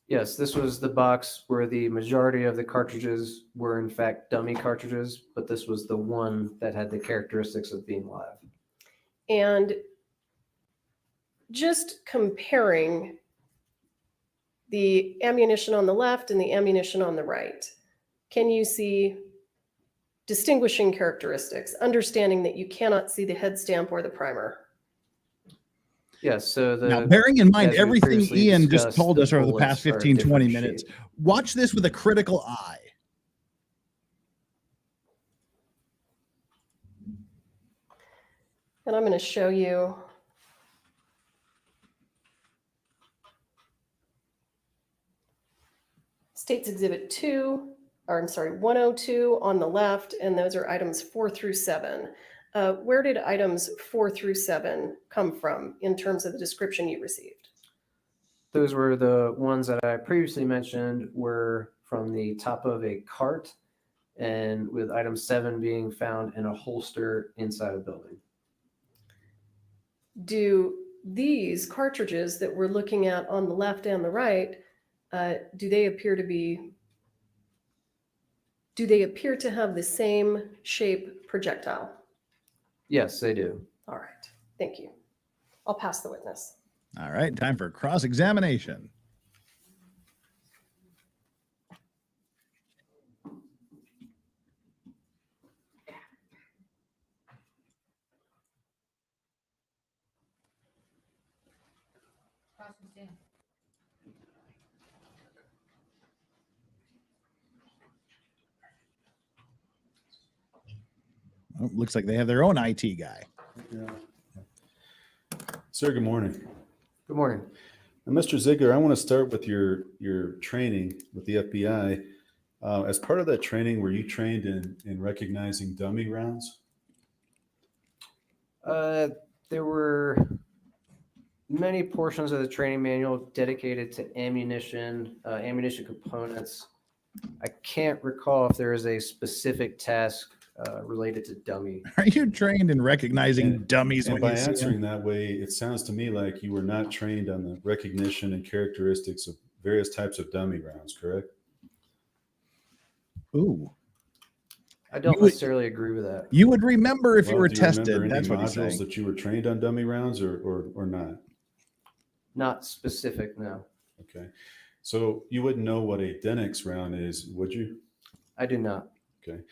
Yes, this was the box where the majority of the cartridges were in fact dummy cartridges, but this was the one that had the characteristics of being live. And just comparing the ammunition on the left and the ammunition on the right, can you see Distinguishing characteristics, understanding that you cannot see the head stamp or the primer. Yes. So Now, bearing in mind as we everything previously Ian just discussed, told us over the bullets past are 15, 20 different minutes, shape. watch this with a critical eye. And I'm going to show you State's Exhibit 2, or I'm sorry, 102 on the left, and those are items 4 through 7. Where did items 4 through 7 come from in terms of the description you received? Those were the ones that I previously mentioned were from the top of a cart, and with item 7 being found in a holster inside a building. Do these cartridges that we're looking at on the left and the right, do they appear to have the same shape projectile? Yes, they do. All right, thank you. I'll pass the witness. All right, time for cross-examination. Oh, looks like they have their own IT guy. Yeah. Sir, good morning. Good morning. And Mr. Ziegler, I want to start with your training with the FBI. As part of that training, were you trained in recognizing dummy rounds? There were many portions of the training manual dedicated to ammunition, ammunition components. I can't recall if there is a specific task related to dummy. Are you trained in recognizing dummies? And when by you see answering them? that way, it sounds to me like you were not trained on the recognition and characteristics of various types of dummy rounds, correct? Ooh. I don't You would- necessarily agree with that. You would remember if you Well, were do remember tested. any That's what he's modules saying. that you were trained on dummy rounds or not? Not specific, no. Okay. So you wouldn't know what a Denix round is, would you? I do not. Okay.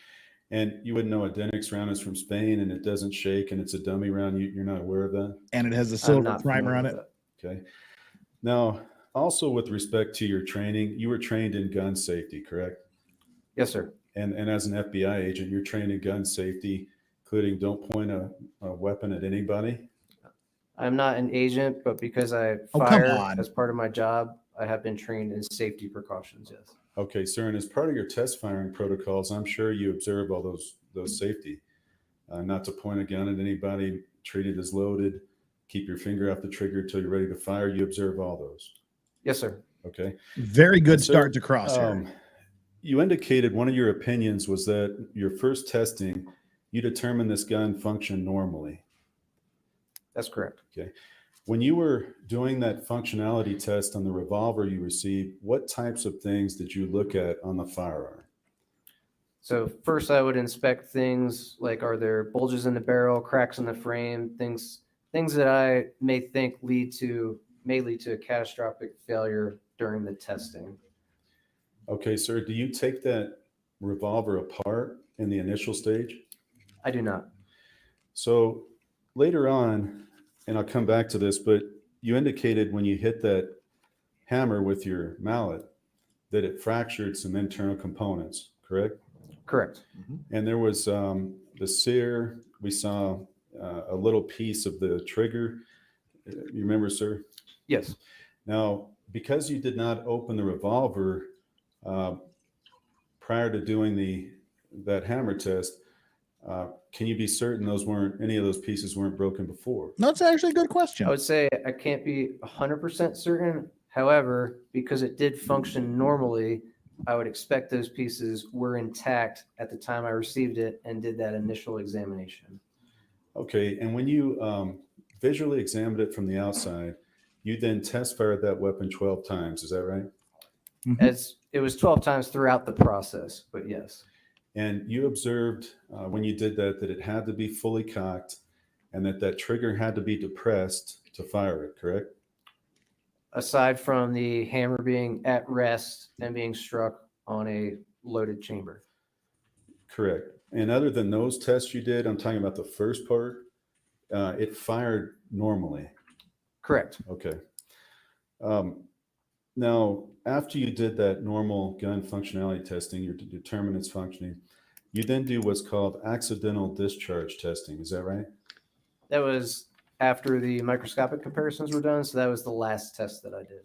And you wouldn't know a Denix round is from Spain and it doesn't shake and it's a dummy round. You're not aware of that? And it has a I'm silver not primer familiar on with it. that. Okay. Now, also with respect to your training, you were trained in gun safety, correct? Yes, sir. And as an FBI agent, you're trained in gun safety, including don't point a weapon at anybody. I'm not an agent, but because I Oh, come fire on. as part of my job, I have been trained in safety precautions, yes. Okay, sir. And as part of your test firing protocols, I'm sure you observe all those safety. Not to point a gun at anybody, treat it as loaded, keep your finger off the trigger until you're ready to fire. You observe all those. Yes, sir. Okay. Very good And sir, start to crosshair. You indicated one of your opinions was that your first testing, you determined this gun functioned normally. That's correct. Okay. When you were doing that functionality test on the revolver you received, what types of things did you look at on the firearm? So first I would inspect things like, are there bulges in the barrel, cracks in the frame, things that I may think may lead to a catastrophic failure during the testing. Okay, sir, do you take that revolver apart in the initial stage? I do not. So later on, and I'll come back to this, but you indicated when you hit that hammer with your mallet that it fractured some internal components, correct? Correct. And there was the sear. We saw a little piece of the trigger. You remember, sir? Yes. Now, because you did not open the revolver prior to doing that hammer test, can you be certain any of those pieces weren't broken before? No, it's actually a good question. I would say I can't be 100% certain. However, because it did function normally, I would expect those pieces were intact at the time I received it and did that initial examination. Okay, and when you visually examined it from the outside, you then test fired that weapon 12 times. Is that right? As it was 12 times throughout the process, but yes. And you observed when you did that it had to be fully cocked and that trigger had to be depressed to fire it, correct? Aside from the hammer being at rest and being struck on a loaded chamber. Correct. And other than those tests you did, I'm talking about the first part, it fired normally. Correct. Okay. Now, after you did that normal gun functionality testing, you determine its functioning, you then do what's called accidental discharge testing. Is that right? That was after the microscopic comparisons were done. So that was the last test that I did.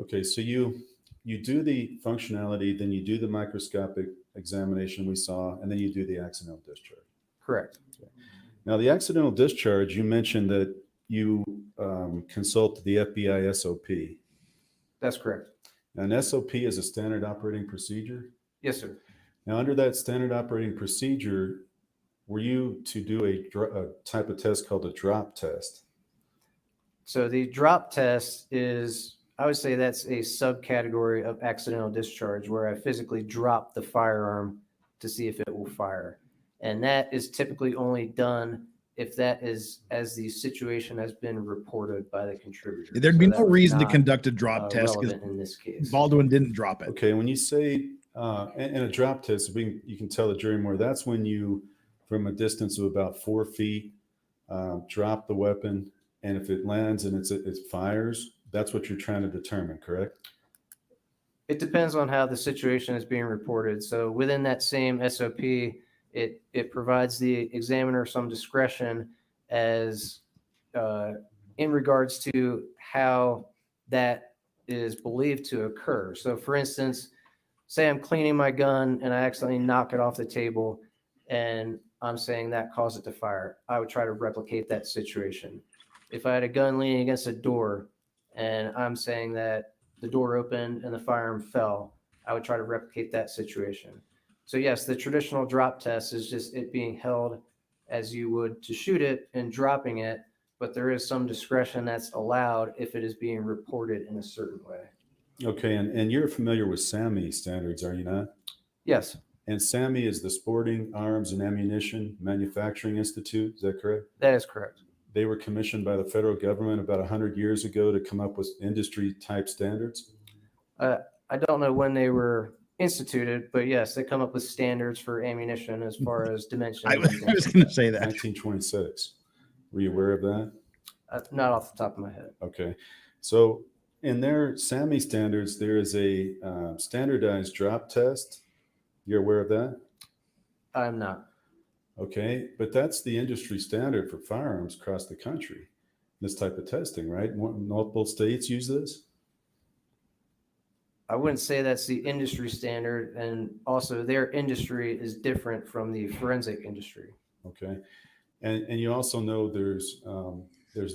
Okay, so you do the functionality, then you do the microscopic examination we saw, and then you do the accidental discharge. Correct. Okay. Now, the accidental discharge, you mentioned that you consult the FBI SOP. That's correct. An SOP is a standard operating procedure. Yes, sir. Now, under that standard operating procedure, were you to do a type of test called a drop test? So the drop test is, I would say that's a subcategory of accidental discharge where I physically drop the firearm to see if it will fire. And that is typically only done if that is as the situation has been reported by the contributor. There'd be no reason to conduct a drop test because in this case. Baldwin didn't drop it. Okay, when you say in a drop test, you can tell the jury more. That's when you, from a distance of about 4 feet, drop the weapon, and if it lands and it fires, that's what you're trying to determine, correct? It depends on how the situation is being reported. So within that same SOP, it provides the examiner some discretion as in regards to how that is believed to occur. So for instance, say I'm cleaning my gun and I accidentally knock it off the table and I'm saying that caused it to fire. I would try to replicate that situation. If I had a gun leaning against a door and I'm saying that the door opened and the firearm fell, I would try to replicate that situation. So yes, the traditional drop test is just it being held as you would to shoot it and dropping it, but there is some discretion that's allowed if it is being reported in a certain way. Okay, and you're familiar with SAMI standards, are you not? Yes. And SAMI is the Sporting Arms and Ammunition Manufacturing Institute, is that correct? That is correct. They were commissioned by the federal government about 100 years ago to come up with industry-type standards? I don't know when they were instituted, but yes, they come up with standards for ammunition as far as dimensions. I was going to say that. 1926. Were you aware of that? Not off the top of my head. Okay. So in their SAMI standards, there is a standardized drop test. You're aware of that? I'm not. Okay. But that's the industry standard for firearms across the country. This type of testing, right? Multiple states use this? I wouldn't say that's the industry standard, and also their industry is different from the forensic industry. Okay, and you also know there's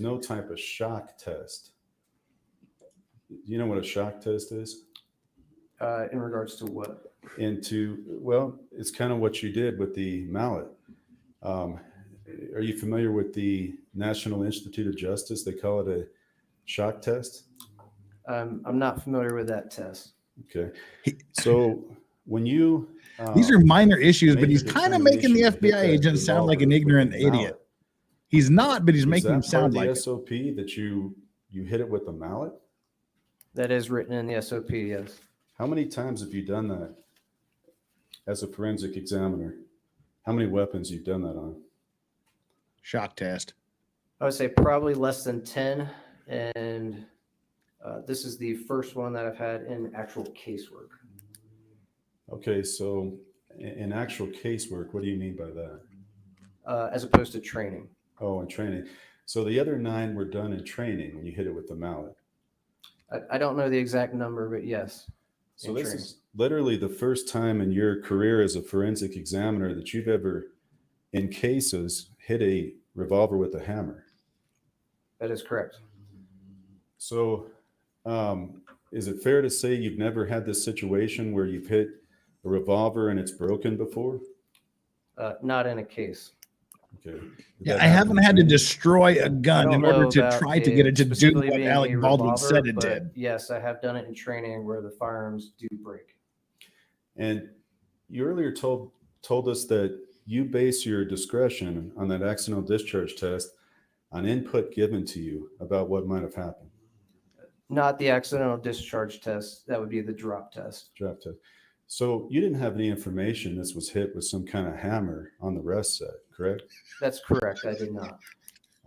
no type of shock test. Do you know what a shock test is? In regards to what? Well, it's kind of what you did with the mallet. Are you familiar with the National Institute of Justice? They call it a shock test. I'm not familiar with that test. Okay. So when you these are minor issues, but he's kind of making the FBI agent sound like an ignorant idiot. He's not, but he's making him sound like the SOP that you hit it with a mallet. That is written in the SOP. Yes. How many times have you done that as a forensic examiner? How many weapons you've done that on? Shock test. I would say probably less than 10, and this is the first one that I've had in actual casework. Okay, so in actual casework, what do you mean by that? As opposed to training. Oh, in training. So the other 9 were done in training when you hit it with the mallet. I don't know the exact number, but yes. So this is literally the first time in your career as a forensic examiner that you've ever, in cases, hit a revolver with a hammer. That is correct. So is it fair to say you've never had this situation where you've hit a revolver and it's broken before? Not in a case. Okay. Yeah, I haven't had to destroy a gun in order to try to get it to do what Alec Baldwin said it did. Yes, I have done it in training where the firearms do break. And you earlier told us that you base your discretion on that accidental discharge test on input given to you about what might have happened. Not the accidental discharge test. That would be the drop test. Drop test. So you didn't have any information this was hit with some kind of hammer on the rest set, correct? That's correct. I did not.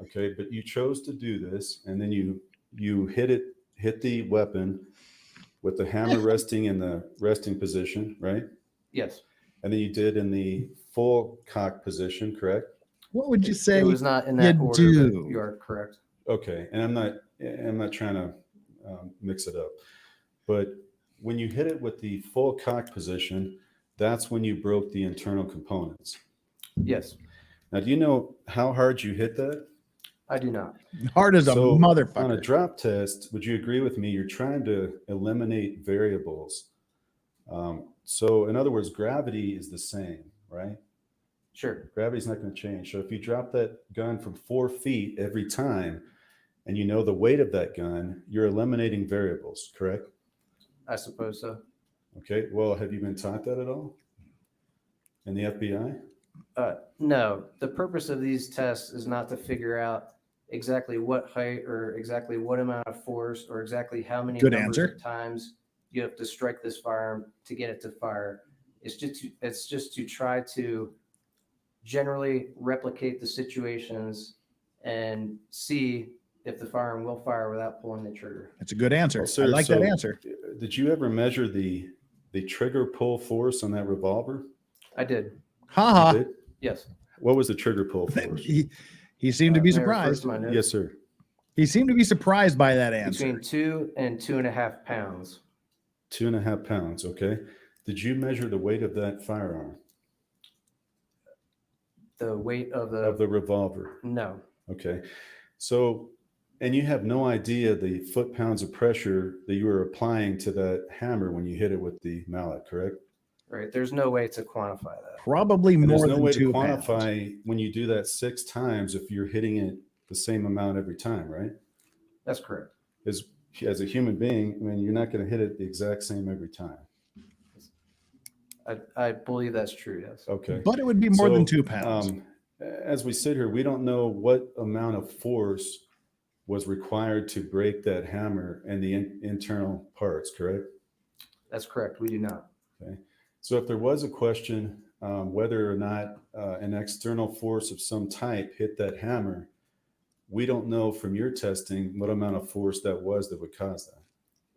Okay, but you chose to do this, and then you hit the weapon with the hammer resting in the resting position, right? Yes. And then you did in the full cock position, correct? What would you say? It was not in that you order, do? but you are correct. Okay, and I'm not trying to mix it up, but when you hit it with the full cock position, that's when you broke the internal components. Yes. Now, do you know how hard you hit that? I do not. Hard as a So motherfucker. on a drop test, would you agree with me? You're trying to eliminate variables. So in other words, gravity is the same, right? Sure. Gravity's not going to change. So if you drop that gun from 4 feet every time, and you know the weight of that gun, you're eliminating variables, correct? I suppose so. Okay. Well, have you been taught that at all in the FBI? No, the purpose of these tests is not to figure out exactly what height or exactly what amount of force or exactly how many Good numbers answer. of times you have to strike this firearm to get it to fire. It's just to try to generally replicate the situations and see if the firearm will fire without pulling the trigger. That's a good answer. Well, sir, I like that so answer. Did you ever measure the trigger pull force on that revolver? I did. Ha You ha. did? Yes. What was the trigger pull force? He seemed to be May I refer surprised. to my notes? Yes, sir. He seemed to be surprised by that answer. Between 2 and 2.5 pounds. 2.5 pounds. Okay. Did you measure the weight of that firearm, The weight of of the revolver? no. Okay. So, and you have no idea the foot-pounds of pressure that you were applying to that hammer when you hit it with the mallet, correct? Right. There's no way to quantify that. Probably And more there's no than way to 2 pounds. quantify when you do that 6 times if you're hitting it the same amount every time, right? That's correct. As a human being, I mean, you're not going to hit it the exact same every time. I believe that's true. Yes. Okay. But it would be more than So, 2 pounds. As we sit here, we don't know what amount of force was required to break that hammer and the internal parts, correct? That's correct. We do not. Okay. So if there was a question whether or not an external force of some type hit that hammer, we don't know from your testing what amount of force that was that would cause that.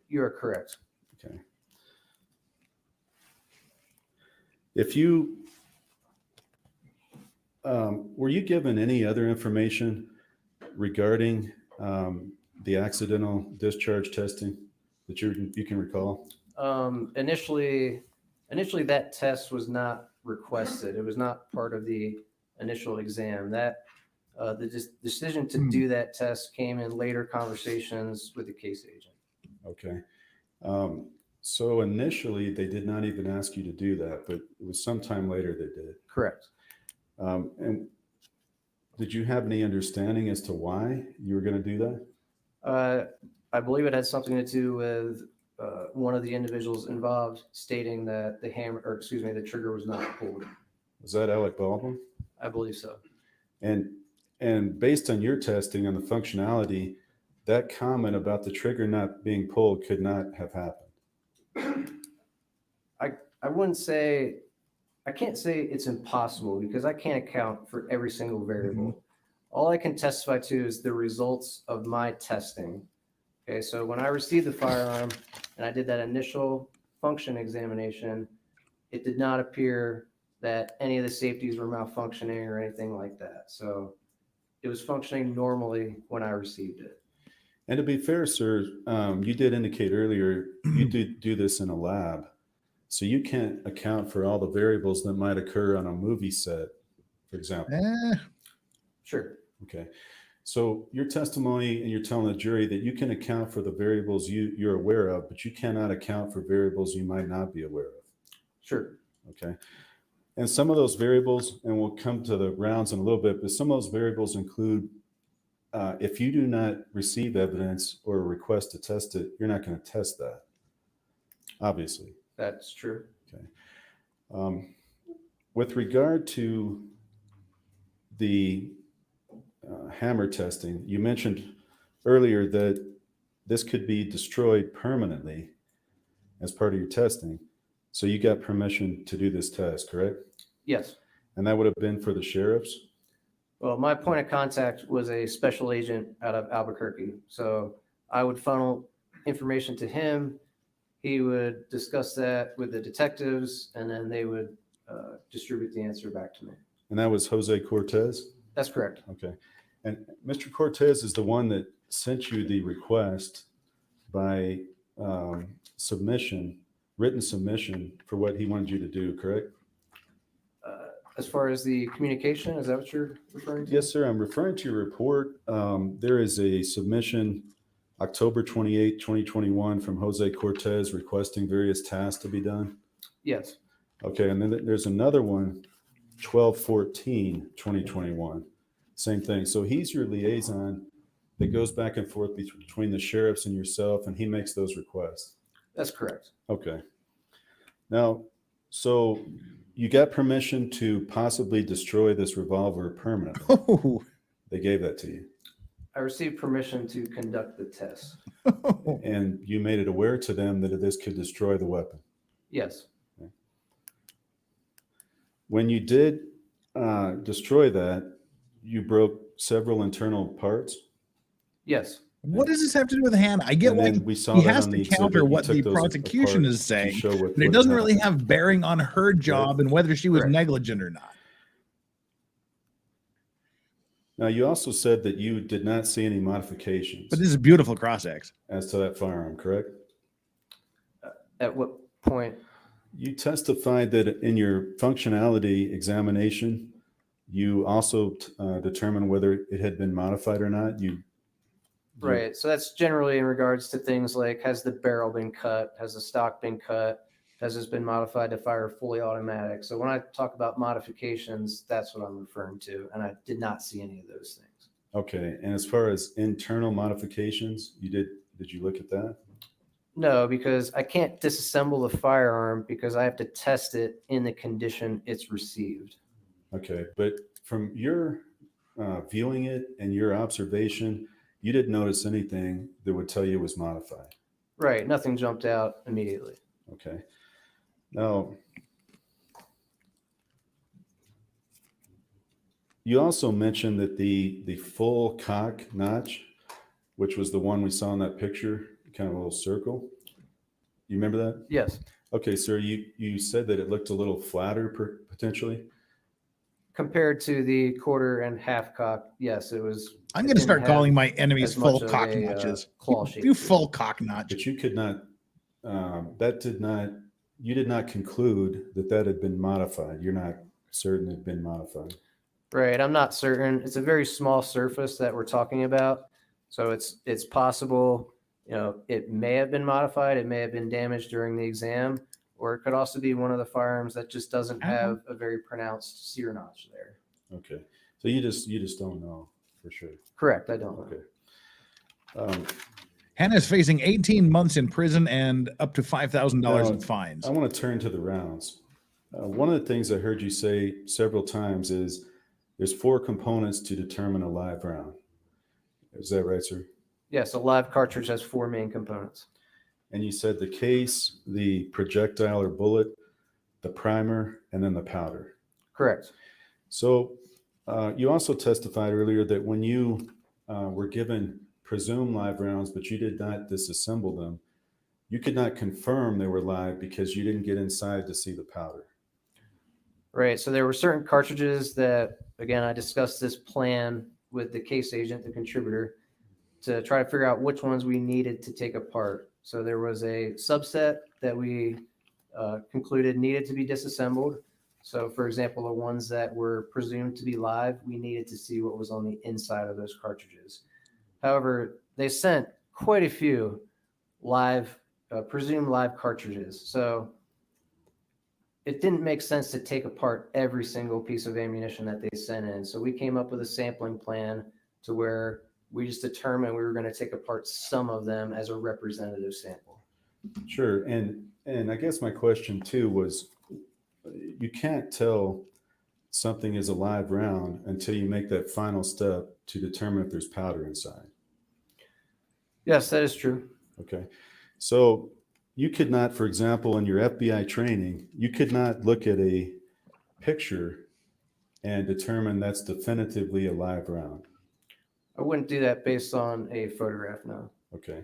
You are correct. Okay. If you were you given any other information regarding the accidental discharge testing that you can recall? Initially, that test was not requested. It was not part of the initial exam. That the decision to do that test came in later conversations with the case agent. Okay. So initially, they did not even ask you to do that, but it was sometime later they did. Correct. And did you have any understanding as to why you were going to do that? I believe it had something to do with one of the individuals involved stating that the trigger was not pulled. Was that Alec Baldwin? I believe so. And based on your testing on the functionality, that comment about the trigger not being pulled could not have happened. I wouldn't say, I can't say it's impossible because I can't account for every single variable. All I can testify to is the results of my testing. Okay, so when I received the firearm and I did that initial function examination, it did not appear that any of the safeties were malfunctioning or anything like that. So it was functioning normally when I received it. And to be fair, sir, you did indicate earlier you do this in a lab. So you can't account for all the variables that might occur on a movie set, for example. Sure. Okay. So your testimony, and you're telling the jury that you can account for the variables you're aware of, but you cannot account for variables you might not be aware of. Sure. Okay. And some of those variables, and we'll come to the rounds in a little bit, but some of those variables include if you do not receive evidence or a request to test it, you're not going to test that, obviously. That's true. Okay. With regard to the hammer testing, you mentioned earlier that this could be destroyed permanently as part of your testing. So you got permission to do this test, correct? Yes. And that would have been for the sheriffs? Well, my point of contact was a special agent out of Albuquerque. So I would funnel information to him. He would discuss that with the detectives, and then they would distribute the answer back to me. And that was Jose Cortez? That's correct. Okay. And Mr. Cortez is the one that sent you the request by submission, written submission for what he wanted you to do, correct? As far as the communication, is that what you're referring to? Yes, sir. I'm referring to your report. There is a submission October 28, 2021 from Jose Cortez requesting various tasks to be done. Yes. Okay. And then there's another one, 12/14/2021. Same thing. So he's your liaison that goes back and forth between the sheriffs and yourself, and he makes those requests. That's correct. Okay. Now, so you got permission to possibly destroy this revolver permanently. Oh. They gave that to you. I received permission to conduct the test. And you made it aware to them that this could destroy the weapon. Yes. Okay. When you did destroy that, you broke several internal parts. Yes. What does this have to do with Hannah? I get And why then we saw he that has on to the exhibit. counter You what took the those prosecution apart is to saying, show what but it what doesn't really happened. have bearing on her job and whether she was Correct. negligent or not. Now, you also said that you did not see any modifications But this is a beautiful cross-ex. as to that firearm, correct? At what point? You testified that in your functionality examination, you also determined whether it had been modified or not. Right. So that's generally in regards to things like, has the barrel been cut? Has the stock been cut? Has this been modified to fire fully automatic? So when I talk about modifications, that's what I'm referring to. And I did not see any of those things. Okay. And as far as internal modifications, did you look at that? No, because I can't disassemble the firearm because I have to test it in the condition it's received. Okay. But from your viewing it and your observation, you didn't notice anything that would tell you it was modified. Right. Nothing jumped out immediately. Okay. Now, you also mentioned that the full cock notch, which was the one we saw in that picture, kind of a little circle. You remember that? Yes. Okay, sir, you said that it looked a little flatter potentially. Compared to the quarter and half cock, yes, it was. I'm going to start calling my enemies as full much of cock a, notches. claw shape. You full cock notch. But you could not, you did not conclude that had been modified. You're not certain it had been modified. Right. I'm not certain. It's a very small surface that we're talking about. So it's possible, it may have been modified. It may have been damaged during the exam, or it could also be one of the firearms that just doesn't have a very pronounced sear notch there. Okay. So you just don't know for sure. Correct. I don't know. Okay. Hannah's facing 18 months in prison and up to $5,000 in Now, fines. I want to turn to the rounds. One of the things I heard you say several times is there's 4 components to determine a live round. Is that right, sir? Yes. A live cartridge has 4 main components. And you said the case, the projectile or bullet, the primer, and then the powder. Correct. So you also testified earlier that when you were given presumed live rounds, but you did not disassemble them, you could not confirm they were live because you didn't get inside to see the powder. Right. So there were certain cartridges that, again, I discussed this plan with the case agent, the contributor, to try to figure out which ones we needed to take apart. So there was a subset that we concluded needed to be disassembled. So, for example, the ones that were presumed to be live, we needed to see what was on the inside of those cartridges. However, they sent quite a few presumed live cartridges. So it didn't make sense to take apart every single piece of ammunition that they sent in. So we came up with a sampling plan to where we just determined we were going to take apart some of them as a representative sample. Sure. And I guess my question too was, you can't tell something is a live round until you make that final step to determine if there's powder inside. Yes, that is true. Okay. So you could not, for example, in your FBI training, you could not look at a picture and determine that's definitively a live round. I wouldn't do that based on a photograph, no. Okay.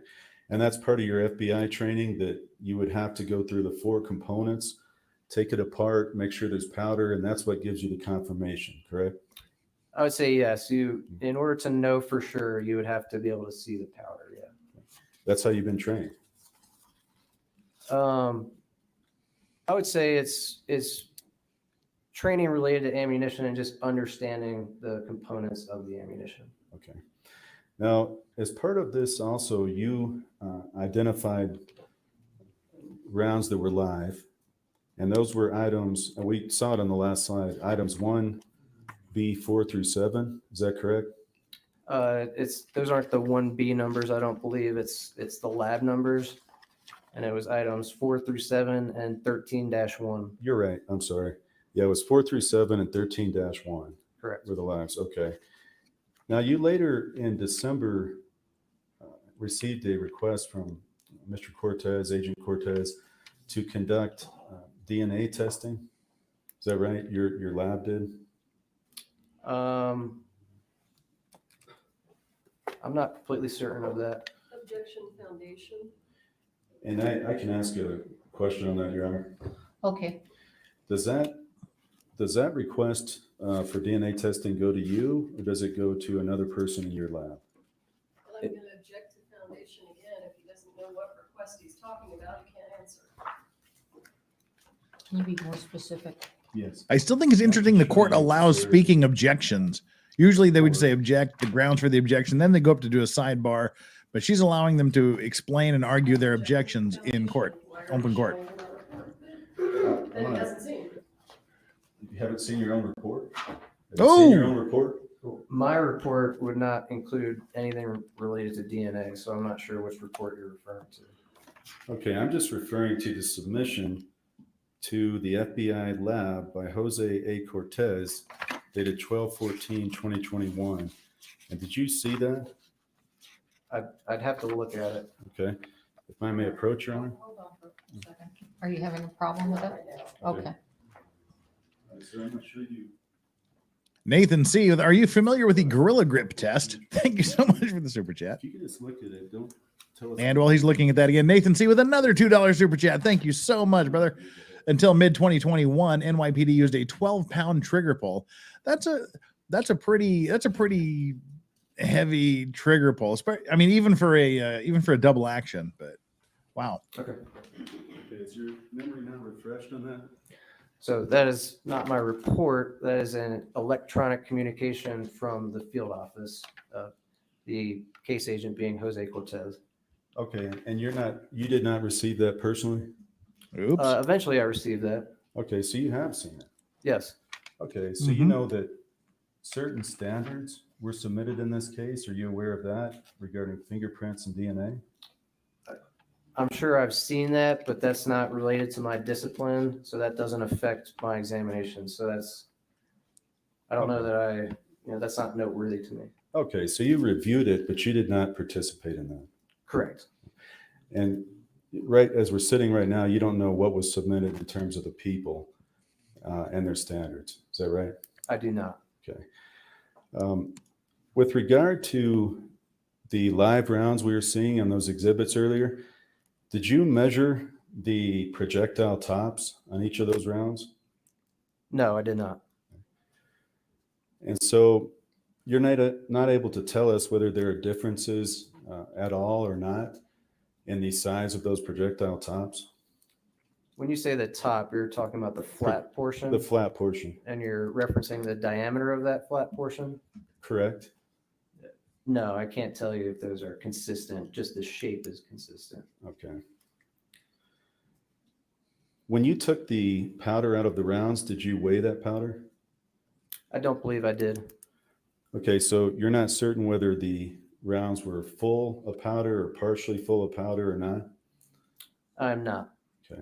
And that's part of your FBI training, that you would have to go through the 4 components, take it apart, make sure there's powder, and that's what gives you the confirmation, correct? I would say yes. In order to know for sure, you would have to be able to see the powder, yeah. That's how you've been trained. I would say it's training related to ammunition and just understanding the components of the ammunition. Okay. Now, as part of this also, you identified rounds that were live, and those were items, and we saw it on the last slide, items 1B4 through 7. Is that correct? Those aren't the 1B numbers, I don't believe. It's the lab numbers, and it was items 4 through 7 and 13-1. You're right. I'm sorry. Yeah, it was 4 through 7 and 13-1. Correct. Were the lives. Okay. Now, you later in December received a request from Mr. Cortez, Agent Cortez, to conduct DNA testing. Is that right? Your lab did? I'm not completely certain of that. Objection Foundation. And I can ask a question on that, Your Honor. Okay. Does that request for DNA testing go to you, or does it go to another person in your lab? Well, I'm going to object to Foundation again. If he doesn't know what request he's talking about, he can't answer. Can you be more specific? Yes. I still think it's interesting the court allows speaking objections. Usually they would say object, the grounds for the objection, then they go up to do a sidebar, but she's allowing them to explain and argue their objections in court, open court. Then it doesn't seem. You haven't seen your own report? Have you Oh! seen your own report? My report would not include anything related to DNA, so I'm not sure which report you're referring to. Okay, I'm just referring to the submission to the FBI lab by Jose A. Cortez, dated 12/14/2021. And did you see that? I'd have to look at it. Okay. If I may approach, Your Honor. Hold on for a second. Are you having a problem with it? Okay. So I'm going to show you. Nathan C., are you familiar with the Gorilla Grip test? Thank you so much for the super chat. If you can just look at it, don't tell us. And while he's looking at that again, Nathan C. with another $2 super chat. Thank you so much, brother. Until mid-2021, NYPD used a 12-pound trigger pull. That's a pretty heavy trigger pull. I mean, even for a double action. But wow. Okay, is your memory now refreshed on that? So that is not my report. That is an electronic communication from the field office, the case agent being Jose Cortez. Okay, and you did not receive that personally? Oops. Eventually I received that. Okay, so you have seen it. Yes. Okay, so you know that certain standards were submitted in this case. Are you aware of that regarding fingerprints and DNA? I'm sure I've seen that, but that's not related to my discipline, so that doesn't affect my examination. So I don't know that that's not noteworthy to me. Okay, so you reviewed it, but you did not participate in that. Correct. And right as we're sitting right now, you don't know what was submitted in terms of the people and their standards. Is that right? I do not. Okay. With regard to the live rounds we were seeing on those exhibits earlier, did you measure the projectile tops on each of those rounds? No, I did not. And so you're not able to tell us whether there are differences at all or not in the size of those projectile tops? When you say the top, you're talking about the flat portion? The flat portion. And you're referencing the diameter of that flat portion? Correct. No, I can't tell you if those are consistent. Just the shape is consistent. Okay. When you took the powder out of the rounds, did you weigh that powder? I don't believe I did. Okay, so you're not certain whether the rounds were full of powder or partially full of powder or not? I'm not. Okay.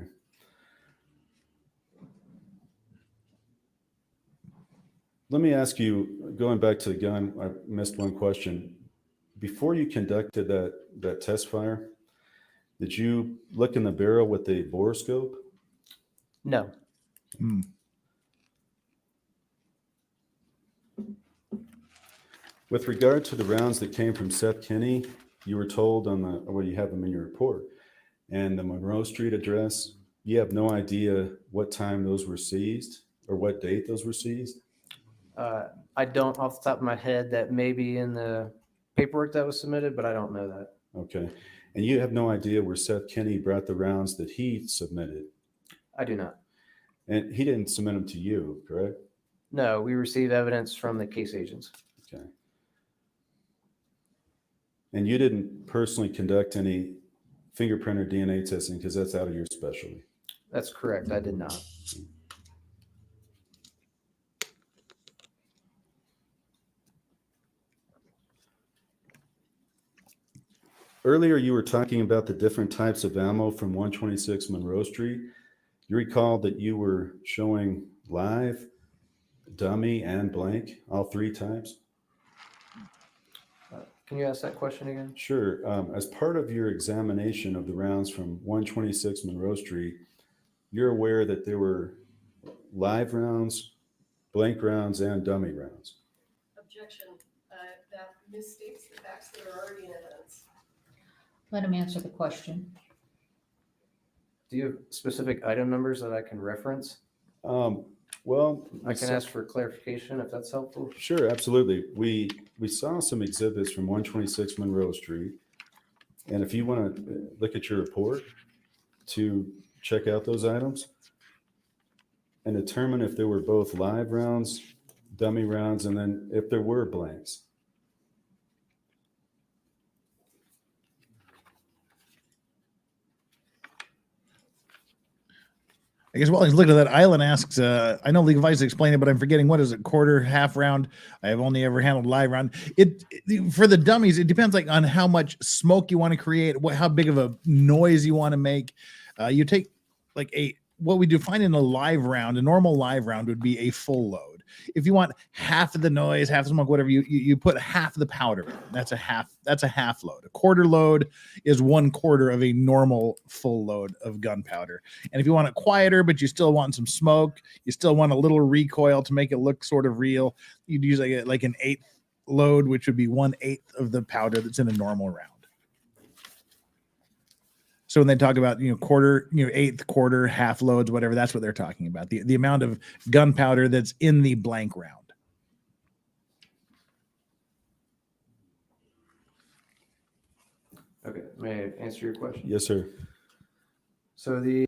Let me ask you, going back to the gun, I missed one question. Before you conducted that test fire, Did you look in the barrel with a bore scope? No. With regard to the rounds that came from Seth Kinney, you were told on the, well, you have them in your report, and the Monroe Street address, you have no idea what time those were seized or what date those were seized? I don't off the top of my head. That may be in the paperwork that was submitted, but I don't know that. Okay. And you have no idea where Seth Kinney brought the rounds that he submitted? I do not. And he didn't submit them to you, correct? No, we received evidence from the case agents. Okay. And you didn't personally conduct any fingerprint or DNA testing because that's out of your specialty? That's correct. I did not. Earlier, you were talking about the different types of ammo from 126 Monroe Street. You recall that you were showing live, dummy, and blank, all three types? Can you ask that question again? Sure. As part of your examination of the rounds from 126 Monroe Street, you're aware that there were live rounds, blank rounds, and dummy rounds. Objection. That misstates the facts that are already in evidence. Let him answer the question. Do you have specific item numbers that I can reference? Well, I can ask for clarification if that's helpful. Sure, absolutely. We saw some exhibits from 126 Monroe Street, and if you want to look at your report to check out those items and determine if there were both live rounds, dummy rounds, and then if there were blanks. I guess while he's looking at that, Island asks, I know League of Ice explained it, but I'm forgetting, what is it, quarter, half round? I have only ever handled live round. For the dummies, it depends like on how much smoke you want to create, how big of a noise you want to make. You take like what we define in a live round, a normal live round would be a full load. If you want half of the noise, half the smoke, whatever, you put half the powder in. That's a half load. A quarter load is 1/4 of a normal full load of gunpowder. And if you want it quieter, but you still want some smoke, you still want a little recoil to make it look sort of real, you'd use like an 1/8 load, which would be 1/8 of the powder that's in a normal round. So when they talk about, quarter, 1/8, quarter, half loads, whatever, that's what they're talking about. The amount of gunpowder that's in the blank round. Okay, may I answer your question? Yes, sir. So the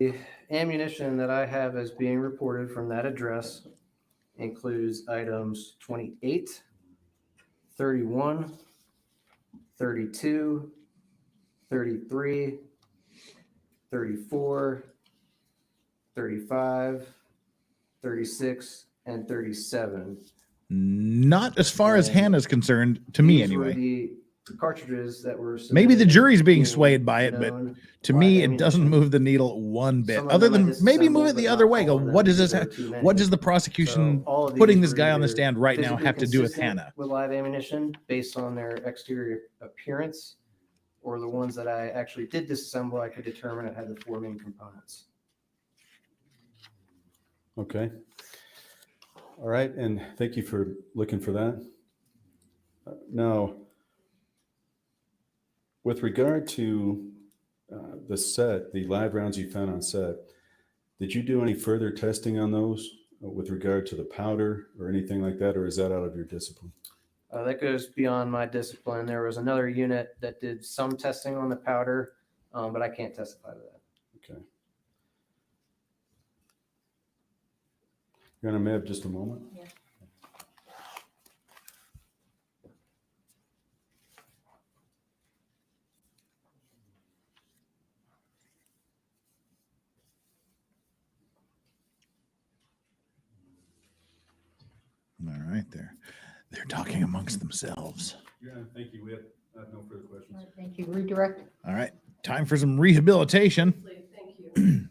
ammunition that I have as being reported from that address includes items 28, 31, 32, 33, 34, 35, 36, and 37. Not as far as Hannah's concerned, to me These were anyway. the cartridges that were Maybe the submitted jury's being being swayed by it, but known to live me, it doesn't ammunition. move the needle one bit. Some of Other them I than maybe move it disassembled, the but other not way. Go, all of them what does because this? there are too many. What does the prosecution So all of putting these this were guy on the either stand right now physically have to do with consistent Hannah? with live ammunition based on their exterior appearance, or the ones that I actually did disassemble, I could determine it had the 4 main components. Okay. All right, and thank you for looking for that. Now, with regard to the live rounds you found on set, did you do any further testing on those with regard to the powder or anything like that, or is that out of your discipline? That goes beyond my discipline. There was another unit that did some testing on the powder, but I can't testify to that. Okay. You're going to have just a moment? Yeah. All right, they're talking amongst themselves. Yeah, thank you. We have no further questions. All right, thank you. Redirect. All right, time for some rehabilitation. Thank you.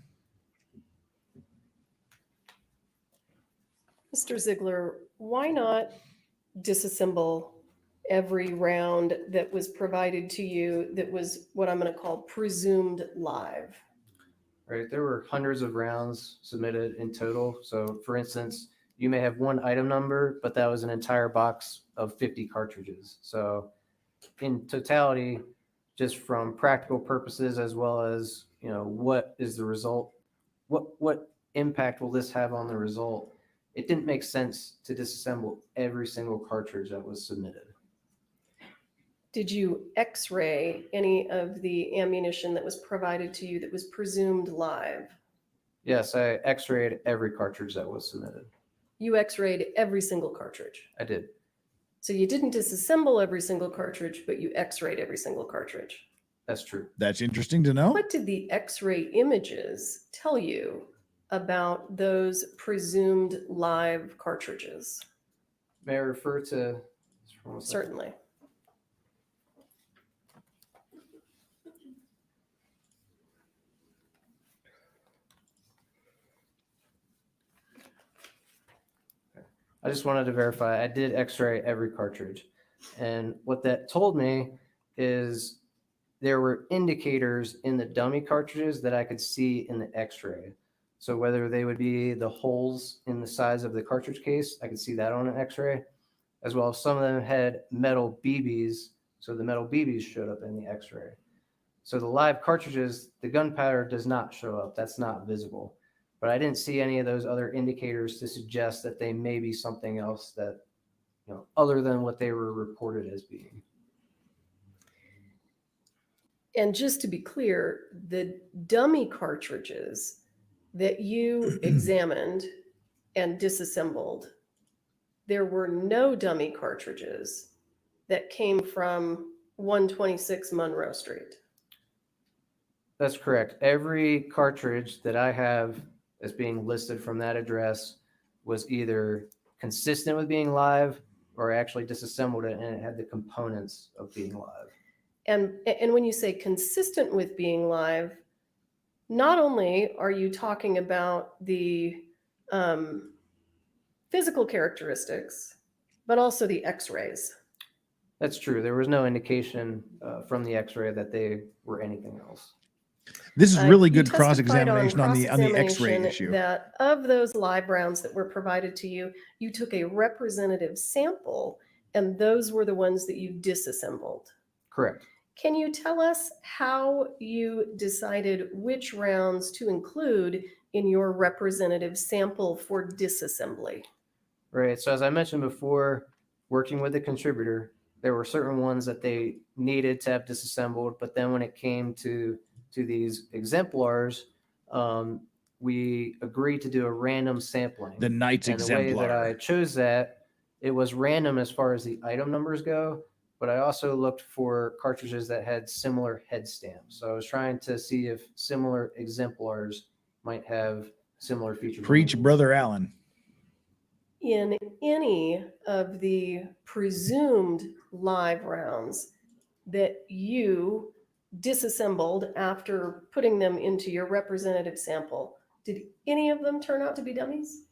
Mr. Ziegler, why not disassemble every round that was provided to you that was what I'm going to call presumed live? Right, there were hundreds of rounds submitted in total. So for instance, you may have one item number, but that was an entire box of 50 cartridges. So in totality, just from practical purposes, as well as, what is the result? What impact will this have on the result? It didn't make sense to disassemble every single cartridge that was submitted. Did you x-ray any of the ammunition that was provided to you that was presumed live? Yes, I x-rayed every cartridge that was submitted. You x-rayed every single cartridge. I did. So you didn't disassemble every single cartridge, but you x-rayed every single cartridge. That's true. That's interesting to know. What did the x-ray images tell you about those presumed live cartridges? May I refer to? Certainly. I just wanted to verify I did x-ray every cartridge. And what that told me is there were indicators in the dummy cartridges that I could see in the x-ray. So whether they would be the holes in the size of the cartridge case, I could see that on an x-ray, as well as some of them had metal BBs. So the metal BBs showed up in the x-ray. So the live cartridges, the gunpowder does not show up. That's not visible. But I didn't see any of those other indicators to suggest that they may be something else that, other than what they were reported as being. And just to be clear, the dummy cartridges that you examined and disassembled, there were no dummy cartridges that came from 126 Monroe Street. That's correct. Every cartridge that I have as being listed from that address was either consistent with being live or I actually disassembled it and it had the components of being live. And when you say consistent with being live, not only are you talking about the physical characteristics, but also the x-rays. That's true. There was no indication from the x-ray that they were anything else. This is really good You testified cross-examination on the X-ray cross-examination issue. That of those live rounds that were provided to you, you took a representative sample, and those were the ones that you disassembled. Correct. Can you tell us how you decided which rounds to include in your representative sample for disassembly? Right. So as I mentioned before, working with the contributor, there were certain ones that they needed to have disassembled, but then when it came to these exemplars, we agreed to do a random sampling. The Knight's and exemplar. The way that I chose that, it was random as far as the item numbers go, but I also looked for cartridges that had similar head stamps. So I was trying to see if similar exemplars might have similar features. Preach, Brother Allen. In any of the presumed live rounds that you disassembled after putting them into your representative sample, did any of them turn out to be dummies?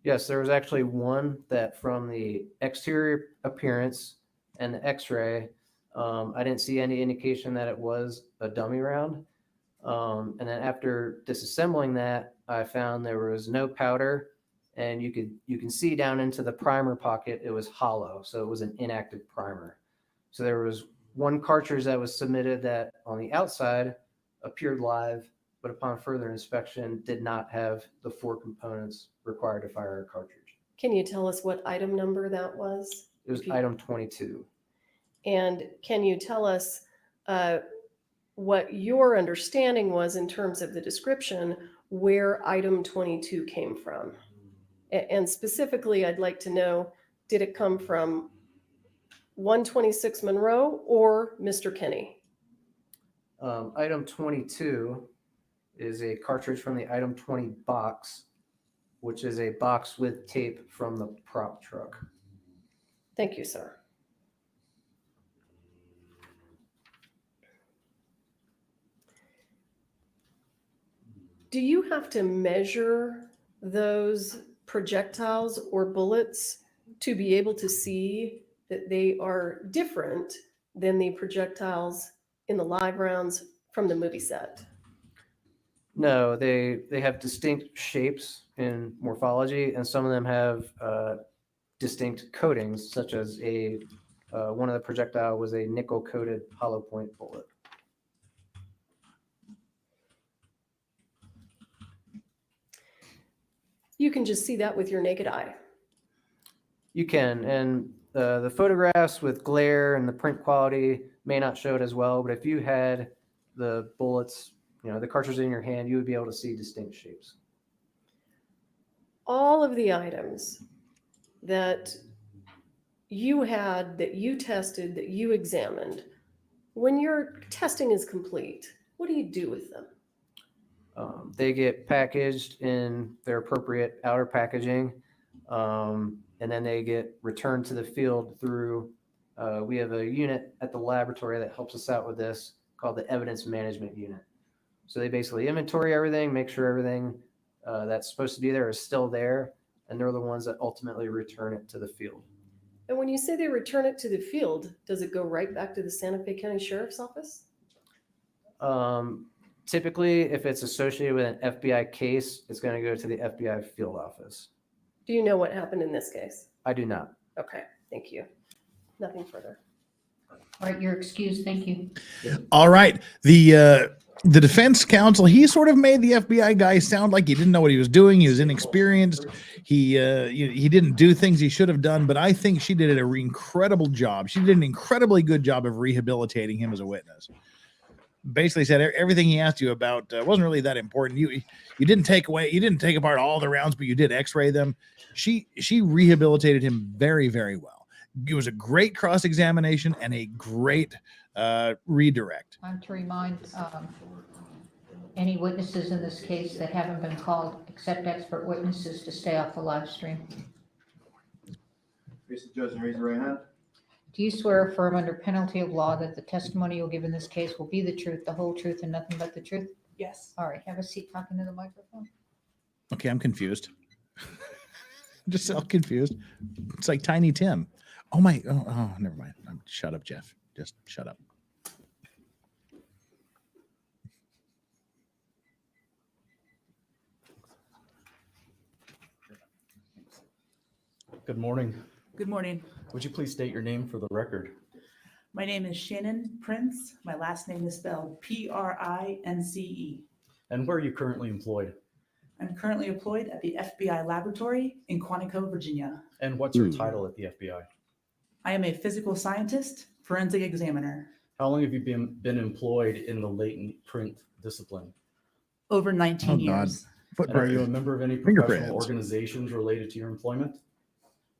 Yes, there was actually one that from the exterior appearance and the x-ray, I didn't see any indication that it was a dummy round. And then after disassembling that, I found there was no powder, and you can see down into the primer pocket, it was hollow. So it was an inactive primer. So there was one cartridge that was submitted that on the outside appeared live, but upon further inspection did not have the 4 components required to fire a cartridge. Can you tell us what item number that was? It was item 22. And can you tell us what your understanding was in terms of the description, where item 22 came from? And specifically, I'd like to know, did it come from 126 Monroe or Mr. Kenny? Item 22 is a cartridge from the item 20 box, which is a box with tape from the prop truck. Thank you, sir. Do you have to measure those projectiles or bullets to be able to see that they are different than the projectiles in the live rounds from the movie set? No, they have distinct shapes in morphology, and some of them have distinct coatings, such as one of the projectile was a nickel-coated hollow point bullet. You can just see that with your naked eye. You can, and the photographs with glare and the print quality may not show it as well, but if you had the bullets, the cartridge in your hand, you would be able to see distinct shapes. All of the items that you had, that you tested, that you examined, when your testing is complete, what do you do with them? They get packaged in their appropriate outer packaging, and then they get returned to the field through, we have a unit at the laboratory that helps us out with this called the evidence management unit. So they basically inventory everything, make sure everything that's supposed to be there is still there, and they're the ones that ultimately return it to the field. And when you say they return it to the field, does it go right back to the Santa Fe County Sheriff's Office? Typically, if it's associated with an FBI case, it's going to go to the FBI field office. Do you know what happened in this case? I do not. Okay, thank you. Nothing further. All right, you're excused. Thank you. All right. The defense counsel, he sort of made the FBI guy sound like he didn't know what he was doing. He was inexperienced. He didn't do things he should have done, but I think she did an incredible job. She did an incredibly good job of rehabilitating him as a witness. Basically said everything he asked you about wasn't really that important. You didn't take apart all the rounds, but you did x-ray them. She rehabilitated him very, very well. It was a great cross-examination and a great redirect. I'm to remind any witnesses in this case that haven't been called, except expert witnesses, to stay off the live stream. Face the judge and raise your right hand. Do you swear or affirm under penalty of law that the testimony you'll give in this case will be the truth, the whole truth, and nothing but the truth? Yes. All right, have a seat talking to the microphone. Okay, I'm confused. Just so confused. It's like Tiny Tim. Oh, never mind. Shut up, Jeff. Just shut up. Good morning. Good morning. Would you please state your name for the record? My name is Shannon Prince. My last name is spelled Prince. And where are you currently employed? I'm currently employed at the FBI laboratory in Quantico, Virginia. And what's your title at the FBI? I am a physical scientist, forensic examiner. How long have you been employed in the latent print discipline? Over 19 years. And are you a member of any professional organizations related to your employment?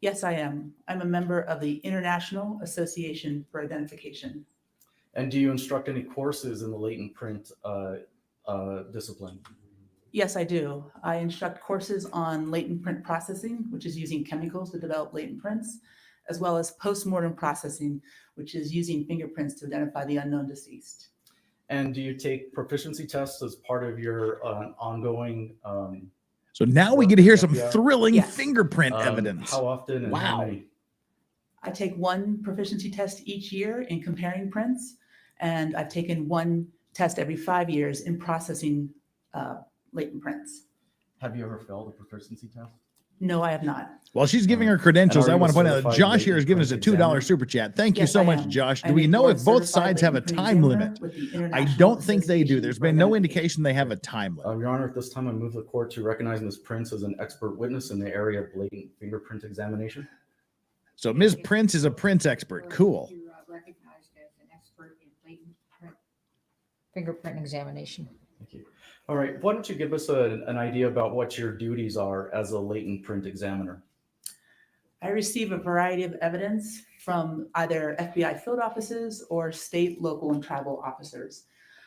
Yes, I am. I'm a member of the International Association for Identification. And do you instruct any courses in the latent print discipline? Yes, I do. I instruct courses on latent print processing, which is using chemicals to develop latent prints, as well as postmortem processing, which is using fingerprints to identify the unknown deceased. And do you take proficiency tests as part of your ongoing So now we get to hear some FBI? thrilling Yes. fingerprint evidence. How often and how many? I take one proficiency test each year in comparing prints, and I've taken one test every 5 years in processing latent prints. Have you ever failed a proficiency test? No, I have not. While she's giving her credentials, And are I you want a to point out that certified Josh here latent has given us a print $2 examiner? super chat. Thank you Yes, so I much, am. Josh. I'm Do we a know board if both certified sides have a latent print time examiner limit? with the I International don't think they do. Association There's for been no Identification. indication they have a time limit. Your Honor, at this time, I move the court to recognize Ms. Prince as an expert witness in the area of latent fingerprint examination. So Ms. Prince is a Prince expert. Cool. You're recognized as an expert in latent print fingerprint examination. Thank you. All right, why don't you give us an idea about what your duties are as a latent print examiner? I receive a variety of evidence from either FBI field offices or state, local, and tribal officers.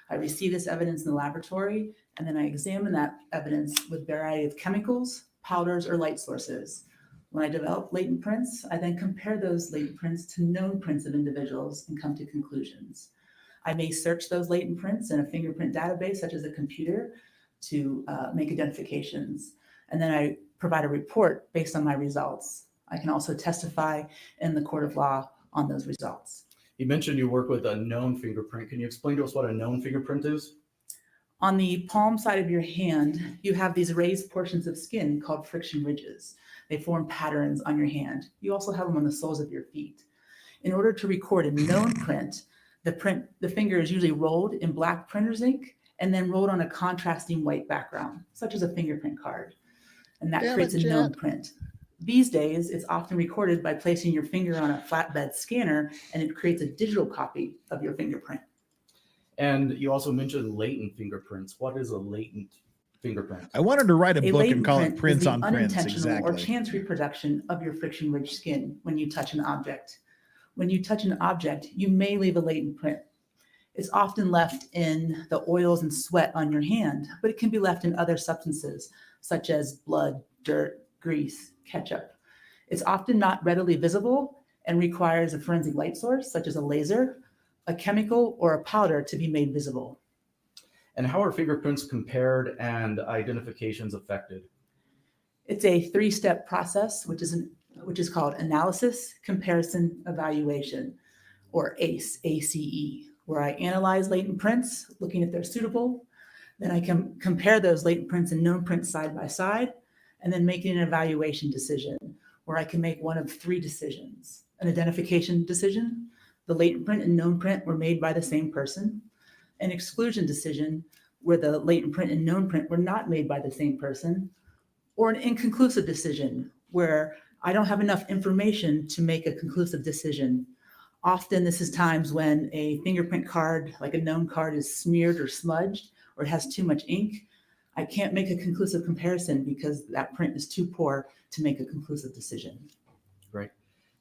I receive this evidence in the laboratory, and then I examine that evidence with a variety of chemicals, powders, or light sources. When I develop latent prints, I then compare those latent prints to known prints of individuals and come to conclusions. I may search those latent prints in a fingerprint database, such as a computer, to make identifications. And then I provide a report based on my results. I can also testify in the court of law on those results. You mentioned you work with a known fingerprint. Can you explain to us what a known fingerprint is? On the palm side of your hand, you have these raised portions of skin called friction ridges. They form patterns on your hand. You also have them on the soles of your feet. In order to record a known print, the finger is usually rolled in black printer's ink and then rolled on a contrasting white background, such as a fingerprint card. And that creates a known print. These days, it's often recorded by placing your finger on a flatbed scanner, and it creates a digital copy of your fingerprint. And you also mentioned latent fingerprints. What is a latent fingerprint? I wanted to write a book and latent call print it Prints is the on Prints. unintentional or Exactly. chance reproduction of your friction-rich skin when you touch an object. When you touch an object, you may leave a latent print. It's often left in the oils and sweat on your hand, but it can be left in other substances such as blood, dirt, grease, ketchup. It's often not readily visible and requires a forensic light source such as a laser, a chemical, or a powder to be made visible. And how are fingerprints compared and identifications affected? It's a three-step process, which is called analysis, comparison, evaluation, or ACE, ACE, where I analyze latent prints, looking if they're suitable. Then I can compare those latent prints and known prints side by side, and then making an evaluation decision, where I can make one of three decisions. An identification decision, the latent print and known print were made by the same person. An exclusion decision, where the latent print and known print were not made by the same person. Or an inconclusive decision, where I don't have enough information to make a conclusive decision. Often this is times when a fingerprint card, like a known card, is smeared or smudged, or it has too much ink. I can't make a conclusive comparison because that print is too poor to make a conclusive decision. Great.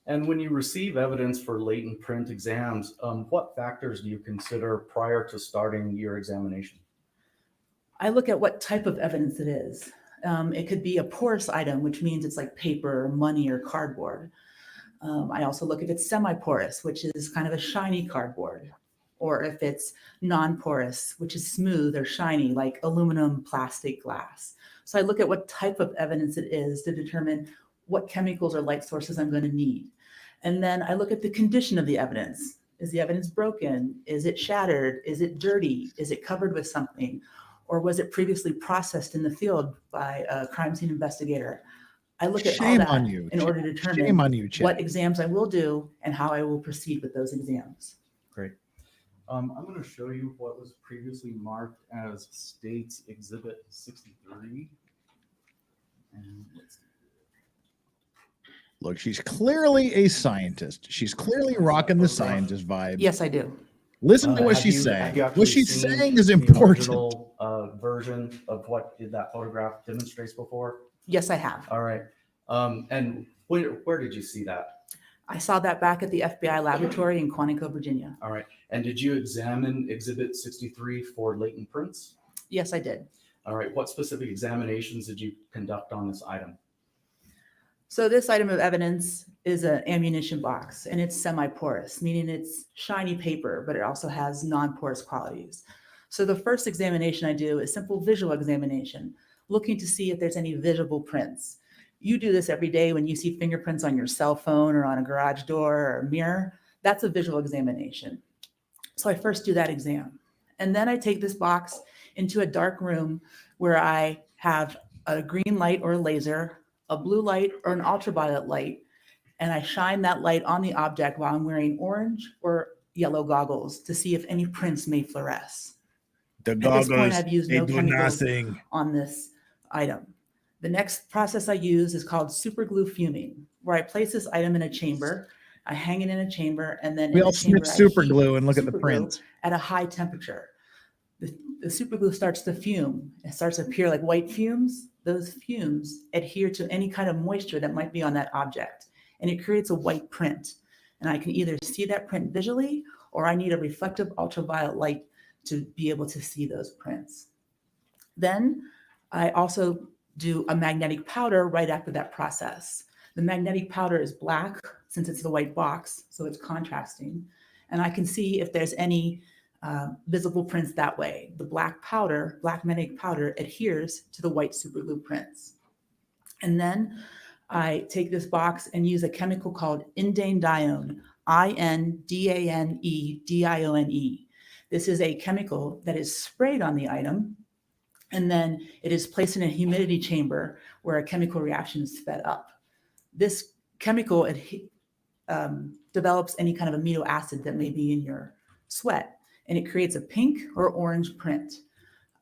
And when you receive evidence for latent print exams, what factors do you consider prior to starting your examination? I look at what type of evidence it is. It could be a porous item, which means it's like paper, or money, or cardboard. I also look if it's semi-porous, which is kind of a shiny cardboard, or if it's non-porous, which is smooth or shiny, like aluminum, plastic, glass. So I look at what type of evidence it is to determine what chemicals or light sources I'm going to need. And then I look at the condition of the evidence. Is the evidence broken? Is it shattered? Is it dirty? Is it covered with something? Or was it previously processed in the field by a crime scene investigator? I look at all that in order to determine what exams I will do and how I will proceed with those exams. Great. I'm going to show you what was previously marked as State's Exhibit 63. And let's see. Look, she's clearly a scientist. She's clearly rocking the scientist vibe. Yes, I do. Listen to what she's saying. What she's saying is important. The original version of what that photograph demonstrates before? Yes, I have. All right. And where did you see that? I saw that back at the FBI laboratory in Quantico, Virginia. All right. And did you examine Exhibit 63 for latent prints? Yes, I did. All right. What specific examinations did you conduct on this item? So this item of evidence is an ammunition box, and it's semi-porous, meaning it's shiny paper, but it also has non-porous qualities. So the first examination I do is simple visual examination, looking to see if there's any visible prints. You do this every day when you see fingerprints on your cell phone or on a garage door or a mirror. That's a visual examination. So I first do that exam. And then I take this box into a dark room where I have a green light or a laser, a blue light or an ultraviolet light, and I shine that light on the object while I'm wearing orange or yellow goggles to see if any prints may fluoresce. The goggles, at this point, I've used they no do chemicals nothing on this item. The next process I use is called super glue fuming, where I place this item in a chamber, I hang it in a chamber, and then we all sniff super glue and look at the prints at a high temperature. The super glue starts to fume. It starts to appear like white fumes. Those fumes adhere to any kind of moisture that might be on that object, and it creates a white print. And I can either see that print visually, or I need a reflective ultraviolet light to be able to see those prints. Then I also do a magnetic powder right after that process. The magnetic powder is black since it's the white box, so it's contrasting. And I can see if there's any visible prints that way. The black magnetic powder adheres to the white super glue prints. And then I take this box and use a chemical called indanedione, INDANEDIONE. This is a chemical that is sprayed on the item, and then it is placed in a humidity chamber where a chemical reaction is sped up. This chemical develops any kind of amino acid that may be in your sweat, and it creates a pink or orange print.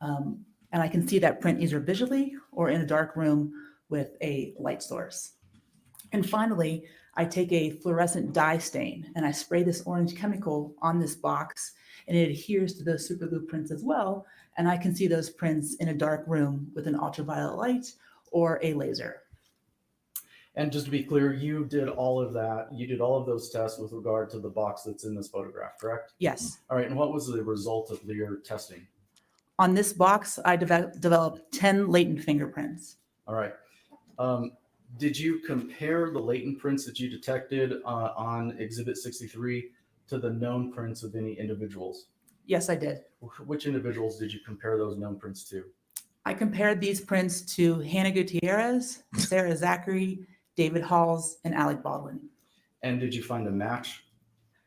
And I can see that print either visually or in a dark room with a light source. And finally, I take a fluorescent dye stain and I spray this orange chemical on this box, and it adheres to those super glue prints as well. And I can see those prints in a dark room with an ultraviolet light or a laser. And just to be clear, you did all of that. You did all of those tests with regard to the box that's in this photograph, correct? Yes. All right. And what was the result of your testing? On this box, I developed 10 latent fingerprints. All right. Did you compare the latent prints that you detected on Exhibit 63 to the known prints of any individuals? Yes, I did. Which individuals did you compare those known prints to? I compared these prints to Halyna Gutierrez, Sarah Zachary, David Halls, and Alec Baldwin. And did you find a match?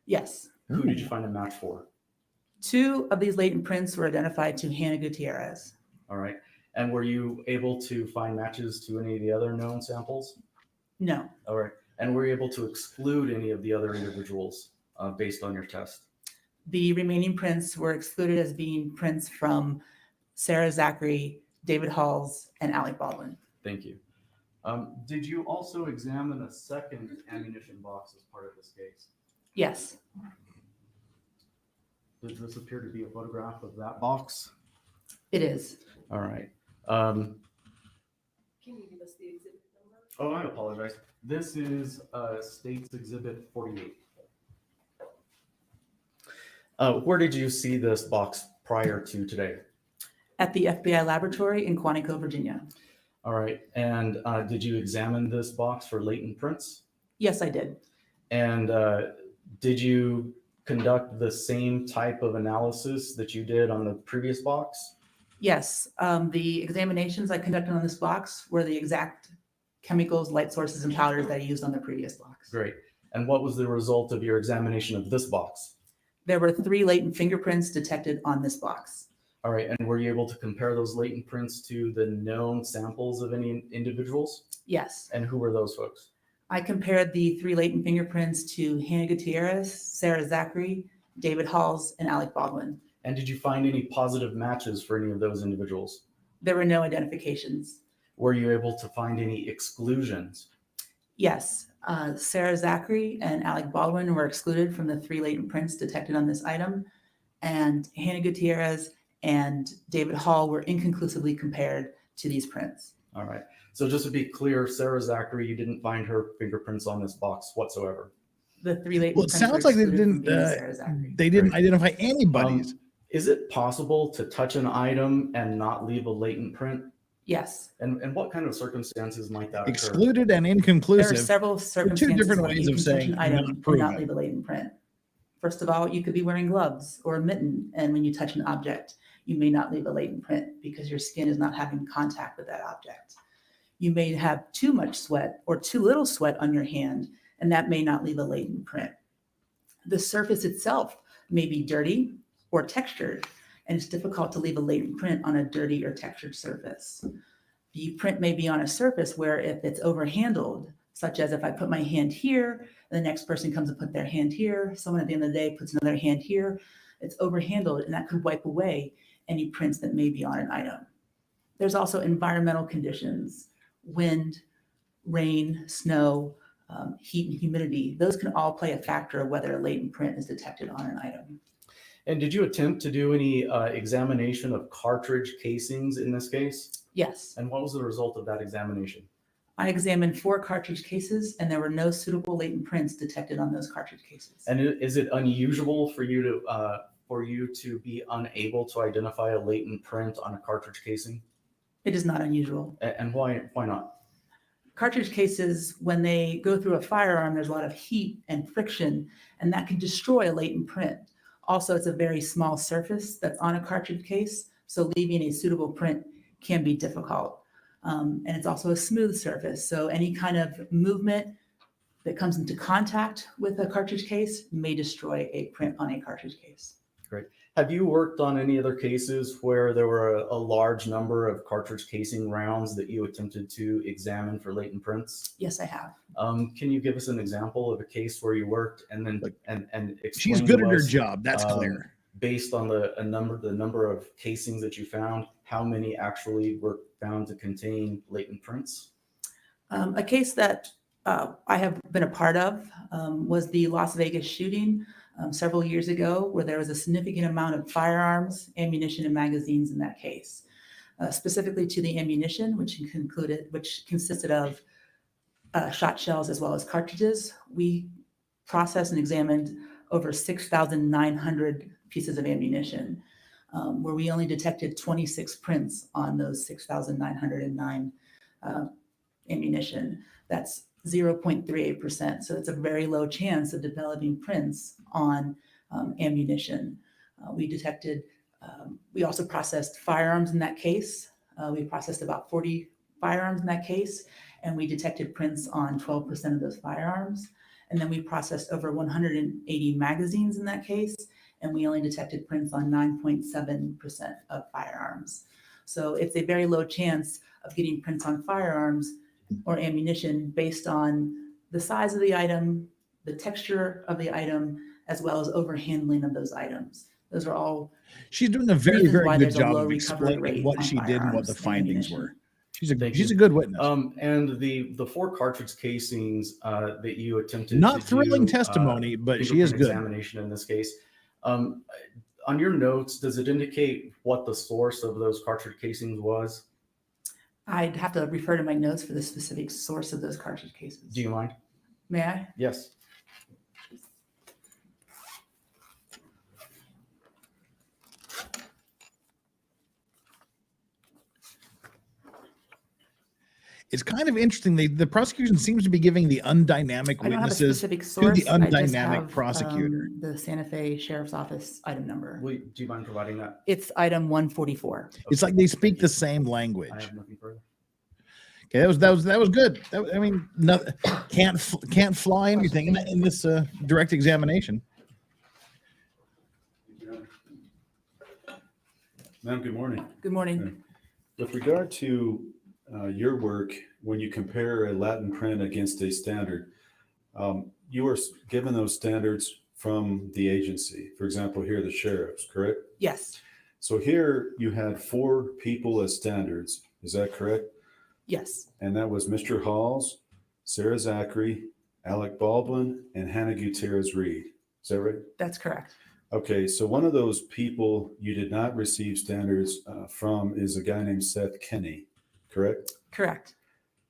Yes. Who did you find a match for? 2 of these latent prints were identified to Halyna Gutierrez. All right. And were you able to find matches to any of the other known samples? No. All right. And were you able to exclude any of the other individuals based on your test? The remaining prints were excluded as being prints from Sarah Zachary, David Halls, and Alec Baldwin. Thank you. Did you also examine a second ammunition box as part of this case? Yes. Does this appear to be a photograph of that box? It is. All right. Can you give us the exhibit number? Oh, I apologize. This is State's Exhibit 48. Where did you see this box prior to today? At the FBI laboratory in Quantico, Virginia. All right. And did you examine this box for latent prints? Yes, I did. And did you conduct the same type of analysis that you did on the previous box? Yes. The examinations I conducted on this box were the exact chemicals, light sources, and powders that I used on the previous box. Great. And what was the result of your examination of this box? There were 3 latent fingerprints detected on this box. All right. And were you able to compare those latent prints to the known samples of any individuals? Yes. And who were those folks? I compared the 3 latent fingerprints to Halyna Gutierrez, Sarah Zachary, David Halls, and Alec Baldwin. And did you find any positive matches for any of those individuals? There were no identifications. Were you able to find any exclusions? Yes. Sarah Zachary and Alec Baldwin were excluded from the 3 latent prints detected on this item, and Halyna Gutierrez and David Hall were inconclusively compared to these prints. All right. So just to be clear, Sarah Zachary, you didn't find her fingerprints on this box whatsoever. The 3 latent Well, it prints sounds were like they excluded from didn't. being Sarah Zachary. They didn't Great. identify anybody's. Is it possible to touch an item and not leave a latent print? Yes. And what kind of circumstances might that occur? Excluded and There are inconclusive. several circumstances different when ways you of can touch saying an item not and proven. not leave a latent print. First of all, you could be wearing gloves or a mitten, and when you touch an object, you may not leave a latent print because your skin is not having contact with that object. You may have too much sweat or too little sweat on your hand, and that may not leave a latent print. The surface itself may be dirty or textured, and it's difficult to leave a latent print on a dirty or textured surface. The print may be on a surface where if it's overhandled, such as if I put my hand here, and the next person comes and put their hand here, someone at the end of the day puts another hand here, it's overhandled, and that could wipe away any prints that may be on an item. There's also environmental conditions, wind, rain, snow, heat and humidity. Those can all play a factor of whether a latent print is detected on an item. And did you attempt to do any examination of cartridge casings in this case? Yes. And what was the result of that examination? I examined 4 cartridge cases, and there were no suitable latent prints detected on those cartridge cases. And is it unusual for you to be unable to identify a latent print on a cartridge casing? It is not unusual. And why not? Cartridge cases, when they go through a firearm, there's a lot of heat and friction, and that can destroy a latent print. Also, it's a very small surface that's on a cartridge case, so leaving a suitable print can be difficult. And it's also a smooth surface. So any kind of movement that comes into contact with a cartridge case may destroy a print on a cartridge case. Great. Have you worked on any other cases where there were a large number of cartridge casing rounds that you attempted to examine for latent prints? Yes, I have. Can you give us an example of a case where you worked and then and explain She's good to at her us, job. That's clear. based on the number of casings that you found, how many actually were found to contain latent prints? A case that I have been a part of was the Las Vegas shooting several years ago, where there was a significant amount of firearms, ammunition, and magazines in that case. Specifically to the ammunition, which consisted of shot shells as well as cartridges. We processed and examined over 6,900 pieces of ammunition, where we only detected 26 prints on those 6,909 ammunition. That's 0.38%. So it's a very low chance of developing prints on ammunition. We also processed firearms in that case. We processed about 40 firearms in that case, and we detected prints on 12% of those firearms. And then we processed over 180 magazines in that case, and we only detected prints on 9.7% of firearms. So it's a very low chance of getting prints on firearms or ammunition based on the size of the item, the texture of the item, as well as overhandling of those items. Those are all. She's doing a very, reasons very why good there's a job low of recovery explaining rate what on she did and what firearms the and findings ammunition. were. Thank She's you. a good witness. And the 4 cartridge casings that you attempted Not to thrilling do, testimony, but she is fingerprint good. Examination in this case. On your notes, does it indicate what the source of those cartridge casings was? I'd have to refer to my notes for the specific source of those cartridge cases. Do you mind? May I? Yes. It's kind of interesting. The prosecution seems to be giving the undynamic I don't have a witnesses specific to source. the I just undynamic have, prosecutor. the Santa Fe Sheriff's Office item number. Do you mind providing that? It's item 144. It's like they speak the same language. I have nothing further. Okay, that was good. I mean, can't fly anything in this direct examination. Ma'am, good morning. Good morning. With regard to your work, when you compare a Latin print against a standard, you were given those standards from the agency. For example, here, the sheriffs, correct? Yes. So here you had 4 people as standards. Is that correct? Yes. And that was Mr. Halls, Sarah Zachary, Alec Baldwin, and Hannah Gutierrez Reed. Is that right? That's correct. Okay, so one of those people you did not receive standards from is a guy named Seth Kenny, correct? Correct.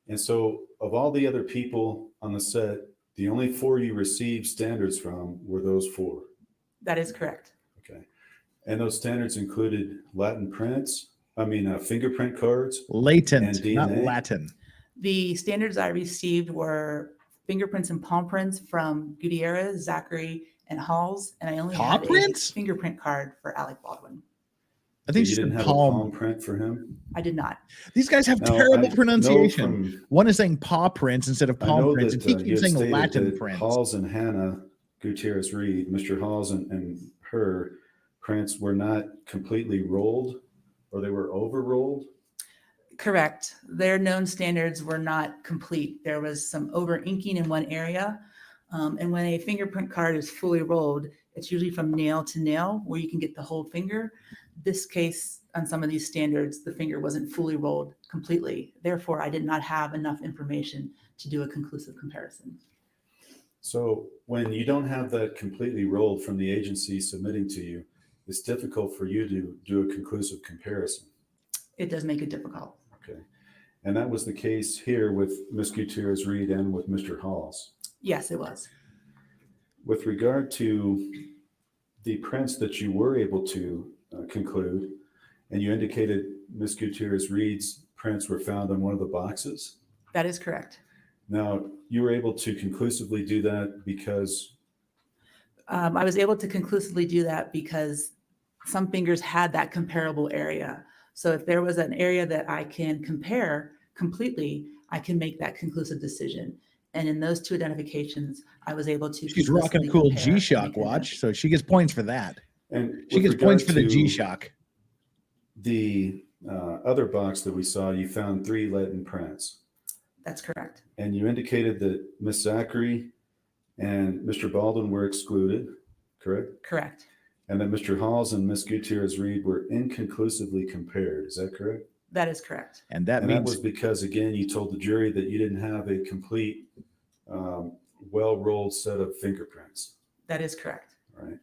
And so of all the other people on the set, the only 4 you received standards from were those 4. That is correct. Okay. And those standards included Latin prints, fingerprint cards. Latent, and DNA. not Latin. The standards I received were fingerprints and palm prints from Gutierrez, Zachary, and Halls, and I only Paw had prints? a fingerprint card for Alec Baldwin. I think You she didn't said have a palm. palm print for him? I did not. These guys have Now, terrible I know pronunciation. One is saying paw prints instead of I palm know prints, that and he you keeps had saying stated Latin that prints. Halls and Hannah Gutierrez Reed, Mr. Halls and her prints were not completely rolled, or they were over rolled. Correct. Their known standards were not complete. There was some over inking in one area. And when a fingerprint card is fully rolled, it's usually from nail to nail where you can get the whole finger. This case, on some of these standards, the finger wasn't fully rolled completely. Therefore, I did not have enough information to do a conclusive comparison. So when you don't have that completely rolled from the agency submitting to you, it's difficult for you to do a conclusive comparison. It does make it difficult. Okay. And that was the case here with Ms. Gutierrez Reed and with Mr. Halls. Yes, it was. With regard to the prints that you were able to conclude, and you indicated Ms. Gutierrez Reed's prints were found on one of the boxes. That is correct. Now, you were able to conclusively do that because? I was able to conclusively do that because some fingers had that comparable area. So if there was an area that I can compare completely, I can make that conclusive decision. And in those two identifications, I was able to. She's rocking a cool G-Shock watch, so she gets points for that. And She with gets points regard for the to G-Shock. The other box that we saw, you found 3 lead prints. That's correct. And you indicated that Miss Zachary and Mr. Baldwin were excluded, correct? Correct. And that Mr. Halls and Miss Gutierrez Reed were inconclusively compared. Is that correct? That is correct. And that And means that was because, again, you told the jury that you didn't have a complete, well-rolled set of fingerprints. That is correct. Right.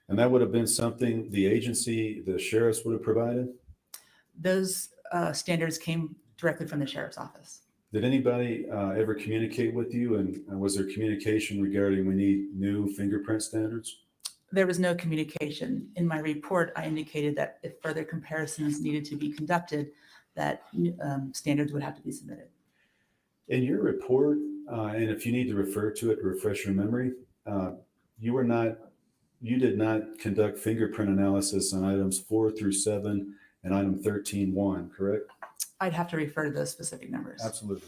And that would have been something the agency, the sheriffs would have provided? Those standards came directly from the sheriff's office. Did anybody ever communicate with you? And was there communication regarding we need new fingerprint standards? There was no communication. In my report, I indicated that if further comparisons needed to be conducted, that standards would have to be submitted. In your report, and if you need to refer to it, refresh your memory, you did not conduct fingerprint analysis on items 4 through 7 and item 13.1, correct? I'd have to refer to those specific numbers. Absolutely.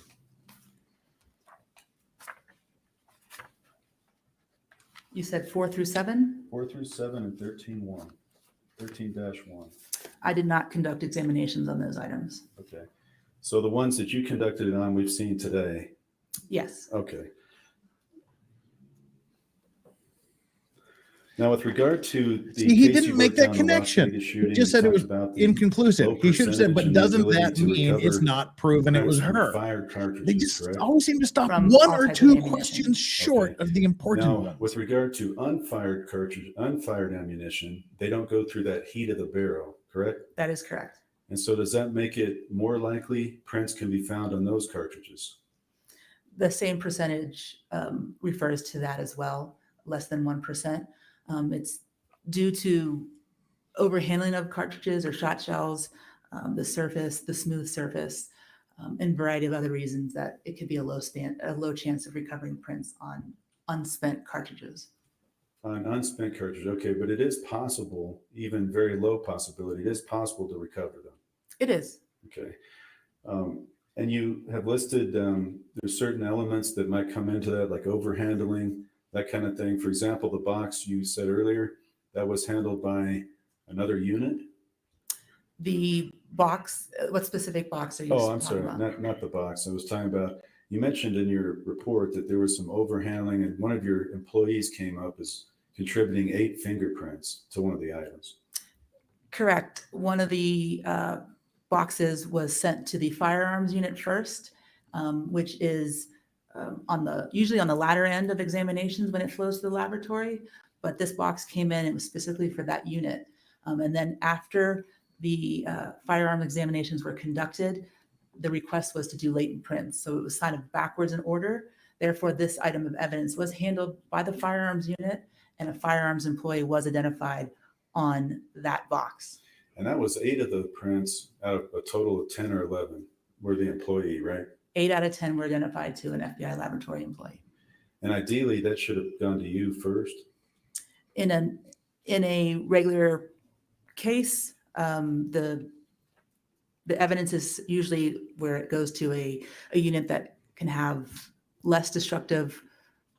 You said 4 through 7? 4 through 7 and 13.1, 13-1. I did not conduct examinations on those items. Okay. So the ones that you conducted on, we've seen today. Yes. Okay. Now, with regard to the he case didn't you make worked that on, the Las connection. Vegas He shooting, just said you it was talked about the inconclusive. low He should have said, percentage but and the doesn't ability that to mean it's recover not proven it was prints from her? fired cartridges, They just correct? always seem to stop From one all or types of two ammunition. questions short Okay. of the important Now, ones. with regard to unfired cartridge, unfired ammunition, they don't go through that heat of the barrel, correct? That is correct. And so does that make it more likely prints can be found on those cartridges? The same percentage refers to that as well, less than 1%. It's due to overhandling of cartridges or shot shells, the surface, the smooth surface, and a variety of other reasons that it could be a low chance of recovering prints on unspent cartridges. On unspent cartridge, okay, but it is possible, even very low possibility, it is possible to recover them. It is. Okay. And you have listed there's certain elements that might come into that, like overhandling, that kind of thing. For example, the box you said earlier, that was handled by another unit? The box, what specific box are you Oh, I'm talking sorry, about? not the box. I was talking about, you mentioned in your report that there was some overhandling and one of your employees came up as contributing 8 fingerprints to one of the items. Correct. One of the boxes was sent to the firearms unit first, which is usually on the latter end of examinations when it flows to the laboratory. But this box came in, it was specifically for that unit. And then after the firearm examinations were conducted, the request was to do latent prints. So it was kind of backwards in order. Therefore, this item of evidence was handled by the firearms unit, and a firearms employee was identified on that box. And that was 8 of the prints out of a total of 10 or 11 were the employee, right? 8 out of 10 were identified to an FBI laboratory employee. And ideally, that should have gone to you first. In a regular case, the evidence is usually where it goes to a unit that can have less destructive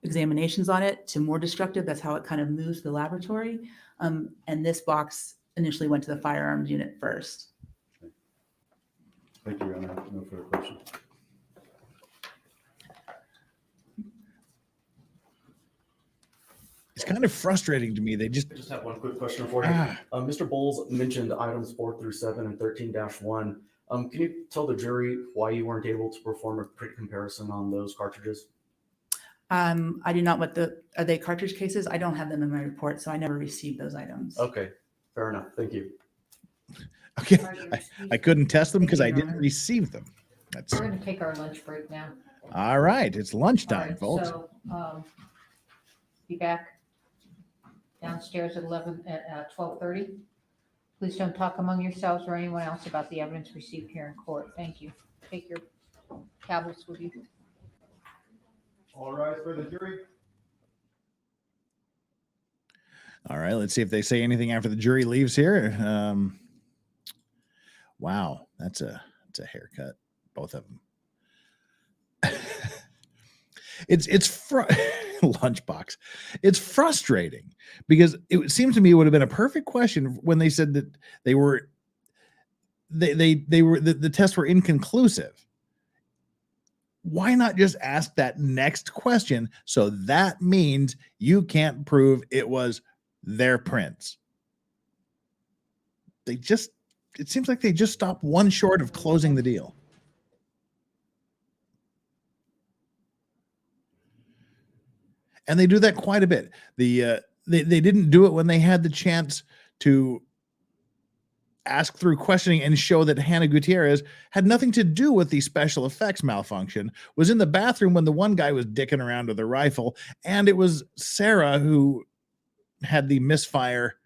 examinations on it to more destructive. That's how it kind of moves to the laboratory. And this box initially went to the firearms unit first. Okay. Thank you, Your Honor. No further questions. It's kind of frustrating to me. They just I just have one quick question for you. Mr. Bowles mentioned items 4 through 7 and 13-1. Can you tell the jury why you weren't able to perform a print comparison on those cartridges? I do not are they cartridge cases? I don't have them in my report, so I never received those items. Okay, fair enough. Thank you. okay. I couldn't test them because I didn't receive them. That's We're going to take our lunch break now. all right. It's lunchtime, All right, folks. So, be back downstairs at 12:30. Please don't talk among yourselves or anyone else about the evidence received here in court. Thank you. Take your tablets with you. All rise for the jury. All right, let's see if they say anything after the jury leaves here. Wow, that's a haircut. both of them. Lunchbox. It's frustrating because it seems to me it would have been a perfect question when they said that they were the tests were inconclusive. Why not just ask that next question? So that means you can't prove it was their prints. It seems like they just stopped one short of closing the deal. And they do that quite a bit. They didn't do it when they had the chance to ask through questioning and show that Halyna Gutierrez had nothing to do with the special effects malfunction, was in the bathroom when the one guy was dicking around with a rifle, and it was Sarah who had the misfire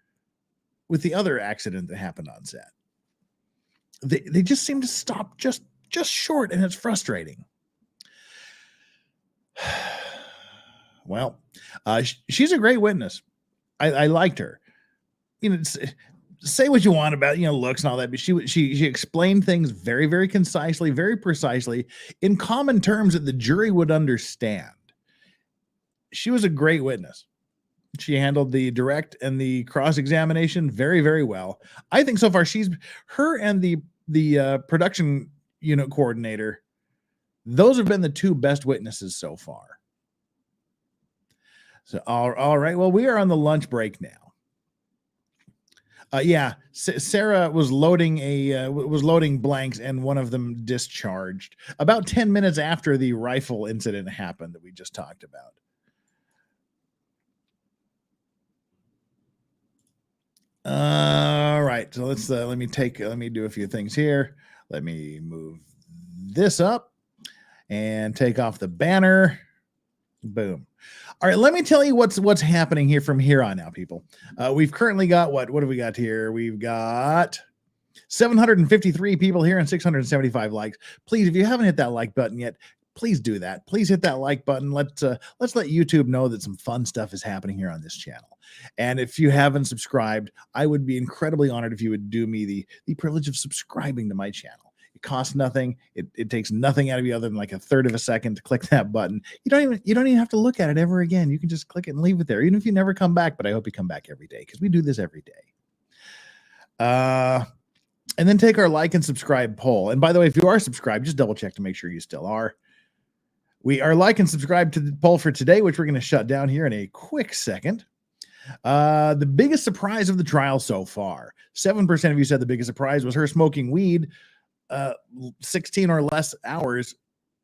with the other accident that happened on set. They just seem to stop just short, and it's frustrating. Well, she's a great witness. I liked her. You know, say what you want about, looks and all that, but she explained things very, very concisely, very precisely, in common terms that the jury would understand. She was a great witness. She handled the direct and the cross-examination very, very well. I think so far her and the production unit coordinator, those have been the two best witnesses so far. So, all right. Well, we are on the lunch break now. Sarah was loading blanks, and one of them discharged about 10 minutes after the rifle incident happened that we just talked about. All right. So let me do a few things here. Let me move this up and take off the banner. Boom. All right, let me tell you what's happening here from here on out, people. We've currently got what have we got here? We've got 753 people here and 675 likes. Please, if you haven't hit that like button yet, please do that. Please hit that like button. Let's let YouTube know that some fun stuff is happening here on this channel. And if you haven't subscribed, I would be incredibly honored if you would do me the privilege of subscribing to my channel. It costs nothing. It takes nothing out of you other than like a third of a second to click that button. You don't even have to look at it ever again. You can just click it and leave it there, even if you never come back. But I hope you come back every day because we do this every day. And then take our like and subscribe poll. And by the way, if you are subscribed, just double check to make sure you still are. We are like and subscribe to the poll for today, which we're going to shut down here in a quick second. The biggest surprise of the trial so far. 7% of you said the biggest surprise was her smoking weed 16 or less hours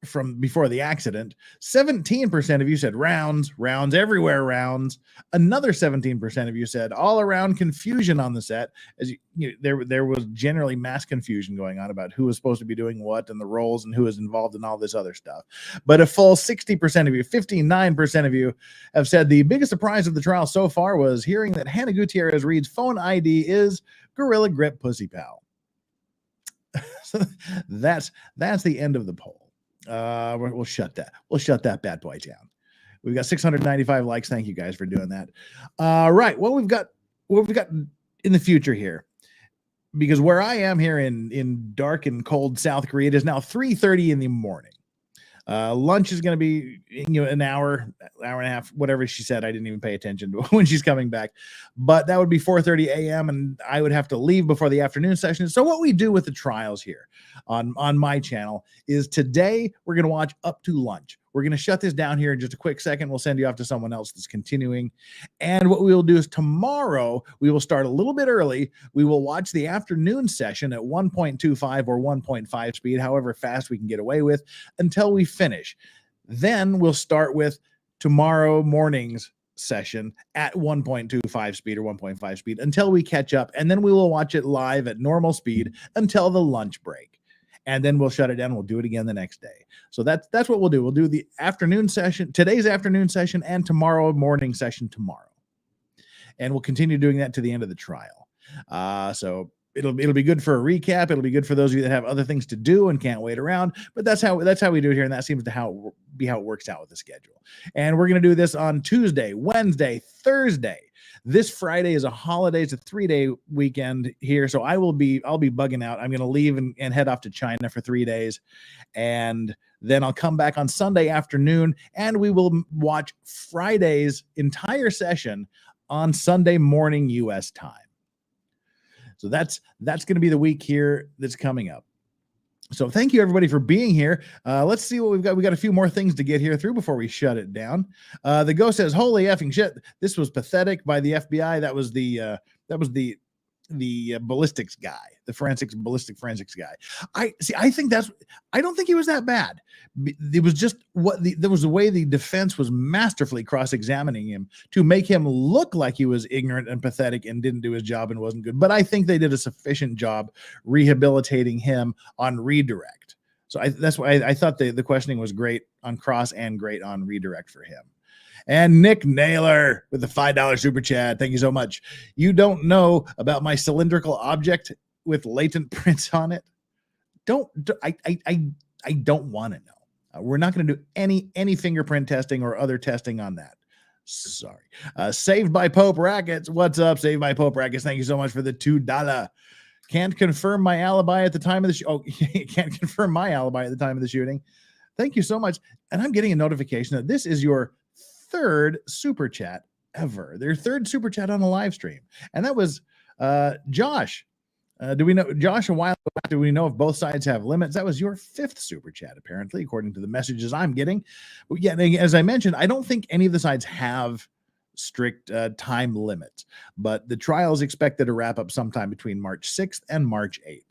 from before the accident. 17% of you said rounds everywhere, rounds. Another 17% of you said all around confusion on the set, as there was generally mass confusion going on about who was supposed to be doing what and the roles and who was involved in all this other stuff. But a full 60% of you, 59% of you have said the biggest surprise of the trial so far was hearing that Halyna Gutierrez Reed's phone ID is Gorilla Grip Pussy Pal. So that's the end of the poll. We'll shut that bad boy down. We've got 695 likes. Thank you guys for doing that. Right. What we've got in the future here, because where I am here in dark and cold South Korea, it is now 3:30 in the morning. Lunch is going to be, an hour and a half, whatever she said. I didn't even pay attention to when she's coming back, but that would be 4:30 a.m. and I would have to leave before the afternoon session. So what we do with the trials here on my channel is today we're going to watch up to lunch. We're going to shut this down here in just a quick second. We'll send you off to someone else that's continuing. And what we will do is tomorrow, we will start a little bit early. We will watch the afternoon session at 1.25 or 1.5 speed, however fast we can get away with, until we finish. Then we'll start with tomorrow morning's session at 1.25 speed or 1.5 speed until we catch up. And then we will watch it live at normal speed until the lunch break. And then we'll shut it down. We'll do it again the next day. So that's what we'll do. We'll do the afternoon session, today's afternoon session, and tomorrow morning session tomorrow. And we'll continue doing that to the end of the trial. So it'll be good for a recap. It'll be good for those of you that have other things to do and can't wait around. But that's how we do it here, and that seems to how it works out with the schedule. And we're going to do this on Tuesday, Wednesday, Thursday. This Friday is a holiday. It's a 3-day weekend here. So I'll be bugging out. I'm going to leave and head off to China for 3 days. And then I'll come back on Sunday afternoon and we will watch Friday's entire session on Sunday morning US time. So that's going to be the week here that's coming up. So thank you everybody for being here. Let's see what we've got. We got a few more things to get here through before we shut it down. The ghost says, "Holy effing shit! This was pathetic by the FBI." That was the ballistics guy, the ballistic forensics guy. I don't think he was that bad. It was just there was the way the defense was masterfully cross-examining him to make him look like he was ignorant and pathetic and didn't do his job and wasn't good. But I think they did a sufficient job rehabilitating him on redirect. So that's why I thought the questioning was great on cross and great on redirect for him. And Nick Naylor with the $5 super chat. Thank you so much. You don't know about my cylindrical object with latent prints on it? I don't want to know. We're not going to do any fingerprint testing or other testing on that. Sorry. Saved by Pope Rackets. What's up, Saved by Pope Rackets? Thank you so much for the $2. Can't confirm my alibi at the time of the can't confirm my alibi at the time of the shooting. Thank you so much. And I'm getting a notification that this is your third super chat ever. Their third super chat on a live stream. And that was Josh. Do we know, Josh, a while back, do we know if both sides have limits? That was your fifth super chat, apparently, according to the messages I'm getting. But yeah, as I mentioned, I don't think any of the sides have strict time limits, but the trial is expected to wrap up sometime between March 6th and March 8th.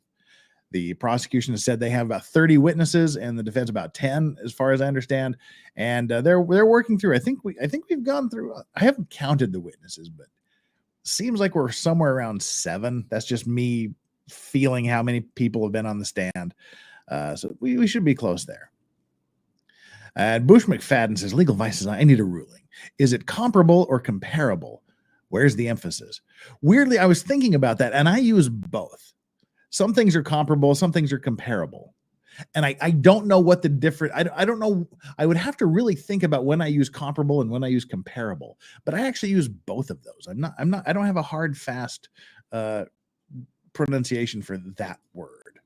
The prosecution has said they have about 30 witnesses and the defense about 10, as far as I understand. And they're working through. I think we've gone through. I haven't counted the witnesses, but seems like we're somewhere around 7. That's just me feeling how many people have been on the stand. So we should be close there. And Bush McFadden says, legal vices, I need a ruling. Is it comparable or comparable? Where's the emphasis? Weirdly, I was thinking about that, and I use both. Some things are comparable, some things are comparable. And I don't know what the difference, I don't know. I would have to really think about when I use comparable and when I use comparable, but I actually use both of those. I don't have a hard, fast pronunciation for that word.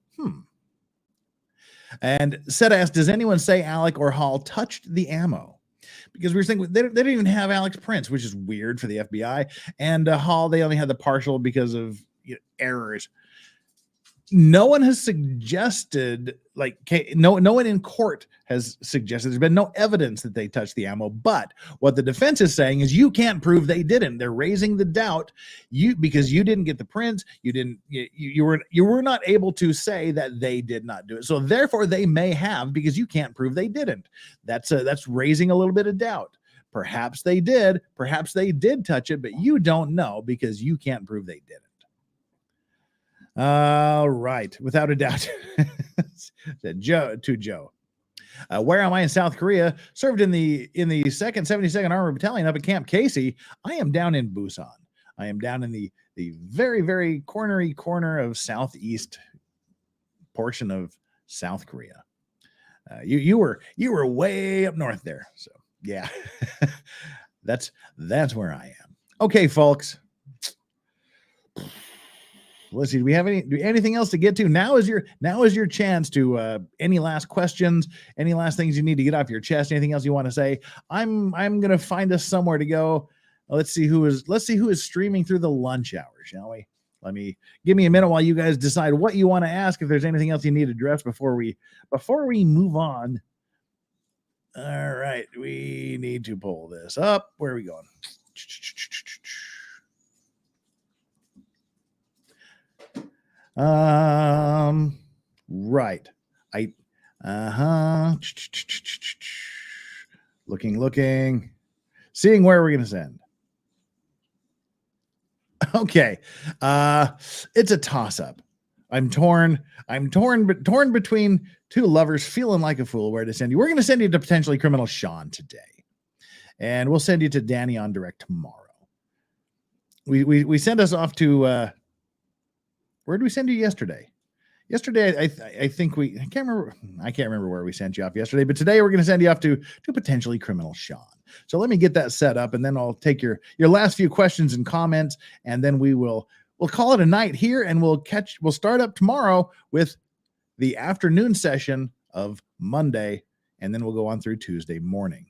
And Seta asked, does anyone say Alec or Hall touched the ammo? Because we were thinking they didn't even have Alec's prints, which is weird for the FBI. And Hall, they only had the partial because of errors. No one has suggested, no one in court has suggested. There's been no evidence that they touched the ammo. But what the defense is saying is you can't prove they didn't. They're raising the doubt because you didn't get the prints. You were not able to say that they did not do it. So therefore, they may have, because you can't prove they didn't. That's raising a little bit of doubt. Perhaps they did. Perhaps they did touch it, but you don't know because you can't prove they didn't. All right, without a doubt. Said Joe. Where am I in South Korea? Served in the 2nd 72nd Armored Battalion up at Camp Casey. I am down in Busan. I am down in the very, very corner of southeast portion of South Korea. You were way up north there. So yeah, that's where I am. Okay, folks. Let's see. Do we have anything else to get to? Now is your chance to any last questions, any last things you need to get off your chest, anything else you want to say. I'm gonna find us somewhere to go. Let's see who is streaming through the lunch hour, shall we? Give me a minute while you guys decide what you want to ask. If there's anything else you need addressed before we move on. All right, we need to pull this up. Where are we going? Right. Looking, seeing where we're going to send. Okay. It's a toss up. I'm torn between two lovers, feeling like a fool where to send you. We're going to send you to potentially criminal Sean today. And we'll send you to Danny on direct tomorrow. We sent us off to, where did we send you yesterday? Yesterday, I think I can't remember where we sent you off yesterday, but today we're going to send you off to potentially criminal Sean. So let me get that set up, and then I'll take your last few questions and comments, and then we'll call it a night here, and we'll start up tomorrow with the afternoon session of Monday, and then we'll go on through Tuesday morning.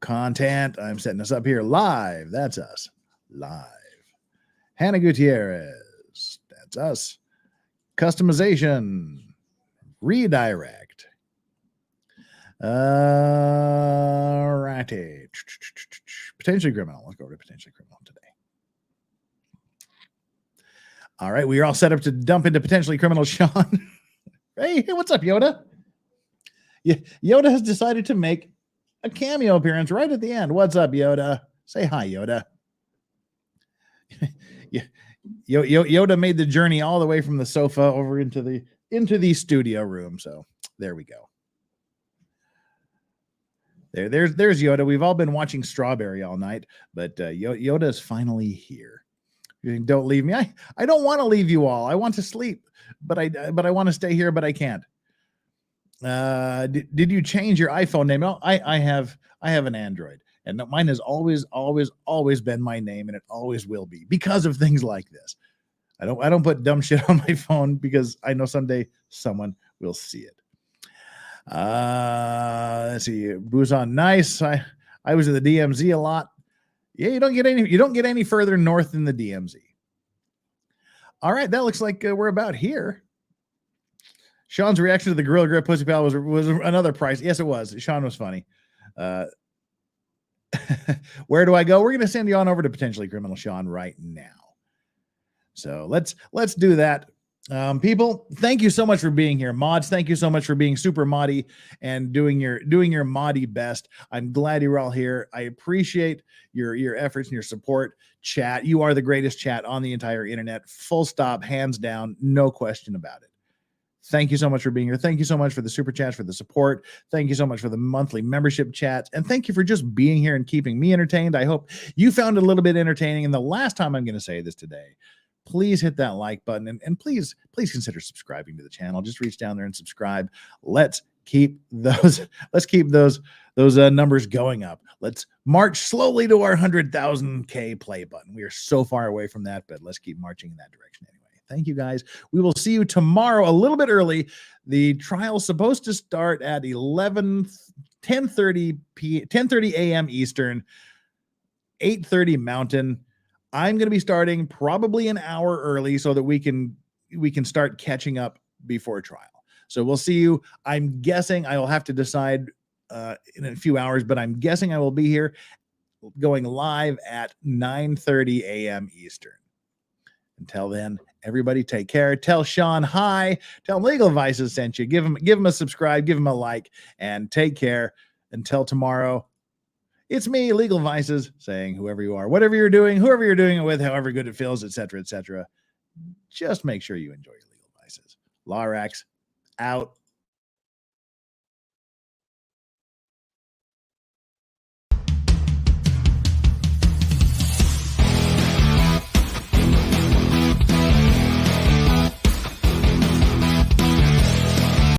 Content, I'm setting us up here live. That's us live. Halyna Gutierrez, that's us. Customization, redirect. Righty. Potentially criminal. Let's go to potentially criminal today. All right, we are all set up to dump into potentially criminal Sean. Hey, what's up, Yoda? Yoda has decided to make a cameo appearance right at the end. What's up, Yoda? Say hi, Yoda. Yoda made the journey all the way from the sofa over into the studio room. So there we go. There's Yoda. We've all been watching Strawberry all night, but Yoda is finally here. Don't leave me. I don't want to leave you all. I want to sleep, but I want to stay here, but I can't. Did you change your iPhone name? No, I have an Android, and mine has always been my name, and it always will be because of things like this. I don't put dumb shit on my phone because I know someday someone will see it. Let's see. Busan, nice. I was in the DMZ a lot. Yeah, you don't get any further north than the DMZ. All right, that looks like we're about here. Sean's reaction to the Gorilla Grip Pussy Pal was another price. Yes, it was. Sean was funny. Where do I go? We're going to send you on over to potentially criminal Sean right now. So let's do that. People, thank you so much for being here. Mods, thank you so much for being super moddy and doing your moddy best. I'm glad you're all here. I appreciate your efforts and your support. Chat, you are the greatest chat on the entire internet. Full stop, hands down, no question about it. Thank you so much for being here. Thank you so much for the super chats, for the support. Thank you so much for the monthly membership chats. And thank you for just being here and keeping me entertained. I hope you found it a little bit entertaining. And the last time I'm going to say this today, please hit that like button and please consider subscribing to the channel. Just reach down there and subscribe. Let's keep those numbers going up. Let's march slowly to our 100,000K play button. We are so far away from that, but let's keep marching in that direction anyway. Thank you, guys. We will see you tomorrow a little bit early. The trial's supposed to start at 10:30 a.m. Eastern, 8:30 Mountain. I'm going to be starting probably an hour early so that we can start catching up before trial. So we'll see you. I'm guessing I will have to decide in a few hours, but I'm guessing I will be here going live at 9:30 a.m. Eastern. Until then, everybody take care. Tell Sean hi. Tell him Legal Vices sent you. Give him a subscribe. Give him a like. And take care. Until tomorrow, it's me, Legal Vices, saying whoever you are, whatever you're doing, whoever you're doing it with, however good it feels, etc., etc. Just make sure you enjoy your Legal Vices. Larax, out.